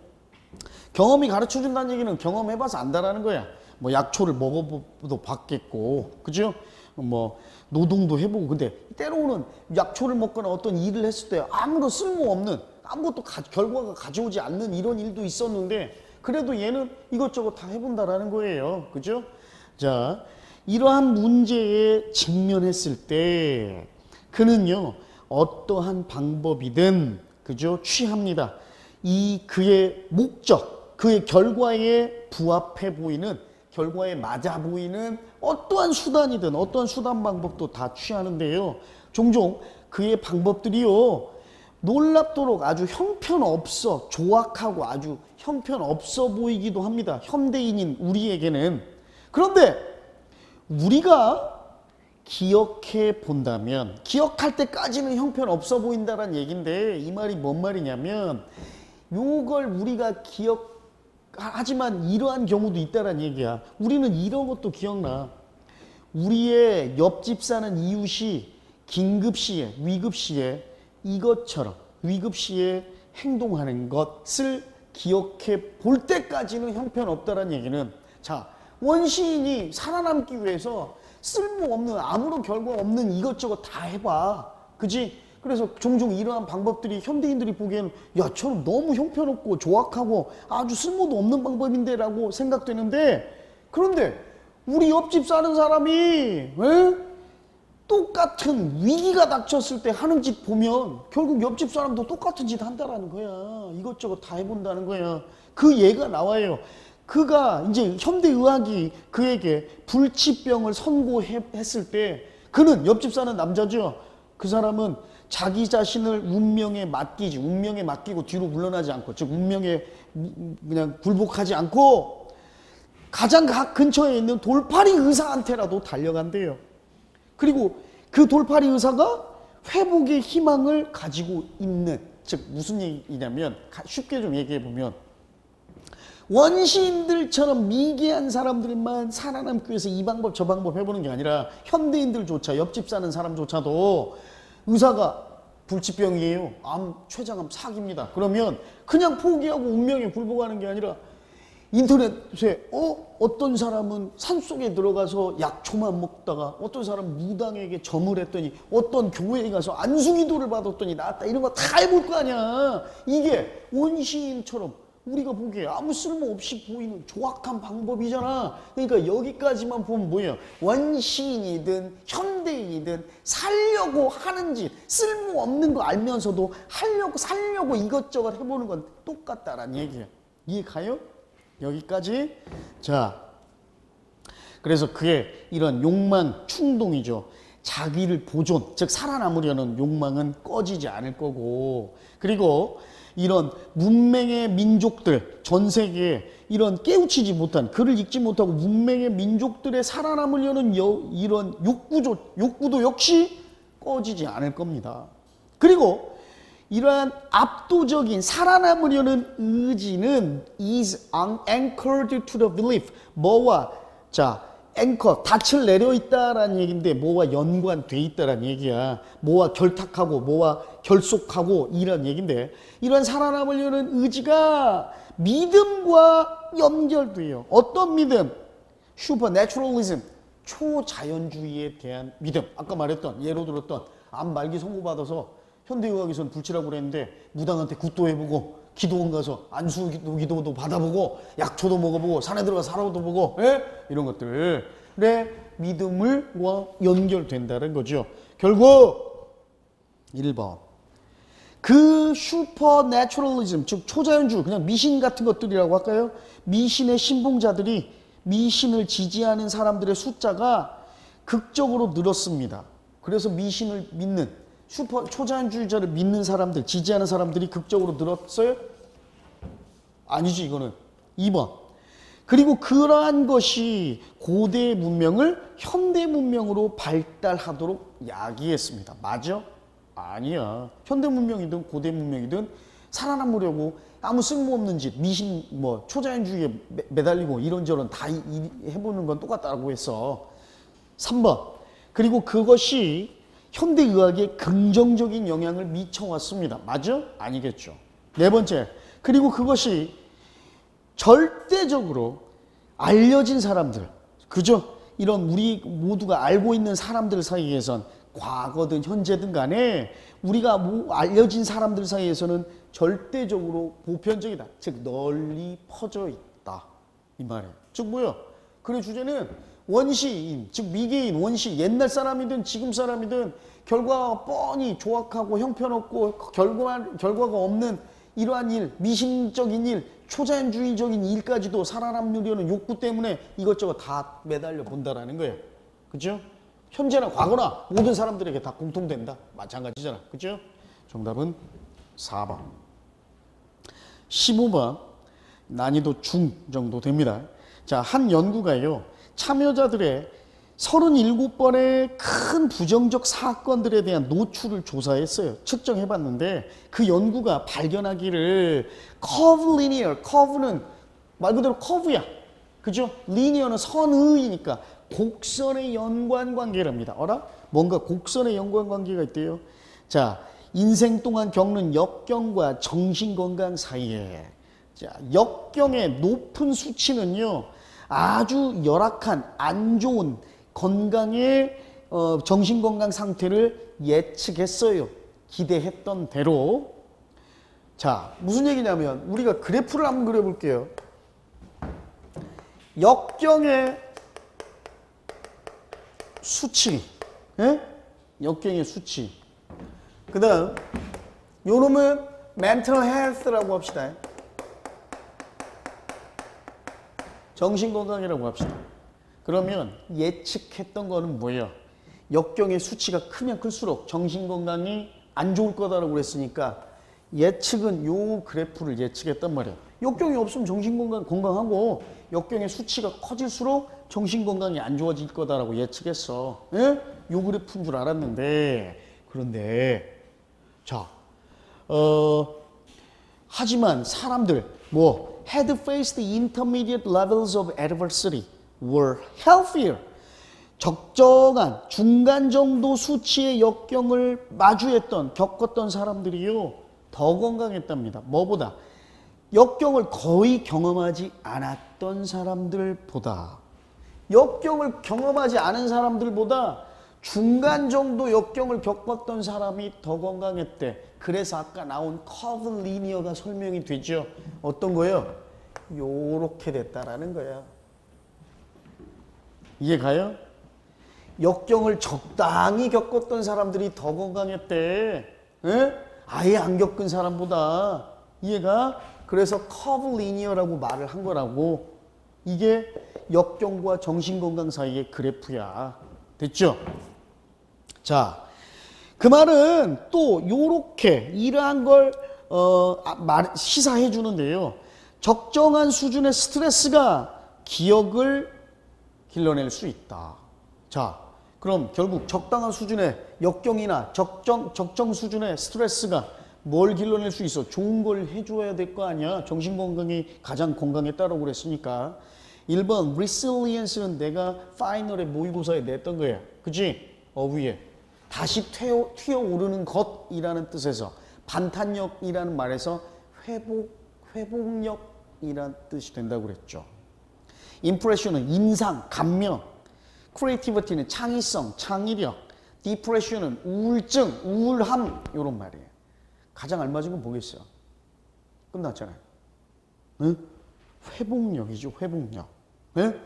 경험이 가르쳐 준다는 얘기는 경험해봐서 안다라는 거야. 뭐 약초를 먹어도 봤겠고 그죠? 뭐 노동도 해보고 근데 때로는 약초를 먹거나 어떤 일을 했을 때 아무런 쓸모없는 아무것도 결과가 가져오지 않는 이런 일도 있었는데 그래도 얘는 이것저것 다 해본다라는 거예요. 그죠? 자, 이러한 문제에 직면했을 때 그는요 어떠한 방법이든 그죠? 취합니다. 이 그의 목적, 그의 결과에 부합해 보이는 결과에 맞아 보이는 어떠한 수단이든 어떠한 수단 방법도 다 취하는데요. 종종 그의 방법들이요. 놀랍도록 아주 형편없어 조악하고 아주 형편없어 보이기도 합니다. 현대인인 우리에게는. 그런데 우리가 기억해 본다면 기억할 때까지는 형편없어 보인다는 얘기인데 이 말이 뭔 말이냐면 요걸 우리가 하지만 이러한 경우도 있다는 얘기야. 우리는 이런 것도 기억나. 우리의 옆집 사는 이웃이 긴급시에 위급시에 이것처럼 위급시에 행동하는 것을 기억해 볼 때까지는 형편없다는 얘기는 자 원시인이 살아남기 위해서 쓸모없는 아무런 결과 없는 이것저것 다 해봐. 그지? 그래서 종종 이러한 방법들이 현대인들이 보기에는 야 저는 너무 형편없고 조악하고 아주 쓸모도 없는 방법인데 라고 생각되는데 그런데 우리 옆집 사는 사람이 똑같은 위기가 닥쳤을 때 하는 짓 보면 결국 옆집 사람도 똑같은 짓 한다라는 거야. 이것저것 다 해본다는 거야. 그 예가 나와요. 그가 이제 현대의학이 그에게 불치병을 선고했을 때 그는 옆집 사는 남자죠. 그 사람은 자기 자신을 운명에 맡기지 운명에 맡기고 뒤로 물러나지 않고 즉 운명에 그냥 굴복하지 않고 가장 근처에 있는 돌팔이 의사한테라도 달려간대요. 그리고 그 돌팔이 의사가 회복의 희망을 가지고 있는 즉 무슨 얘기냐면 쉽게 좀 얘기해 보면 원시인들처럼 미개한 사람들만 살아남기 위해서 이 방법 저 방법 해보는 게 아니라 현대인들조차 옆집 사는 사람조차도 의사가 불치병이에요. 췌장암 사기입니다. 그러면 그냥 포기하고 운명에 굴복하는 게 아니라 인터넷에 어떤 사람은 산속에 들어가서 약초만 먹다가 어떤 사람은 무당에게 점을 했더니 어떤 교회에 가서 안수기도를 받았더니 나았다. 이런 거 다 해볼 거 아니야. 이게 원시인처럼 우리가 보기에 아무 쓸모없이 보이는 조악한 방법이잖아. 그러니까 여기까지만 보면 뭐예요? 원시인이든 현대인이든 살려고 하는 짓, 쓸모없는 거 알면서도 살려고 이것저것 해보는 건 똑같다라는 얘기예요. 이해 가요? 여기까지. 자, 그래서 그의 이런 욕망, 충동이죠. 자기를 보존, 즉 살아남으려는 욕망은 꺼지지 않을 거고, 그리고 이런 문맹의 민족들, 전 세계에 이런 깨우치지 못한, 글을 읽지 못하고 문맹의 민족들의 살아남으려는 이런 욕구도 역시 꺼지지 않을 겁니다. 그리고 이러한 압도적인 살아남으려는 의지는 is anchored to the belief. 뭐와, 자, 앵커, 닻을 내려 있다라는 얘기인데 뭐와 연관돼 있다라는 얘기야. 뭐와 결탁하고 뭐와 결속하고 이런 얘기인데, 이런 살아남으려는 의지가 믿음과 연결돼요. 어떤 믿음? 슈퍼내추럴리즘, 초자연주의에 대한 믿음. 아까 말했던, 예로 들었던 암 말기 선고받아서 현대의학에서는 불치라고 그랬는데 무당한테 굿도 해보고 기도원 가서 안수기도도 받아보고 약초도 먹어보고 산에 들어가서 살아도 보고, 예? 이런 것들의 믿음과 연결된다는 거죠. 결국 1번, 그 슈퍼내추럴리즘, 즉 초자연주의, 그냥 미신 같은 것들이라고 할까요? 미신의 신봉자들이, 미신을 지지하는 사람들의 숫자가 극적으로 늘었습니다. 그래서 미신을 믿는, 초자연주의자를 믿는 사람들, 지지하는 사람들이 극적으로 늘었어요? 아니지, 이거는. 2번. 그리고 그러한 것이 고대 문명을 현대 문명으로 발달하도록 야기했습니다. 맞아? 아니야. 현대 문명이든 고대 문명이든 살아남으려고 아무 쓸모없는 짓, 미신, 초자연주의에 매달리고 이런저런 다 해보는 건 똑같다고 했어. 3번. 그리고 그것이 현대의학에 긍정적인 영향을 미쳐왔습니다. 맞아? 아니겠죠. 4번째. 그리고 그것이 절대적으로 알려진 사람들, 그죠? 이런 우리 모두가 알고 있는 사람들 사이에선, 과거든 현재든 간에 우리가 알려진 사람들 사이에서는 절대적으로 보편적이다. 즉 널리 퍼져 있다. 이 말이에요. 즉 뭐야? 글의 주제는 원시인, 즉 미개인, 원시, 옛날 사람이든 지금 사람이든 결과가 뻔히 조악하고 형편없고 결과가 없는 이러한 일, 미신적인 일, 초자연주의적인 일까지도 살아남으려는 욕구 때문에 이것저것 다 매달려 본다라는 거예요. 그죠? 현재나 과거나 모든 사람들에게 다 공통된다. 마찬가지잖아. 그죠? 정답은 4번. 15번. 난이도 중 정도 됩니다. 자, 한 연구가요, 참여자들의 37번의 큰 부정적 사건들에 대한 노출을 조사했어요. 측정해봤는데 그 연구가 발견하기를 커브 리니어, 커브는 말 그대로 커브야. 그죠? 리니어는 선의이니까 곡선의 연관관계랍니다. 어라? 뭔가 곡선의 연관관계가 있대요. 자, 인생 동안 겪는 역경과 정신건강 사이에, 자, 역경의 높은 수치는요, 아주 열악한, 안 좋은 건강의 정신건강 상태를 예측했어요. 기대했던 대로. 자, 무슨 얘기냐면 우리가 그래프를 한번 그려볼게요. 역경의 수치, 예? 역경의 수치. 그 다음 요 놈은 mental health라고 합시다. 정신건강이라고 합시다. 그러면 예측했던 거는 뭐예요? 역경의 수치가 크면 클수록 정신건강이 안 좋을 거다라고 그랬으니까 예측은 요 그래프를 예측했단 말이에요. 역경이 없으면 건강하고 역경의 수치가 커질수록 정신건강이 안 좋아질 거다라고 예측했어. 예? 요 그래프인 줄 알았는데, 그런데 자, 하지만 사람들 had faced intermediate levels of adversity were healthier. 적정한 중간 정도 수치의 역경을 겪었던 사람들이요, 더 건강했답니다. 뭐보다? 역경을 거의 경험하지 않았던 사람들보다. 역경을 경험하지 않은 사람들보다 중간 정도 역경을 겪었던 사람이 더 건강했대. 그래서 아까 나온 커브 리니어가 설명이 되죠. 어떤 거예요? 요렇게 됐다라는 거야. 이해가요? 역경을 적당히 겪었던 사람들이 더 건강했대. 에? 아예 안 겪은 사람보다. 이해가? 그래서 커브 리니어라고 말을 한 거라고. 이게 역경과 정신건강 사이의 그래프야. 됐죠? 자, 그 말은 또 요렇게 이러한 걸 시사해 주는데요. 적정한 수준의 스트레스가 기억을 길러낼 수 있다. 자, 그럼 결국 적당한 수준의 역경이나 적정 수준의 스트레스가 뭘 길러낼 수 있어? 좋은 걸 해줘야 될 거 아니야. 정신건강이 가장 건강했다라고 그랬으니까. 1번 resilience는 내가 파이널에 모의고사에 냈던 거야. 그치? 위에 다시 튀어오르는 것이라는 뜻에서 반탄력이라는 말에서 회복력이라는 뜻이 된다고 그랬죠. impression은 인상, 감명, creativity는 창의성, 창의력, depression은 우울증, 우울함 이런 말이에요. 가장 알맞은 건 뭐겠어? 끝났잖아요. 응? 회복력이죠, 회복력. 응?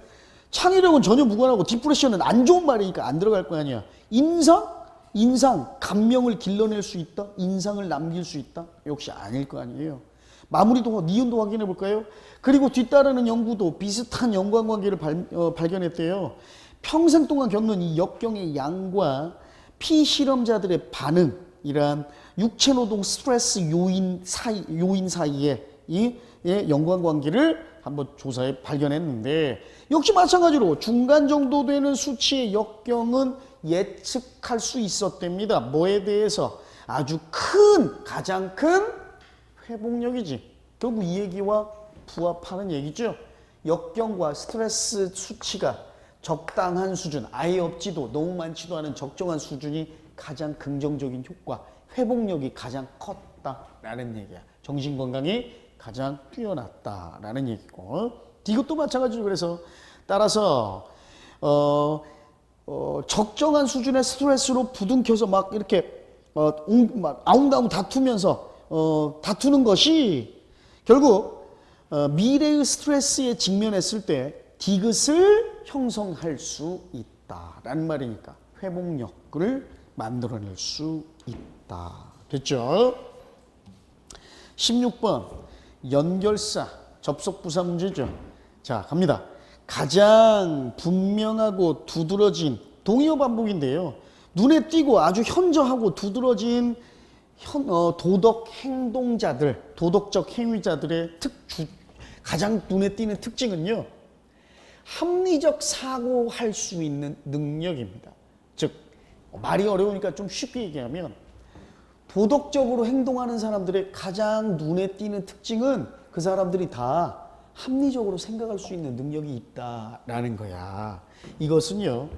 창의력은 전혀 무관하고 디프레션은 안 좋은 말이니까 안 들어갈 거 아니야. 인상, 감명을 길러낼 수 있다? 인상을 남길 수 있다? 역시 아닐 거 아니에요. 마무리도, 니은도 확인해 볼까요? 그리고 뒤따르는 연구도 비슷한 연관관계를 발견했대요. 평생 동안 겪는 이 역경의 양과 피실험자들의 반응이란 육체노동 스트레스 요인 사이에 이 연관관계를 한번 조사해 발견했는데 역시 마찬가지로 중간 정도 되는 수치의 역경은 예측할 수 있었답니다. 뭐에 대해서? 아주 가장 큰 회복력이지. 결국 이 얘기와 부합하는 얘기죠. 역경과 스트레스 수치가 적당한 수준, 아예 없지도 너무 많지도 않은 적정한 수준이 가장 긍정적인 효과, 회복력이 가장 컸다라는 얘기야. 정신건강이 가장 뛰어났다라는 얘기고, 이것도 마찬가지로 그래서 따라서 적정한 수준의 스트레스로 부둥켜서 막 이렇게 막 아웅다웅 다투는 것이 결국 미래의 스트레스에 직면했을 때 디귿을 형성할 수 있다라는 말이니까 회복력을 만들어낼 수 있다. 됐죠? 16번 연결사 접속부사 문제죠. 자, 갑니다. 가장 분명하고 두드러진 동의어 반복인데요. 눈에 띄고 아주 현저하고 두드러진 도덕 행동자들, 도덕적 행위자들의 가장 눈에 띄는 특징은요. 합리적 사고할 수 있는 능력입니다. 즉 말이 어려우니까 좀 쉽게 얘기하면 도덕적으로 행동하는 사람들의 가장 눈에 띄는 특징은 그 사람들이 다 합리적으로 생각할 수 있는 능력이 있다라는 거야. 이것은요.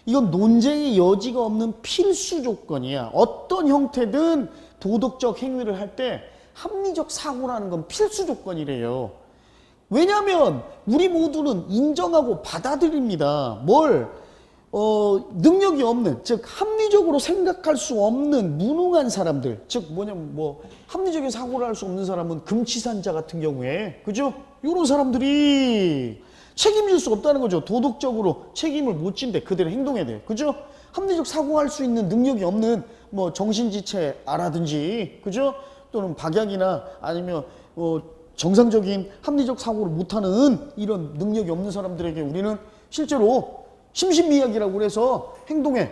이건 논쟁의 여지가 없는 필수 조건이야. 어떤 형태든 도덕적 행위를 할 때 합리적 사고라는 건 필수 조건이래요. 왜냐하면 우리 모두는 인정하고 받아들입니다. 능력이 없는, 즉 합리적으로 생각할 수 없는 무능한 사람들, 즉 합리적인 사고를 할 수 없는 사람은 금치산자 같은 경우에, 그죠? 이런 사람들이 책임질 수 없다는 거죠. 도덕적으로 책임을 못 진대. 그대로 행동해야 돼. 그죠? 합리적 사고할 수 있는 능력이 없는 정신지체라든지, 그죠? 또는 박약이나 아니면 정상적인 합리적 사고를 못하는 이런 능력이 없는 사람들에게 우리는 실제로 심신미약이라고 해서 행동에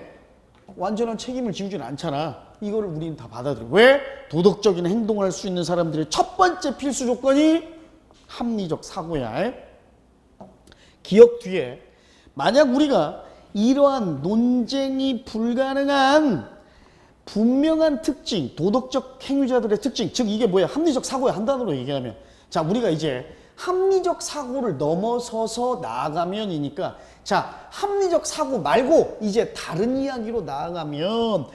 완전한 책임을 지우진 않잖아. 이거를 우리는 다 받아들여. 왜? 도덕적인 행동을 할 수 있는 사람들의 첫 번째 필수 조건이 합리적 사고야. 기억 뒤에 만약 우리가 이러한 논쟁이 불가능한 분명한 특징, 도덕적 행위자들의 특징, 즉 이게 뭐야? 합리적 사고야. 한 단어로 얘기하면. 자, 우리가 이제 합리적 사고를 넘어서서 나아가면이니까, 자, 합리적 사고 말고 이제 다른 이야기로 나아가면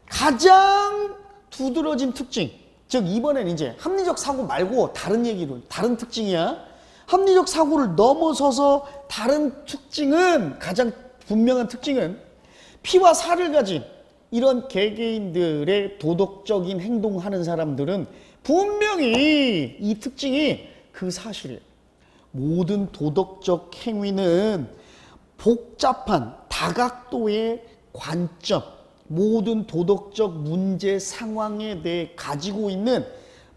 가장 두드러진 특징, 즉 이번엔 이제 합리적 사고 말고 다른 얘기로, 다른 특징이야. 합리적 사고를 넘어서서 다른 특징은, 가장 분명한 특징은 피와 살을 가진 이런 개개인들의 도덕적인 행동하는 사람들은 분명히 이 특징이 그 사실이에요. 모든 도덕적 행위는 복잡한 다각도의 관점, 모든 도덕적 문제 상황에 대해 가지고 있는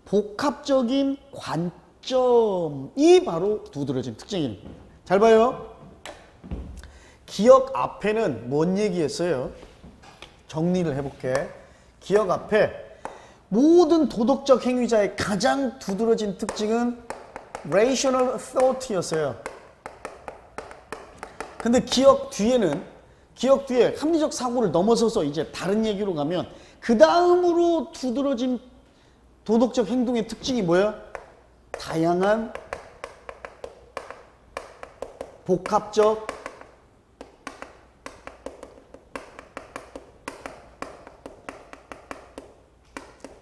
복합적인 관점이 바로 두드러진 특징입니다. 잘 봐요. 기억 앞에는 뭔 얘기했어요? 정리를 해볼게. 기억 앞에 모든 도덕적 행위자의 가장 두드러진 특징은 rational thought였어요. 근데 기억 뒤에 합리적 사고를 넘어서서 이제 다른 얘기로 가면 그 다음으로 두드러진 도덕적 행동의 특징이 뭐야? 다양한 복합적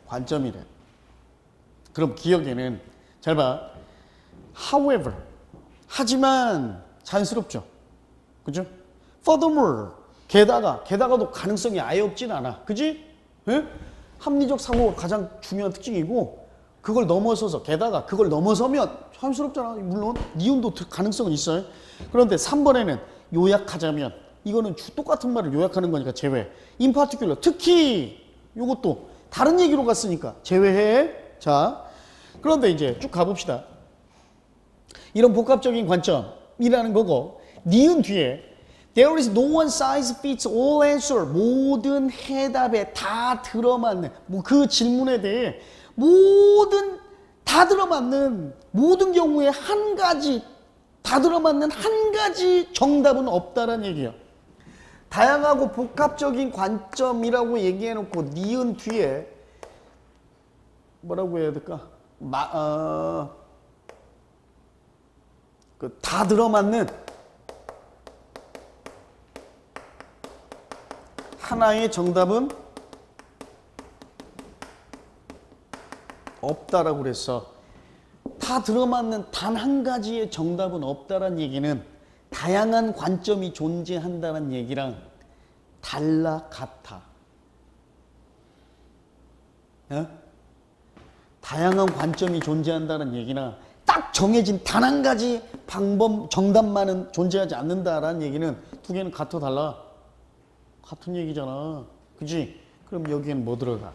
관점이래. 그럼 기억에는 잘 봐. However, 하지만 자연스럽죠. 그죠? Furthermore, 게다가도 가능성이 아예 없진 않아. 그지? 예? 합리적 사고가 가장 중요한 특징이고 그걸 넘어서서 게다가 그걸 넘어서면 자연스럽잖아. 물론 니은도 가능성은 있어요. 그런데 3번에는 요약하자면 이거는 똑같은 말을 요약하는 거니까 제외. In particular, 특히 요것도 다른 얘기로 갔으니까 제외해. 자, 그런데 이제 쭉 가봅시다. 이런 복합적인 관점이라는 거고 니은 뒤에 There is no one size fits all answer. 모든 해답에 다 들어맞는 그 질문에 대해 다 들어맞는 모든 경우에 다 들어맞는 한 가지 정답은 없다라는 얘기예요. 다양하고 복합적인 관점이라고 얘기해놓고 니은 뒤에 뭐라고 해야 될까? 다 들어맞는 하나의 정답은 없다라고 그랬어. 다 들어맞는 단 한 가지의 정답은 없다란 얘기는 다양한 관점이 존재한다는 얘기랑 같아. 어? 다양한 관점이 존재한다는 얘기나 딱 정해진 단 한 가지 정답만은 존재하지 않는다라는 얘기는 두 개는 같아 달라? 같은 얘기잖아. 그지? 그럼 여기엔 뭐 들어가?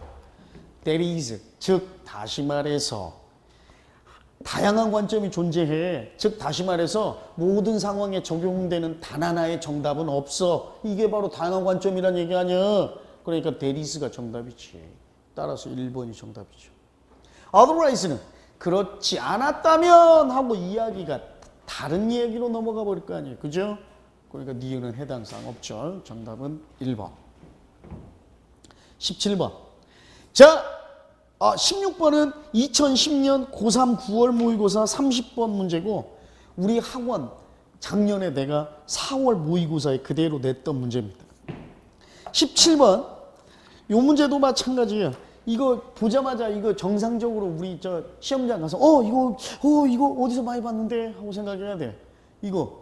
That is, 즉 다시 말해서 다양한 관점이 존재해. 즉 다시 말해서 모든 상황에 적용되는 단 하나의 정답은 없어. 이게 바로 다양한 관점이란 얘기 아니야. 그러니까 that is가 정답이지. 따라서 1번이 정답이죠. Otherwise는 그렇지 않았다면 하고 이야기가 다른 얘기로 넘어가 버릴 거 아니에요. 그죠? 그러니까 니은은 해당 사항 없죠. 정답은 1번. 17번. 자, 16번은 2010년 고3 9월 모의고사 30번 문제고 우리 학원 작년에 내가 4월 모의고사에 그대로 냈던 문제입니다. 17번. 요 문제도 마찬가지예요. 이거 보자마자 이거 정상적으로 우리 시험장 가서 이거 어디서 많이 봤는데 하고 생각해야 돼. 이거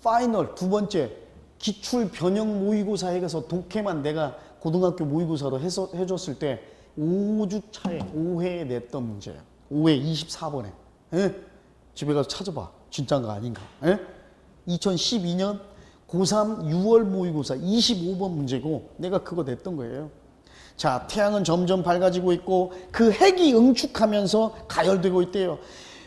파이널 두 번째 기출 변형 모의고사에 가서 독해만 내가 고등학교 모의고사로 해줬을 때 5주 차에 5회에 냈던 문제예요. 5회 24번에. 예? 집에 가서 찾아봐. 진짜인가 아닌가. 예? 2012년 고3 6월 모의고사 25번 문제고 내가 그거 냈던 거예요. 자, 태양은 점점 밝아지고 있고 그 핵이 응축하면서 가열되고 있대요.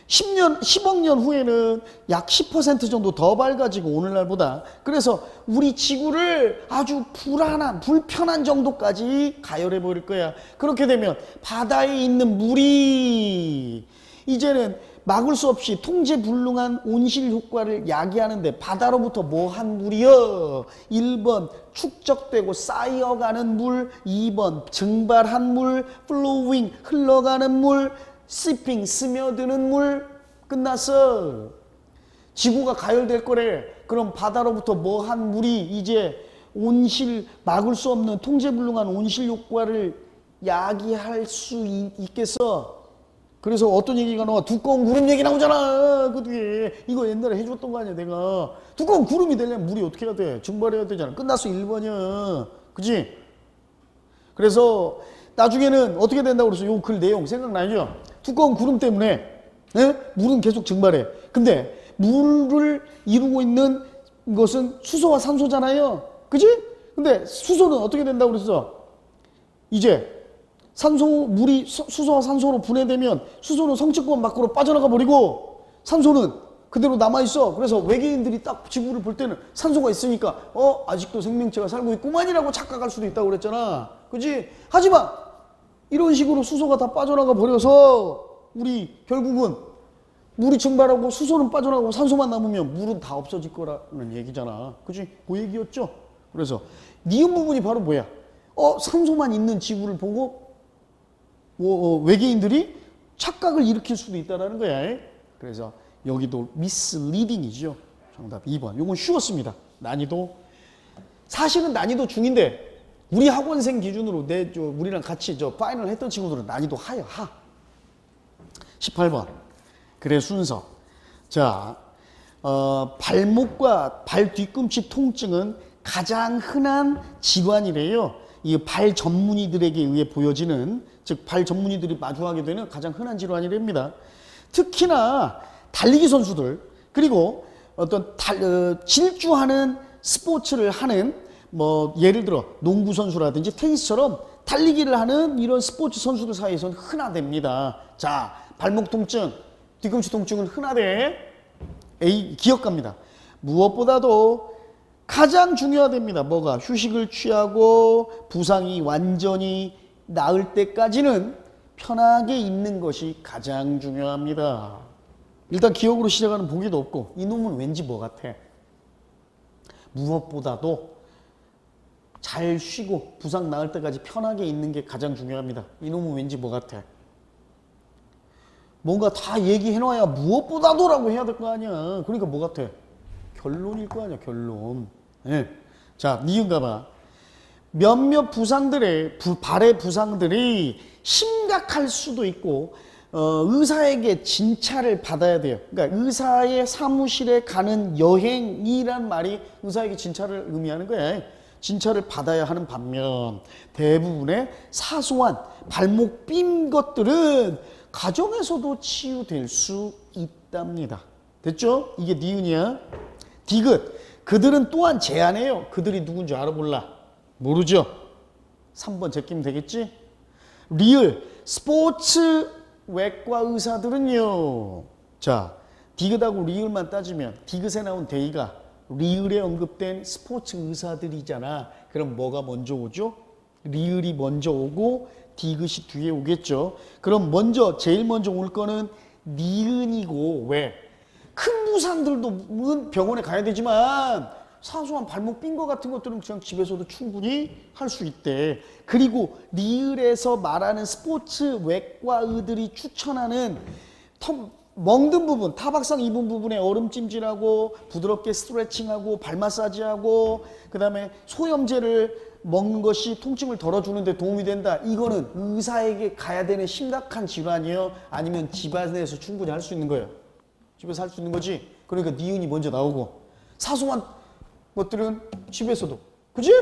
10억 년 후에는 약 10% 정도 더 밝아지고 오늘날보다. 그래서 우리 지구를 아주 불편한 정도까지 가열해 버릴 거야. 그렇게 되면 바다에 있는 물이 이제는 막을 수 없이 통제불능한 온실 효과를 야기하는데 바다로부터 뭐한 물이요? 1번 축적되고 쌓여가는 물, 2번 증발한 물, flowing 흘러가는 물, sipping 스며드는 물. 끝났어. 지구가 가열될 거래. 그럼 바다로부터 뭐한 물이 이제 막을 수 없는 통제불능한 온실 효과를 야기할 수 있겠어? 그래서 어떤 얘기가 나와? 두꺼운 구름 얘기 나오잖아. 그 뒤에 이거 옛날에 해줬던 거 아니야 내가. 두꺼운 구름이 되려면 물이 어떻게 해야 돼? 증발해야 되잖아. 끝났어. 1번이야. 그치? 그래서 나중에는 어떻게 된다고 그랬어? 요 글 내용 생각나죠? 두꺼운 구름 때문에 물은 계속 증발해. 근데 물을 이루고 있는 것은 수소와 산소잖아요. 그치? 근데 수소는 어떻게 된다고 그랬어? 이제 물이 수소와 산소로 분해되면 수소는 성층권 밖으로 빠져나가 버리고 산소는 그대로 남아있어. 그래서 외계인들이 딱 지구를 볼 때는 산소가 있으니까 아직도 생명체가 살고 있구만이라고 착각할 수도 있다고 그랬잖아. 그지? 하지만 이런 식으로 수소가 다 빠져나가 버려서 우리 결국은 물이 증발하고 수소는 빠져나가고 산소만 남으면 물은 다 없어질 거라는 얘기잖아. 그지? 그 얘기였죠. 그래서 니은 부분이 바로 뭐야? 산소만 있는 지구를 보고 외계인들이 착각을 일으킬 수도 있다는 거야. 그래서 여기도 misleading이죠. 정답 2번. 요건 쉬웠습니다. 난이도 사실은 난이도 중인데 우리 학원생 기준으로 우리랑 같이 파이널 했던 친구들은 난이도 하야 하. 18번. 그래 순서. 자, 발목과 발 뒤꿈치 통증은 가장 흔한 질환이래요. 이 발 전문의들에게 의해 보여지는, 즉 발 전문의들이 마주하게 되는 가장 흔한 질환이랍니다. 특히나 달리기 선수들, 그리고 어떤 질주하는 스포츠를 하는 예를 들어 농구 선수라든지 테니스처럼 달리기를 하는 이런 스포츠 선수들 사이에서는 흔하답니다. 자, 발목 통증, 뒤꿈치 통증은 흔하대. A 기억갑니다. 무엇보다도 가장 중요하답니다. 뭐가? 휴식을 취하고 부상이 완전히 나을 때까지는 편하게 있는 것이 가장 중요합니다. 일단 기억으로 시작하는 보기도 없고 이놈은 왠지 뭐 같아? 무엇보다도 잘 쉬고 부상 나을 때까지 편하게 있는 게 가장 중요합니다. 이놈은 왠지 뭐 같아? 뭔가 다 얘기해놔야 무엇보다도라고 해야 될 거 아니야. 그러니까 뭐 같아? 결론일 거 아니야, 결론. 네. 자, 니은가 봐. 몇몇 발의 부상들이 심각할 수도 있고 의사에게 진찰을 받아야 돼요. 그러니까 의사의 사무실에 가는 여행이란 말이 의사에게 진찰을 의미하는 거야. 진찰을 받아야 하는 반면 대부분의 사소한 발목 삔 것들은 가정에서도 치유될 수 있답니다. 됐죠? 이게 니은이야. 디귿. 그들은 또한 제안해요. 그들이 누군지 알아 몰라? 모르죠? 3번 제끼면 되겠지? 리을. 스포츠 외과 의사들은요. 자, 디귿하고 리을만 따지면 디귿에 나온 데이가 리을에 언급된 스포츠 의사들이잖아. 그럼 뭐가 먼저 오죠? 리을이 먼저 오고 디귿이 뒤에 오겠죠. 그럼 제일 먼저 올 거는 니은이고. 왜? 큰 부상들도 병원에 가야 되지만 사소한 발목 삔 거 같은 것들은 그냥 집에서도 충분히 할 수 있대. 그리고 리을에서 말하는 스포츠 외과의들이 추천하는 멍든 부분, 타박상 입은 부분에 얼음 찜질하고 부드럽게 스트레칭하고 발 마사지하고 그다음에 소염제를 먹는 것이 통증을 덜어주는 데 도움이 된다. 이거는 의사에게 가야 되는 심각한 질환이요? 아니면 집안에서 충분히 할 수 있는 거예요? 집에서 할 수 있는 거지? 그러니까 니은이 먼저 나오고 사소한 것들은 집에서도. 그지?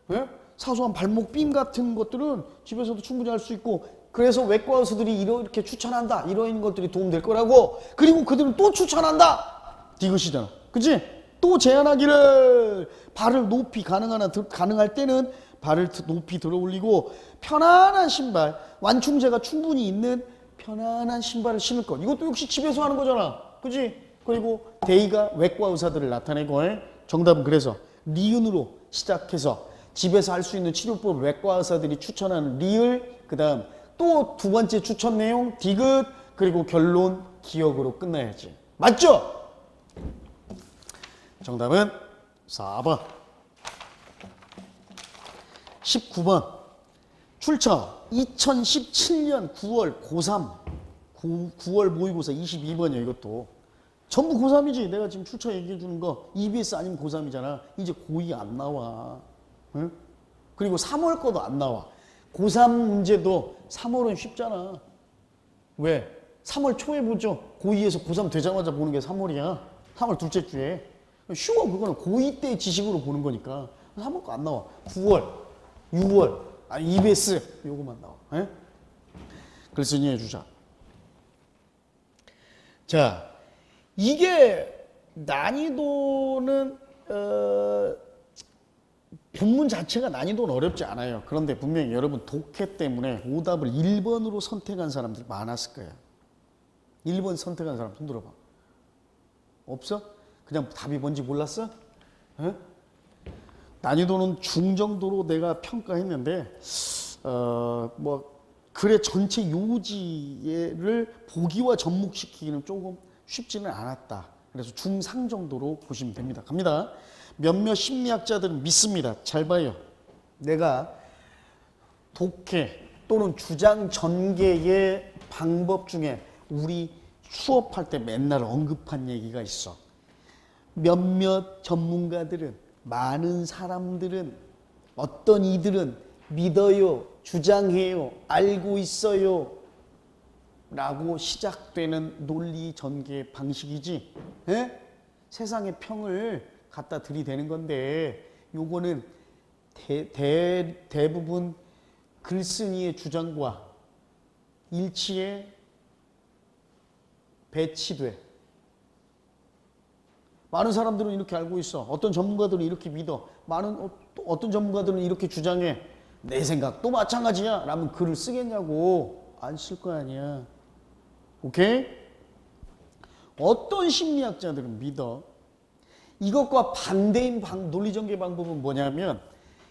네? 사소한 발목 삔 같은 것들은 집에서도 충분히 할 수 있고 그래서 외과 의사들이 이렇게 추천한다. 이런 것들이 도움될 거라고. 그리고 그들은 또 추천한다. 디귿이잖아. 그치? 또 제안하기를 발을 높이 가능할 때는 발을 높이 들어 올리고 편안한 신발, 완충제가 충분히 있는 편안한 신발을 신을 것. 이것도 역시 집에서 하는 거잖아. 그치? 그리고 데이가 외과 의사들을 나타내고 정답은 그래서 리은으로 시작해서 집에서 할 수 있는 치료법 외과 의사들이 추천하는 리을, 그 다음 또 두 번째 추천 내용 디귿, 그리고 결론 기억으로 끝나야지. 맞죠? 정답은 4번. 19번. 출처 2017년 9월 고3 9월 모의고사 22번이야. 이것도 전부 고3이지. 내가 지금 출처 얘기해 주는 거 EBS 아니면 고3이잖아. 이제 고2 안 나와. 응? 그리고 3월 거도 안 나와. 고3 문제도 3월은 쉽잖아. 왜? 3월 초에 보죠. 고2에서 고3 되자마자 보는 게 3월이야. 3월 둘째 주에. 쉬워. 그거는 고2 때 지식으로 보는 거니까. 3월 거 안 나와. 9월, 6월, EBS 요거만 나와. 에? 글쓴이 해주자. 자, 이게 난이도는 본문 자체가 난이도는 어렵지 않아요. 그런데 분명히 여러분 독해 때문에 오답을 1번으로 선택한 사람들 많았을 거예요. 1번 선택한 사람 손 들어봐. 없어? 그냥 답이 뭔지 몰랐어? 에? 난이도는 중정도로 내가 평가했는데 뭐 글의 전체 요지를 보기와 접목시키기는 조금 쉽지는 않았다. 그래서 중상 정도로 보시면 됩니다. 갑니다. 몇몇 심리학자들은 믿습니다. 잘 봐요. 내가 독해 또는 주장 전개의 방법 중에 우리 수업할 때 맨날 언급한 얘기가 있어. 몇몇 전문가들은, 많은 사람들은, 어떤 이들은 믿어요, 주장해요, 알고 있어요 라고 시작되는 논리 전개 방식이지. 에? 세상의 평을 갖다 들이대는 건데 요거는 대부분 글쓴이의 주장과 일치에 배치돼. 많은 사람들은 이렇게 알고 있어. 어떤 전문가들은 이렇게 믿어. 어떤 전문가들은 이렇게 주장해. 내 생각도 마찬가지야 라면 글을 쓰겠냐고. 안 쓸 거 아니야. 오케이? 어떤 심리학자들은 믿어. 이것과 반대인 논리전개 방법은 뭐냐면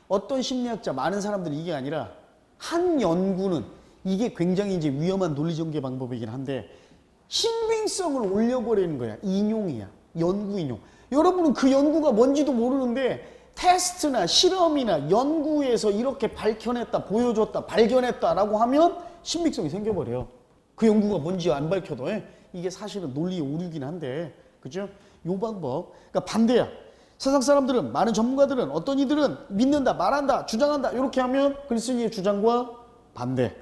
어떤 심리학자, 많은 사람들이 이게 아니라 한 연구는 이게 굉장히 이제 위험한 논리전개 방법이긴 한데 신빙성을 올려버리는 거야. 인용이야. 연구 인용. 여러분은 그 연구가 뭔지도 모르는데 테스트나 실험이나 연구에서 이렇게 밝혀냈다, 보여줬다, 발견했다라고 하면 신빙성이 생겨버려요. 그 연구가 뭔지 안 밝혀도 이게 사실은 논리의 오류긴 한데, 그죠? 요 방법. 그러니까 반대야. 세상 사람들은, 많은 전문가들은, 어떤 이들은 믿는다, 말한다, 주장한다 이렇게 하면 글쓴이의 주장과 반대.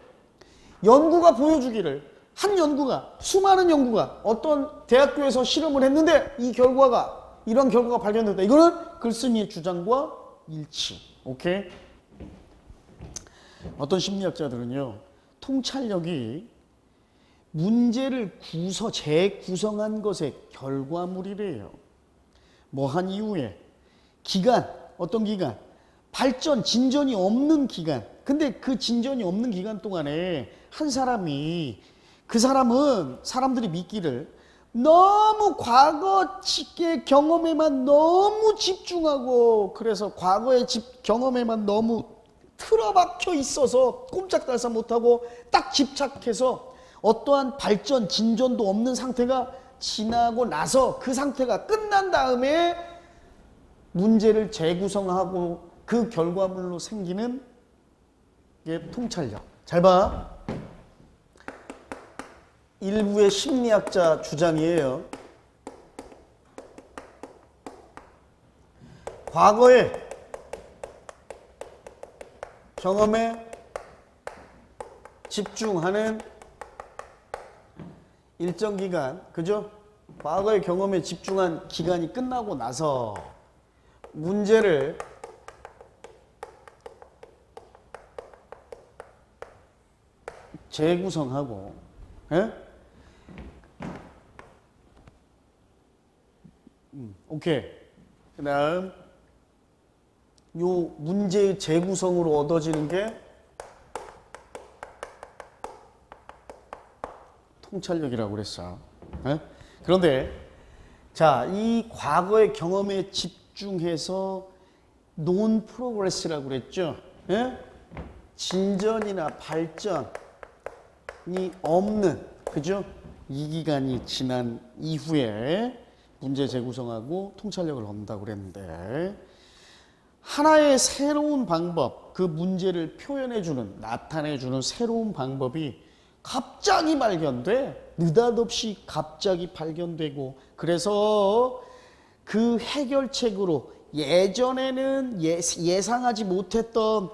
연구가 보여주기를, 한 연구가, 수많은 연구가 어떤 대학교에서 실험을 했는데 이 결과가, 이런 결과가 발견됐다. 이거는 글쓴이의 주장과 일치. 오케이? 어떤 심리학자들은요, 통찰력이 문제를 재구성한 것의 결과물이래요. 뭐 한 이후에 기간, 어떤 기간, 발전, 진전이 없는 기간. 근데 그 진전이 없는 기간 동안에 한 사람이, 그 사람은 사람들이 믿기를 너무 과거의 경험에만 너무 집중하고, 그래서 과거의 경험에만 너무 틀어박혀 있어서 꼼짝달싹 못하고 딱 집착해서 어떠한 발전, 진전도 없는 상태가 지나고 나서 그 상태가 끝난 다음에 문제를 재구성하고 그 결과물로 생기는 게 통찰력. 잘 봐. 일부의 심리학자 주장이에요. 과거의 경험에 집중하는 일정 기간, 그죠? 과거의 경험에 집중한 기간이 끝나고 나서 문제를 재구성하고, 오케이. 그 다음, 요 문제의 재구성으로 얻어지는 게 통찰력이라고 그랬어. 그런데 자, 이 과거의 경험에 집중해서 논 프로그레스라고 그랬죠. 진전이나 발전이 없는, 그죠? 이 기간이 지난 이후에 문제 재구성하고 통찰력을 얻는다고 그랬는데, 하나의 새로운 방법, 그 문제를 표현해주는, 나타내주는 새로운 방법이 갑자기 발견돼. 느닷없이 갑자기 발견되고, 그래서 그 해결책으로 예전에는 예상하지 못했던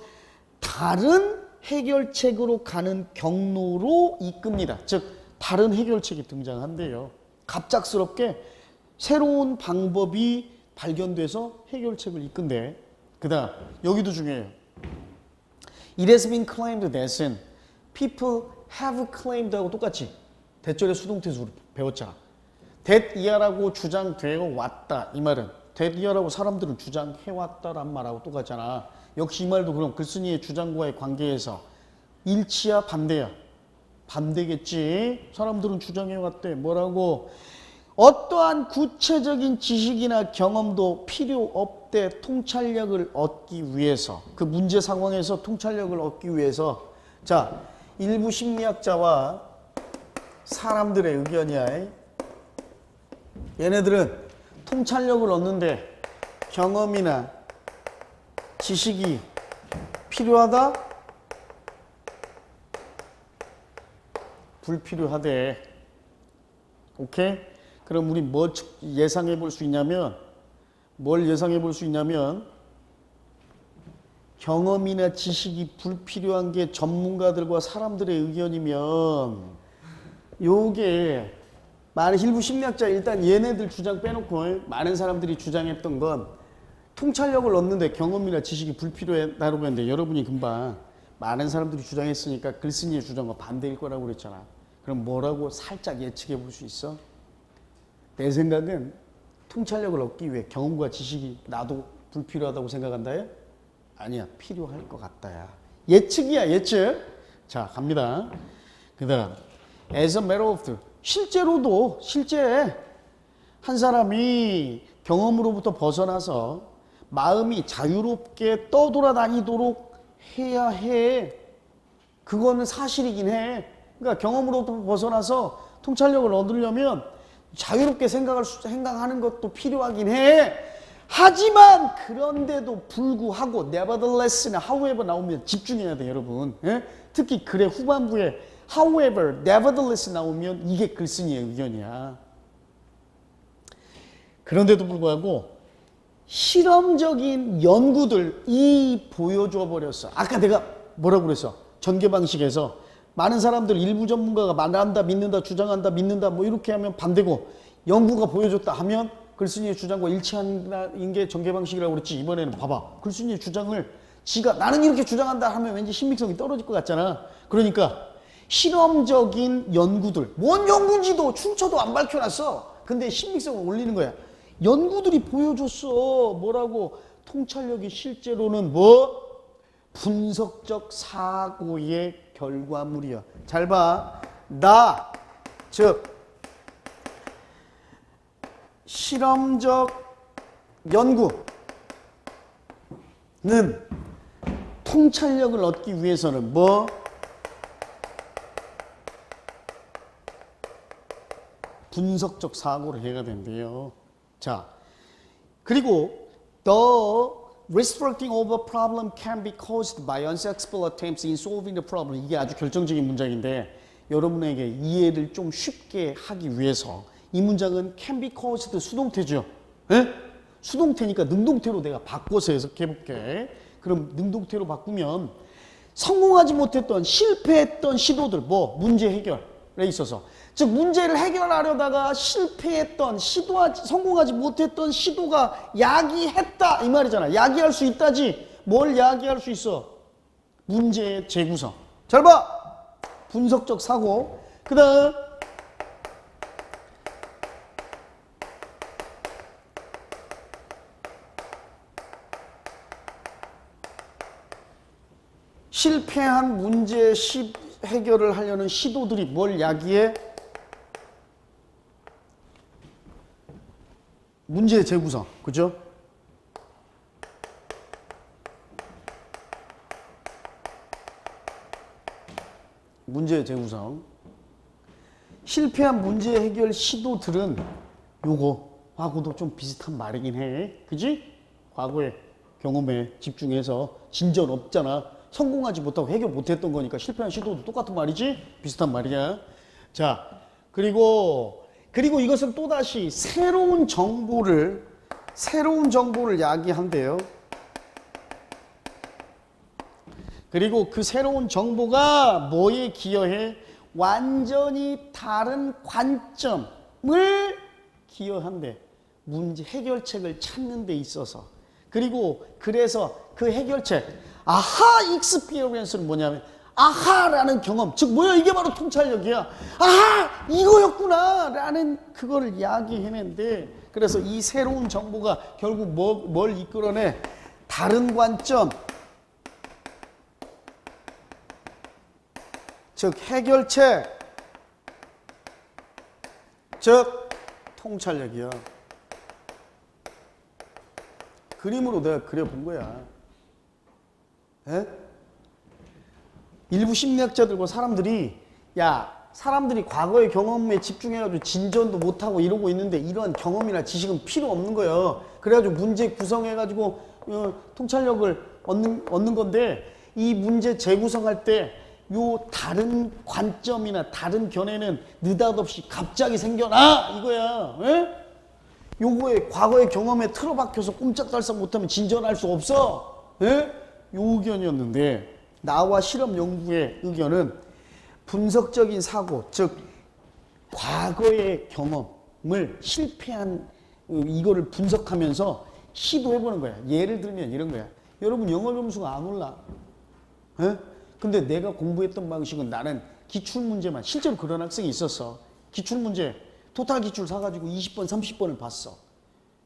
다른 해결책으로 가는 경로로 이끕니다. 즉 다른 해결책이 등장한대요. 갑작스럽게 새로운 방법이 발견돼서 해결책을 이끈대. 그 다음 여기도 중요해요. It has been claimed that은 people have claimed 하고 똑같이 대절의 수동태수로 배웠잖아. that 이하라고 주장되어 왔다. 이 말은 that 이하라고 사람들은 주장해왔다란 말하고 똑같잖아. 역시 이 말도 그럼 글쓴이의 주장과의 관계에서 일치야 반대야? 반대겠지. 사람들은 주장해왔대. 뭐라고? 어떠한 구체적인 지식이나 경험도 필요 없대. 통찰력을 얻기 위해서, 그 문제 상황에서 통찰력을 얻기 위해서. 자, 일부 심리학자와 사람들의 의견이야. 얘네들은 통찰력을 얻는데 경험이나 지식이 필요하다? 불필요하대. 오케이? 그럼 우리 뭐 예상해 볼 수 있냐면, 뭘 예상해 볼 수 있냐면, 경험이나 지식이 불필요한 게 전문가들과 사람들의 의견이면, 요게 많은 일부 심리학자, 일단 얘네들 주장 빼놓고 많은 사람들이 주장했던 건 통찰력을 얻는데 경험이나 지식이 불필요하다고 했는데, 여러분이 금방 많은 사람들이 주장했으니까 글쓴이의 주장과 반대일 거라고 그랬잖아. 그럼 뭐라고 살짝 예측해 볼 수 있어? 내 생각은 통찰력을 얻기 위해 경험과 지식이 나도 불필요하다고 생각한다요? 아니야, 필요할 것 같다야. 예측이야, 예측. 자, 갑니다. 그 다음, as a matter of fact. 실제로도, 실제 한 사람이 경험으로부터 벗어나서 마음이 자유롭게 떠돌아다니도록 해야 해. 그거는 사실이긴 해. 그러니까 경험으로부터 벗어나서 통찰력을 얻으려면 자유롭게 생각하는 것도 필요하긴 해. 하지만 그런데도 불구하고 nevertheless나 however 나오면 집중해야 돼, 여러분. 예? 특히 글의 후반부에 however, nevertheless 나오면 이게 글쓴이의 의견이야. 그런데도 불구하고 실험적인 연구들이 보여줘 버렸어. 아까 내가 뭐라고 그랬어? 전개 방식에서 많은 사람들, 일부 전문가가 말한다, 믿는다, 주장한다, 믿는다, 뭐 이렇게 하면 반대고, 연구가 보여줬다 하면 글쓴이의 주장과 일치하는 게 전개 방식이라고 그랬지. 이번에는 봐봐. 글쓴이의 주장을 지가 나는 이렇게 주장한다 하면 왠지 신빙성이 떨어질 것 같잖아. 그러니까 실험적인 연구들, 뭔 연구인지도 출처도 안 밝혀놨어. 근데 신빙성을 올리는 거야. 연구들이 보여줬어. 뭐라고? 통찰력이 실제로는 뭐? 분석적 사고의 결과물이야. 잘 봐. 즉 실험적 연구는 통찰력을 얻기 위해서는 뭐? 분석적 사고를 해야 된대요. 자, 그리고 the restricting of a problem can be caused by unsuccessful attempts in solving the problem. 이게 아주 결정적인 문장인데 여러분에게 이해를 좀 쉽게 하기 위해서 이 문장은 can be caused 수동태죠. 에? 수동태니까 능동태로 내가 바꿔서 해석해 볼게. 그럼 능동태로 바꾸면 성공하지 못했던 실패했던 시도들, 뭐 문제 해결에 있어서, 즉 문제를 해결하려다가 실패했던 성공하지 못했던 시도가 야기했다 이 말이잖아. 야기할 수 있다지. 뭘 야기할 수 있어? 문제의 재구성. 잘 봐. 분석적 사고. 그 다음 실패한 문제 해결을 하려는 시도들이 뭘 야기해? 문제의 재구성. 그죠? 문제의 재구성. 실패한 문제 해결 시도들은 요거하고도 좀 비슷한 말이긴 해. 그지? 과거의 경험에 집중해서 진전 없잖아. 성공하지 못하고 해결 못했던 거니까 실패한 시도도 똑같은 말이지? 비슷한 말이야. 자, 그리고 이것은 또다시 새로운 정보를 야기한대요. 그리고 그 새로운 정보가 뭐에 기여해? 완전히 다른 관점을 기여한대. 문제 해결책을 찾는 데 있어서. 그리고 그래서 그 해결책, 아하 익스피리언스는 뭐냐면 아하라는 경험, 즉 뭐야? 이게 바로 통찰력이야. 아하 이거였구나 라는 그거를 야기해낸대. 그래서 이 새로운 정보가 결국 뭘 이끌어내? 다른 관점, 즉 해결책, 즉 통찰력이야. 그림으로 내가 그려본 거야. 에? 일부 심리학자들과 사람들이 과거의 경험에 집중해가지고 진전도 못하고 이러고 있는데 이런 경험이나 지식은 필요 없는 거예요. 그래가지고 문제 구성해가지고 통찰력을 얻는 건데, 이 문제 재구성할 때 요 다른 관점이나 다른 견해는 느닷없이 갑자기 생겨나 이거야. 에? 요거에 과거의 경험에 틀어박혀서 꼼짝달싹 못하면 진전할 수 없어. 에? 요 의견이었는데, 나와 실험 연구의 의견은 분석적인 사고, 즉 과거의 경험을 실패한 이거를 분석하면서 시도해보는 거야. 예를 들면 이런 거야. 여러분 영어 점수가 안 올라. 에? 근데 내가 공부했던 방식은 나는 기출문제만, 실제로 그런 학생이 있었어. 기출문제 토탈 기출 사가지고 20번 30번을 봤어.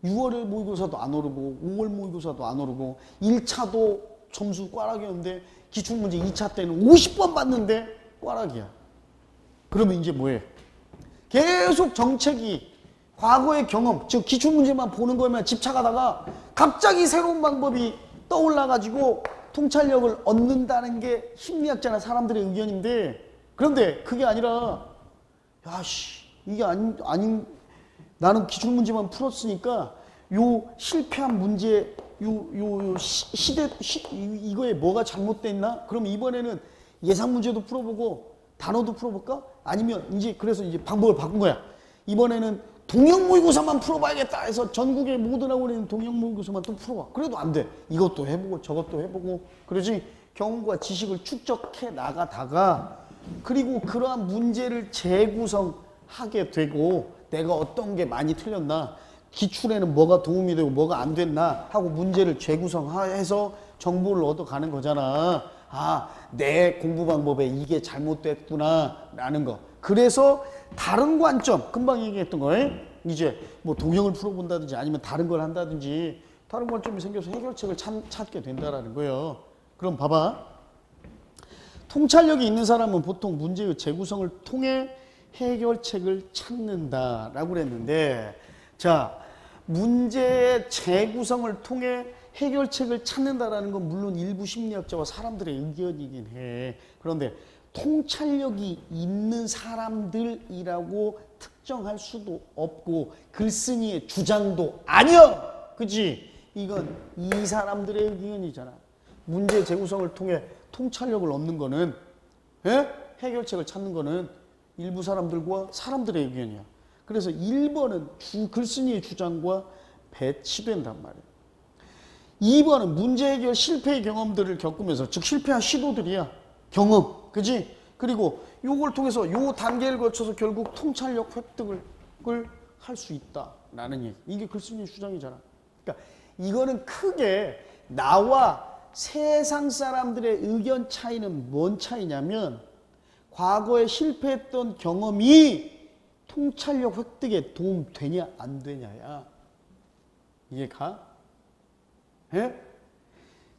6월에 모의고사도 안 오르고 5월 모의고사도 안 오르고 1차도 점수 꽈락이었는데 기출문제 2차 때는 50번 봤는데 꽈락이야. 그러면 이제 뭐해? 계속 정책이 과거의 경험, 즉 기출문제만 보는 거에만 집착하다가 갑자기 새로운 방법이 떠올라가지고 통찰력을 얻는다는 게 심리학자나 사람들의 의견인데, 그런데 그게 아니라 야씨 이게 아닌 나는 기출문제만 풀었으니까 요 실패한 문제 이거에 뭐가 잘못됐나? 그럼 이번에는 예상 문제도 풀어보고 단어도 풀어볼까? 아니면 이제 그래서 이제 방법을 바꾼 거야. 이번에는 동형 모의고사만 풀어봐야겠다 해서 전국의 모든 학원에 있는 동형 모의고사만 또 풀어봐. 그래도 안 돼. 이것도 해보고 저것도 해보고 그러지. 경험과 지식을 축적해 나가다가, 그리고 그러한 문제를 재구성하게 되고 내가 어떤 게 많이 틀렸나, 기출에는 뭐가 도움이 되고 뭐가 안 됐나 하고 문제를 재구성해서 정보를 얻어가는 거잖아. 아, 내 공부 방법에 이게 잘못됐구나 라는 거. 그래서 다른 관점, 금방 얘기했던 거예요. 이제 뭐 동형을 풀어본다든지 아니면 다른 걸 한다든지 다른 관점이 생겨서 해결책을 찾게 된다라는 거예요. 그럼 봐봐. 통찰력이 있는 사람은 보통 문제의 재구성을 통해 해결책을 찾는다라고 그랬는데, 자, 문제의 재구성을 통해 해결책을 찾는다라는 건 물론 일부 심리학자와 사람들의 의견이긴 해. 그런데 통찰력이 있는 사람들이라고 특정할 수도 없고 글쓴이의 주장도 아니야. 그치? 이건 이 사람들의 의견이잖아. 문제 재구성을 통해 통찰력을 얻는 거는, 해결책을 찾는 거는 일부 사람들과 사람들의 의견이야. 그래서 1번은 글쓴이의 주장과 배치된단 말이야. 2번은 문제 해결 실패의 경험들을 겪으면서, 즉 실패한 시도들이야. 경험. 그지? 그리고 요걸 통해서 요 단계를 거쳐서 결국 통찰력 획득을 할 수 있다라는 얘기. 이게 글쓴이의 주장이잖아. 그러니까 이거는 크게 나와 세상 사람들의 의견 차이는 뭔 차이냐면, 과거에 실패했던 경험이 통찰력 획득에 도움 되냐 안 되냐야. 이해가? 예?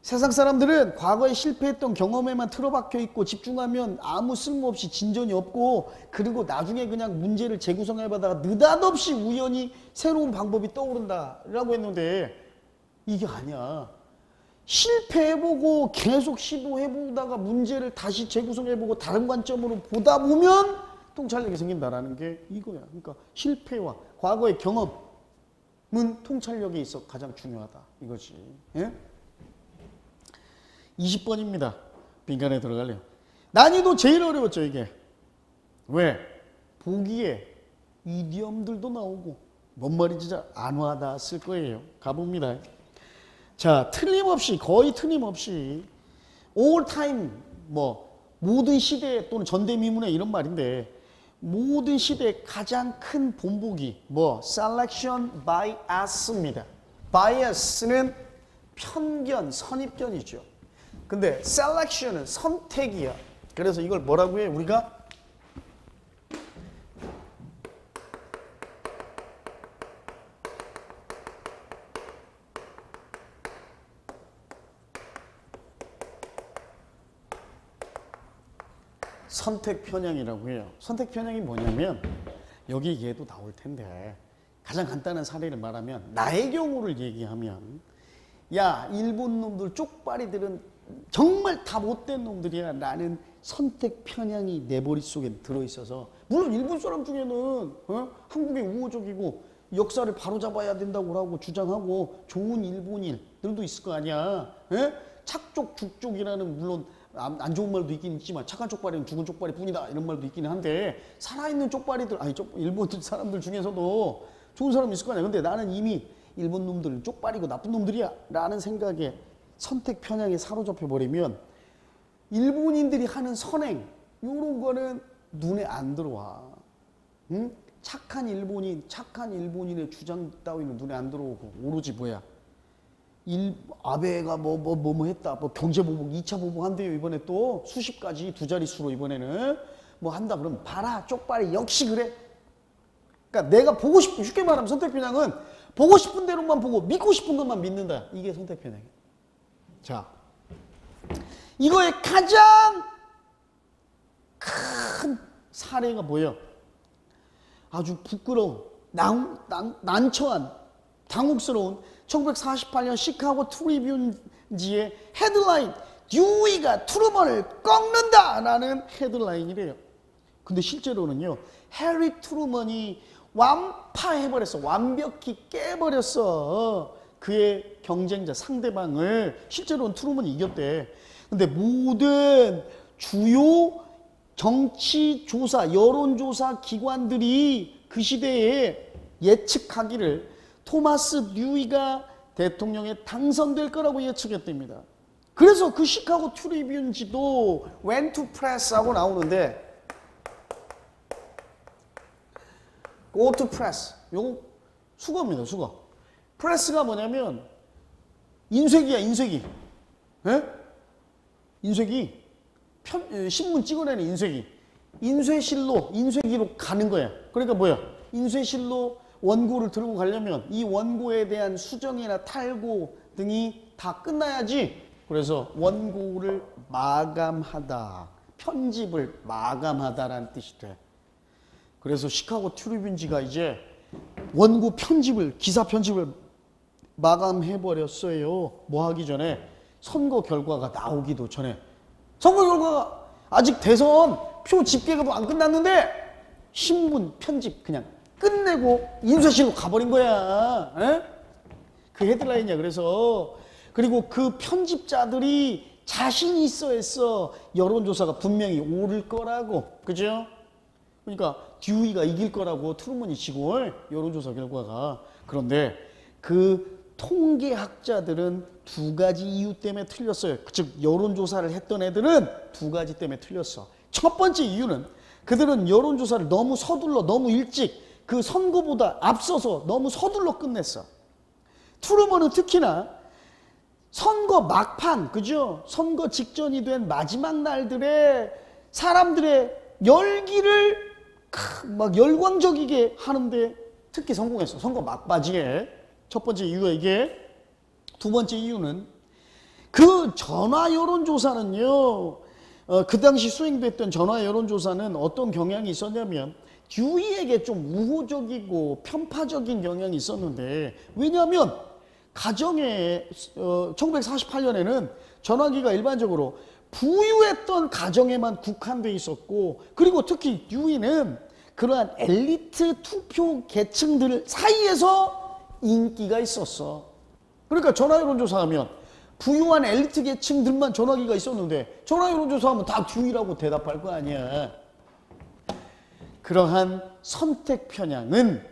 세상 사람들은 과거에 실패했던 경험에만 틀어박혀 있고 집중하면 아무 쓸모없이 진전이 없고, 그리고 나중에 그냥 문제를 재구성해보다가 느닷없이 우연히 새로운 방법이 떠오른다라고 했는데, 이게 아니야. 실패해보고 계속 시도해보다가 문제를 다시 재구성해보고 다른 관점으로 보다 보면 통찰력이 생긴다라는 게 이거야. 그러니까 실패와 과거의 경험은 통찰력에 있어 가장 중요하다 이거지. 예? 20번입니다. 빈칸에 들어갈래요. 난이도 제일 어려웠죠 이게. 왜? 보기에 이디엄들도 나오고 뭔 말인지 잘 안 와닿았을 거예요. 가봅니다. 자, 틀림없이, 거의 틀림없이 all time, 뭐 모든 시대 또는 전대미문의 이런 말인데, 모든 시대의 가장 큰 본보기 뭐 selection bias입니다. bias는 편견, 선입견이죠. 근데 selection은 선택이야. 그래서 이걸 뭐라고 해? 우리가 선택 편향이라고 해요. 선택 편향이 뭐냐면, 여기 얘도 나올 텐데, 가장 간단한 사례를 말하면 나의 경우를 얘기하면 야 일본 놈들 쪽발이들은 정말 다 못된 놈들이야 라는 선택 편향이 내 머릿속에 들어있어서 물론 일본 사람 중에는 한국의 우호적이고 역사를 바로잡아야 된다고 하고 주장하고 좋은 일본인들도 있을 거 아니야. 착족 죽족이라는 물론 안 좋은 말도 있긴 있지만 착한 쪽발이는 죽은 쪽발이 뿐이다 이런 말도 있기는 한데 살아있는 쪽발이들 일본 사람들 중에서도 좋은 사람이 있을 거 아니야. 근데 나는 이미 일본 놈들은 쪽발이고 나쁜 놈들이야 라는 생각에 선택 편향에 사로잡혀 버리면 일본인들이 하는 선행 요런 거는 눈에 안 들어와. 응? 착한 일본인의 주장 따위는 눈에 안 들어오고 오로지 뭐야? 아베가 뭐 했다. 뭐 경제보복, 2차 보복 한대요. 이번에 또 수십 가지 두 자릿수로 이번에는 뭐 한다. 그러면 봐라. 쪽발이 역시 그래. 그러니까 내가 보고 싶은 쉽게 말하면 선택 편향은 보고 싶은 대로만 보고 믿고 싶은 것만 믿는다. 이게 선택 편향이야. 자, 이거의 가장 큰 사례가 뭐예요? 아주 부끄러운, 난처한, 당혹스러운 1948년 시카고 트리뷴지의 헤드라인 듀이가 트루먼을 꺾는다 라는 헤드라인이래요. 근데 실제로는요 해리 트루먼이 완파해버렸어. 완벽히 깨버렸어. 그의 경쟁자 상대방을. 실제로는 트루먼이 이겼대. 근데 모든 주요 정치조사, 여론조사 기관들이 그 시대에 예측하기를 토마스 듀이가 대통령에 당선될 거라고 예측했답니다. 그래서 그 시카고 트리뷴지도 went to press 하고 나오는데 go to press 요거 수거입니다. 수거. 프레스가 뭐냐면 인쇄기야. 인쇄기. 에? 인쇄기. 신문 찍어내는 인쇄기. 인쇄기로 가는 거야. 그러니까 뭐야? 인쇄실로 원고를 들고 가려면 이 원고에 대한 수정이나 탈고 등이 다 끝나야지. 그래서 원고를 마감하다, 편집을 마감하다라는 뜻이 돼. 그래서 시카고 트리뷴지가 이제 원고 편집을, 기사 편집을 마감해버렸어요. 뭐 하기 전에? 선거 결과가 나오기도 전에. 선거 결과가 아직 대선 표 집계가 안 끝났는데 신문 편집 그냥 끝내고 인쇄실로 가버린 거야. 에? 그 헤드라인이야. 그래서 그리고 그 편집자들이 자신 있어 했어. 여론조사가 분명히 오를 거라고. 그죠? 그러니까 듀이가 이길 거라고 트루먼이 치고 여론조사 결과가. 그런데 그 통계학자들은 두 가지 이유 때문에 틀렸어요. 즉 여론조사를 했던 애들은 두 가지 때문에 틀렸어. 첫 번째 이유는 그들은 여론조사를 너무 서둘러 너무 일찍 그 선거보다 앞서서 너무 서둘러 끝냈어. 트루먼은 특히나 선거 막판, 그죠? 선거 직전이 된 마지막 날들에 사람들의 열기를 막 열광적이게 하는데 특히 성공했어. 선거 막바지에. 첫 번째 이유가 이게. 두 번째 이유는 그 전화 여론조사는요. 그 당시 수행됐던 전화 여론조사는 어떤 경향이 있었냐면 듀이에게 좀 우호적이고 편파적인 경향이 있었는데, 왜냐하면 가정에 1948년에는 전화기가 일반적으로 부유했던 가정에만 국한돼 있었고, 그리고 특히 듀이는 그러한 엘리트 투표 계층들 사이에서 인기가 있었어. 그러니까 전화 여론조사하면 부유한 엘리트 계층들만 전화기가 있었는데 전화 여론조사하면 다 듀이라고 대답할 거 아니야. 그러한 선택 편향은,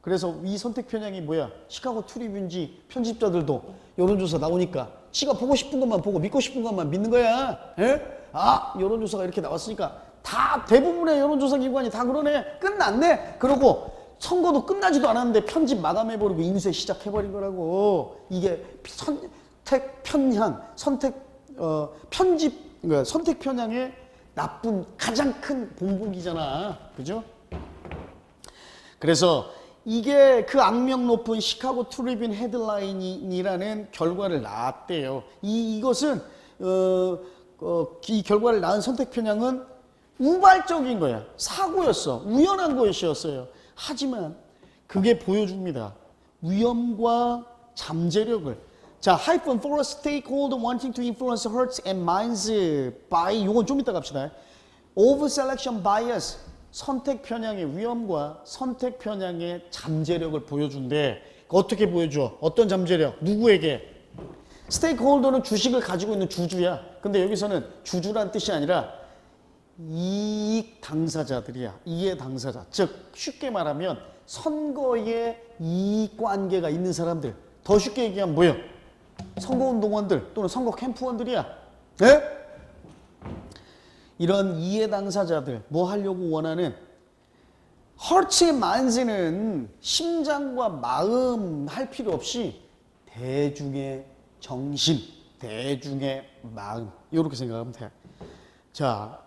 그래서 이 선택 편향이 뭐야? 시카고 트리뷴지 편집자들도 여론조사 나오니까 지가 보고 싶은 것만 보고 믿고 싶은 것만 믿는 거야. 에? 아, 여론조사가 이렇게 나왔으니까 다 대부분의 여론조사 기관이 다 그러네. 끝났네. 그러고 선거도 끝나지도 않았는데 편집 마감해버리고 인쇄 시작해버린 거라고. 이게 선택 편향, 편집, 그러니까 선택 편향의 나쁜 가장 큰 본보기잖아. 그죠? 그래서 이게 그 악명 높은 시카고 트리뷴 헤드라인이라는 결과를 낳았대요. 이것은 이 결과를 낳은 선택 편향은 우발적인 거야. 사고였어. 우연한 것이었어요. 하지만 그게 보여줍니다. 위험과 잠재력을. 자, hyphen for a stakeholder wanting to influence hearts and minds by, 요건 좀 이따 갑시다. Over selection bias, 선택 편향의 위험과 선택 편향의 잠재력을 보여준대. 어떻게 보여줘? 어떤 잠재력? 누구에게? 스테이크홀더는 주식을 가지고 있는 주주야. 근데 여기서는 주주란 뜻이 아니라 이익 당사자들이야. 이해 당사자. 즉 쉽게 말하면 선거에 이익 관계가 있는 사람들. 더 쉽게 얘기하면 뭐예요? 선거운동원들 또는 선거 캠프원들이야. 네? 이런 이해 당사자들 뭐 하려고 원하는 heart의 mind는 심장과 마음 할 필요 없이 대중의 정신, 대중의 마음 이렇게 생각하면 돼. 자,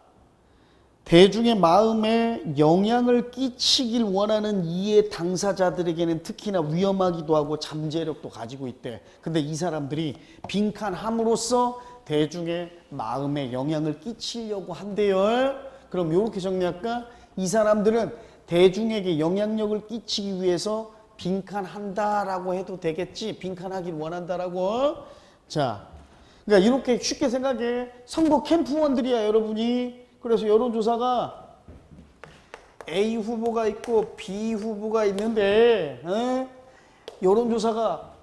대중의 마음에 영향을 끼치길 원하는 이해 당사자들에게는 특히나 위험하기도 하고 잠재력도 가지고 있대. 근데 이 사람들이 빈칸함으로써 대중의 마음에 영향을 끼치려고 한대요. 그럼 이렇게 정리할까? 이 사람들은 대중에게 영향력을 끼치기 위해서 빈칸한다라고 해도 되겠지. 빈칸하길 원한다라고. 자, 그러니까 이렇게 쉽게 생각해. 선거 캠프원들이야, 여러분이. 그래서 여론조사가 A 후보가 있고 B 후보가 있는데 여론조사가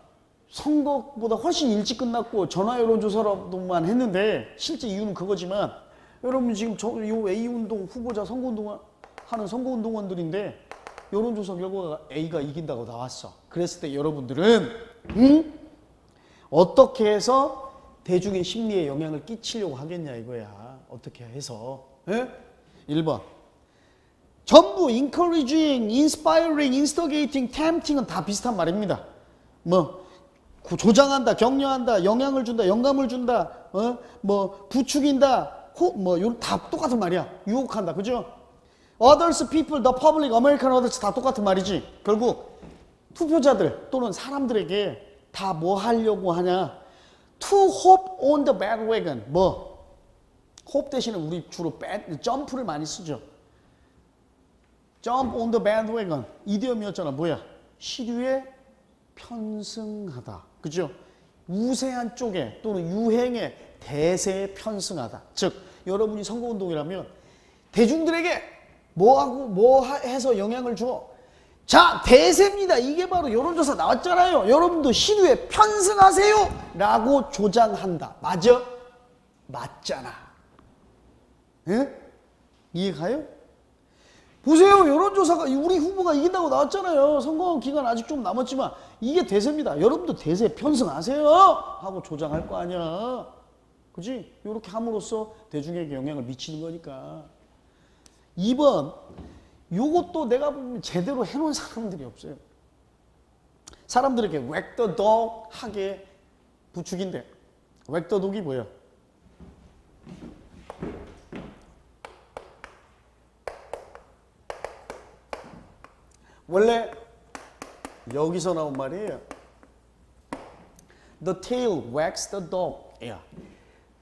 선거보다 훨씬 일찍 끝났고 전화 여론조사로만 했는데 실제 이유는 그거지만 여러분 지금 요 A운동 후보자 선거운동 하는 선거운동원들인데 여론조사 결과가 A가 이긴다고 나왔어. 그랬을 때 여러분들은 어떻게 해서 대중의 심리에 영향을 끼치려고 하겠냐 이거야. 어떻게 해서. 예? 1번. 전부 encouraging, inspiring, instigating, tempting은 다 비슷한 말입니다. 뭐 조장한다, 격려한다, 영향을 준다, 영감을 준다, 뭐 부추긴다, 다 똑같은 말이야. 유혹한다, 그죠? Others, people, the public, American others 다 똑같은 말이지. 결국 투표자들 또는 사람들에게 다 뭐 하려고 하냐? To hop on the bandwagon. 뭐? hope 대신에 우리 주로 점프를 많이 쓰죠. Jump on the bandwagon. 이디엄이었잖아. 뭐야? 시류에 편승하다. 그죠? 우세한 쪽에 또는 유행의 대세에 편승하다. 즉 여러분이 선거운동이라면 대중들에게 뭐하고 뭐 해서 영향을 줘. 자, 대세입니다. 이게 바로 여론조사 나왔잖아요. 여러분도 시류에 편승하세요 라고 조장한다. 맞아? 맞잖아. 예? 이해가요? 보세요. 여론조사가 우리 후보가 이긴다고 나왔잖아요. 선거 기간 아직 좀 남았지만 이게 대세입니다. 여러분도 대세에 편승하세요 하고 조장할 거 아니야. 그지? 이렇게 함으로써 대중에게 영향을 미치는 거니까. 2번. 요것도 내가 보면 제대로 해놓은 사람들이 없어요. 사람들에게 wag the dog 하게 부추긴대. wag the dog이 뭐야? 원래 여기서 나온 말이에요. The tail wags the dog. 야,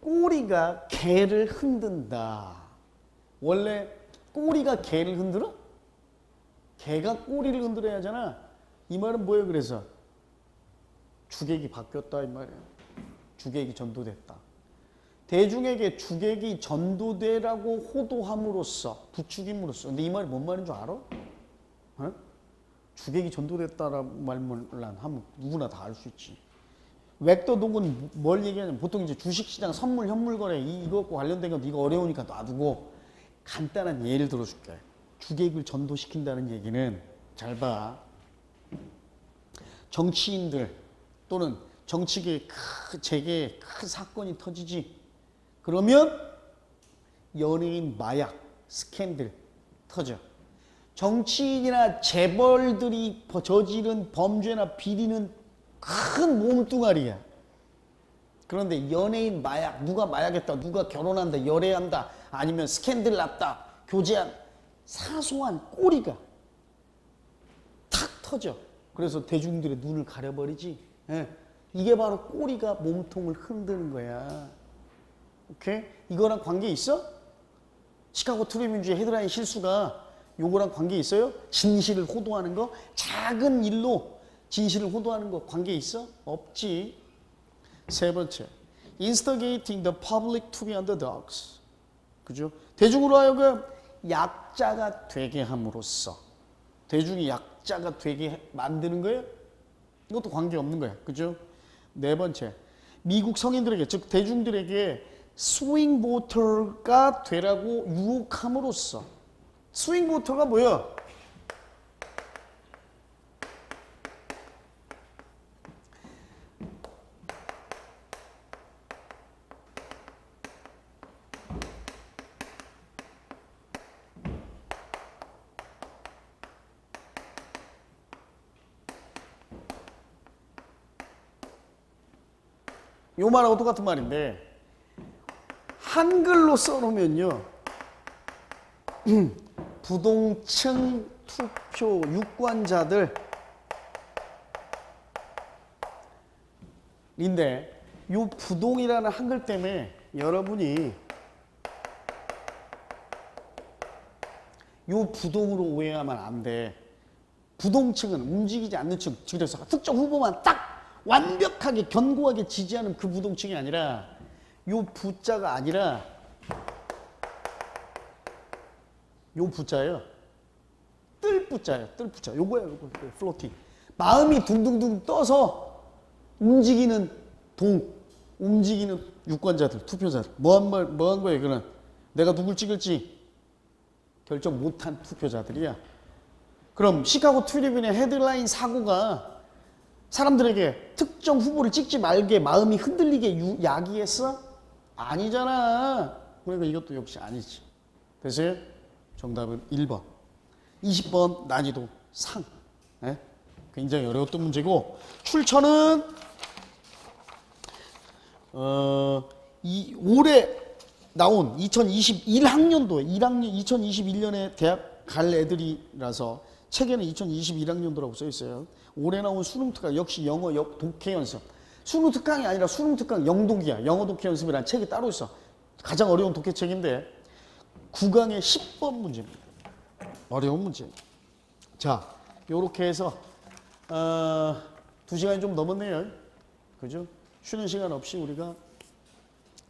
꼬리가 개를 흔든다. 원래 꼬리가 개를 흔들어? 개가 꼬리를 흔들어야 하잖아. 이 말은 뭐예요? 그래서 주객이 바뀌었다 이 말이에요. 주객이 전도됐다. 대중에게 주객이 전도되라고 호도함으로써 부추김으로써. 근데 이 말이 뭔 말인 줄 알아? 어? 주객이 전도됐다라는 말만 하면 누구나 다 알 수 있지. 웩더독은 뭘 얘기하냐면 보통 이제 주식시장 선물 현물거래 이것과 관련된 건 이거 어려우니까 놔두고 간단한 예를 들어줄게. 주객을 전도시킨다는 얘기는 잘 봐. 정치인들 또는 정치계에 재계에 큰 사건이 터지지. 그러면 연예인 마약 스캔들 터져. 정치인이나 재벌들이 저지른 범죄나 비리는 큰 몸뚱아리야. 그런데 연예인 마약, 누가 마약했다, 누가 결혼한다, 열애한다, 아니면 스캔들 났다, 교제한 사소한 꼬리가 탁 터져. 그래서 대중들의 눈을 가려버리지. 예. 이게 바로 꼬리가 몸통을 흔드는 거야. 오케이? 이거랑 관계 있어? 시카고 트리뷴주의 헤드라인 실수가 요거랑 관계 있어요? 진실을 호도하는 거? 작은 일로 진실을 호도하는 거 관계 있어? 없지. 세 번째, instigating the public to be underdogs. 그죠? 대중으로 하여금 약자가 되게 함으로써 대중이 약자가 되게 만드는 거예요? 이것도 관계 없는 거야. 그죠? 네 번째, 미국 성인들에게, 즉 대중들에게 스윙 보터가 되라고 유혹함으로써. 스윙 보터가 뭐야? 요 말하고 똑같은 말인데 한글로 써놓으면요 부동층 투표 유권자들인데 요 부동이라는 한글 때문에 여러분이 요 부동으로 오해하면 안 돼. 부동층은 움직이지 않는 층, 그래서 특정 후보만 딱 완벽하게 견고하게 지지하는 그 부동층이 아니라 요 부자가 아니라 요 부자예요. 뜰부자예요. 뜰부자. 요거예요. 요거. 플로팅. 마음이 둥둥둥 떠서 움직이는 움직이는 유권자들, 투표자들. 뭐 한 거예요, 그는? 내가 누굴 찍을지 결정 못한 투표자들이야. 그럼 시카고 트리뷴의 헤드라인 사고가 사람들에게 특정 후보를 찍지 말게 마음이 흔들리게 야기했어? 아니잖아. 그러니까 이것도 역시 아니지. 됐어요? 정답은 1번. 20번 난이도 상. 네? 굉장히 어려웠던 문제고 출처는 올해 나온 2021학년도에 2021년에 대학 갈 애들이라서 책에는 2021학년도라고 써 있어요. 올해 나온 수능 특강 역시 영어 독해 연습. 수능 특강이 아니라 수능 특강 영독이야. 영어 독해 연습이라는 책이 따로 있어. 가장 어려운 독해 책인데 9강의 10번 문제입니다. 어려운 문제. 자, 요렇게 해서 2시간이 좀 넘었네요. 그죠? 쉬는 시간 없이 우리가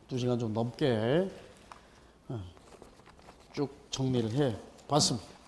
2시간 좀 넘게 쭉 정리를 해 봤습니다.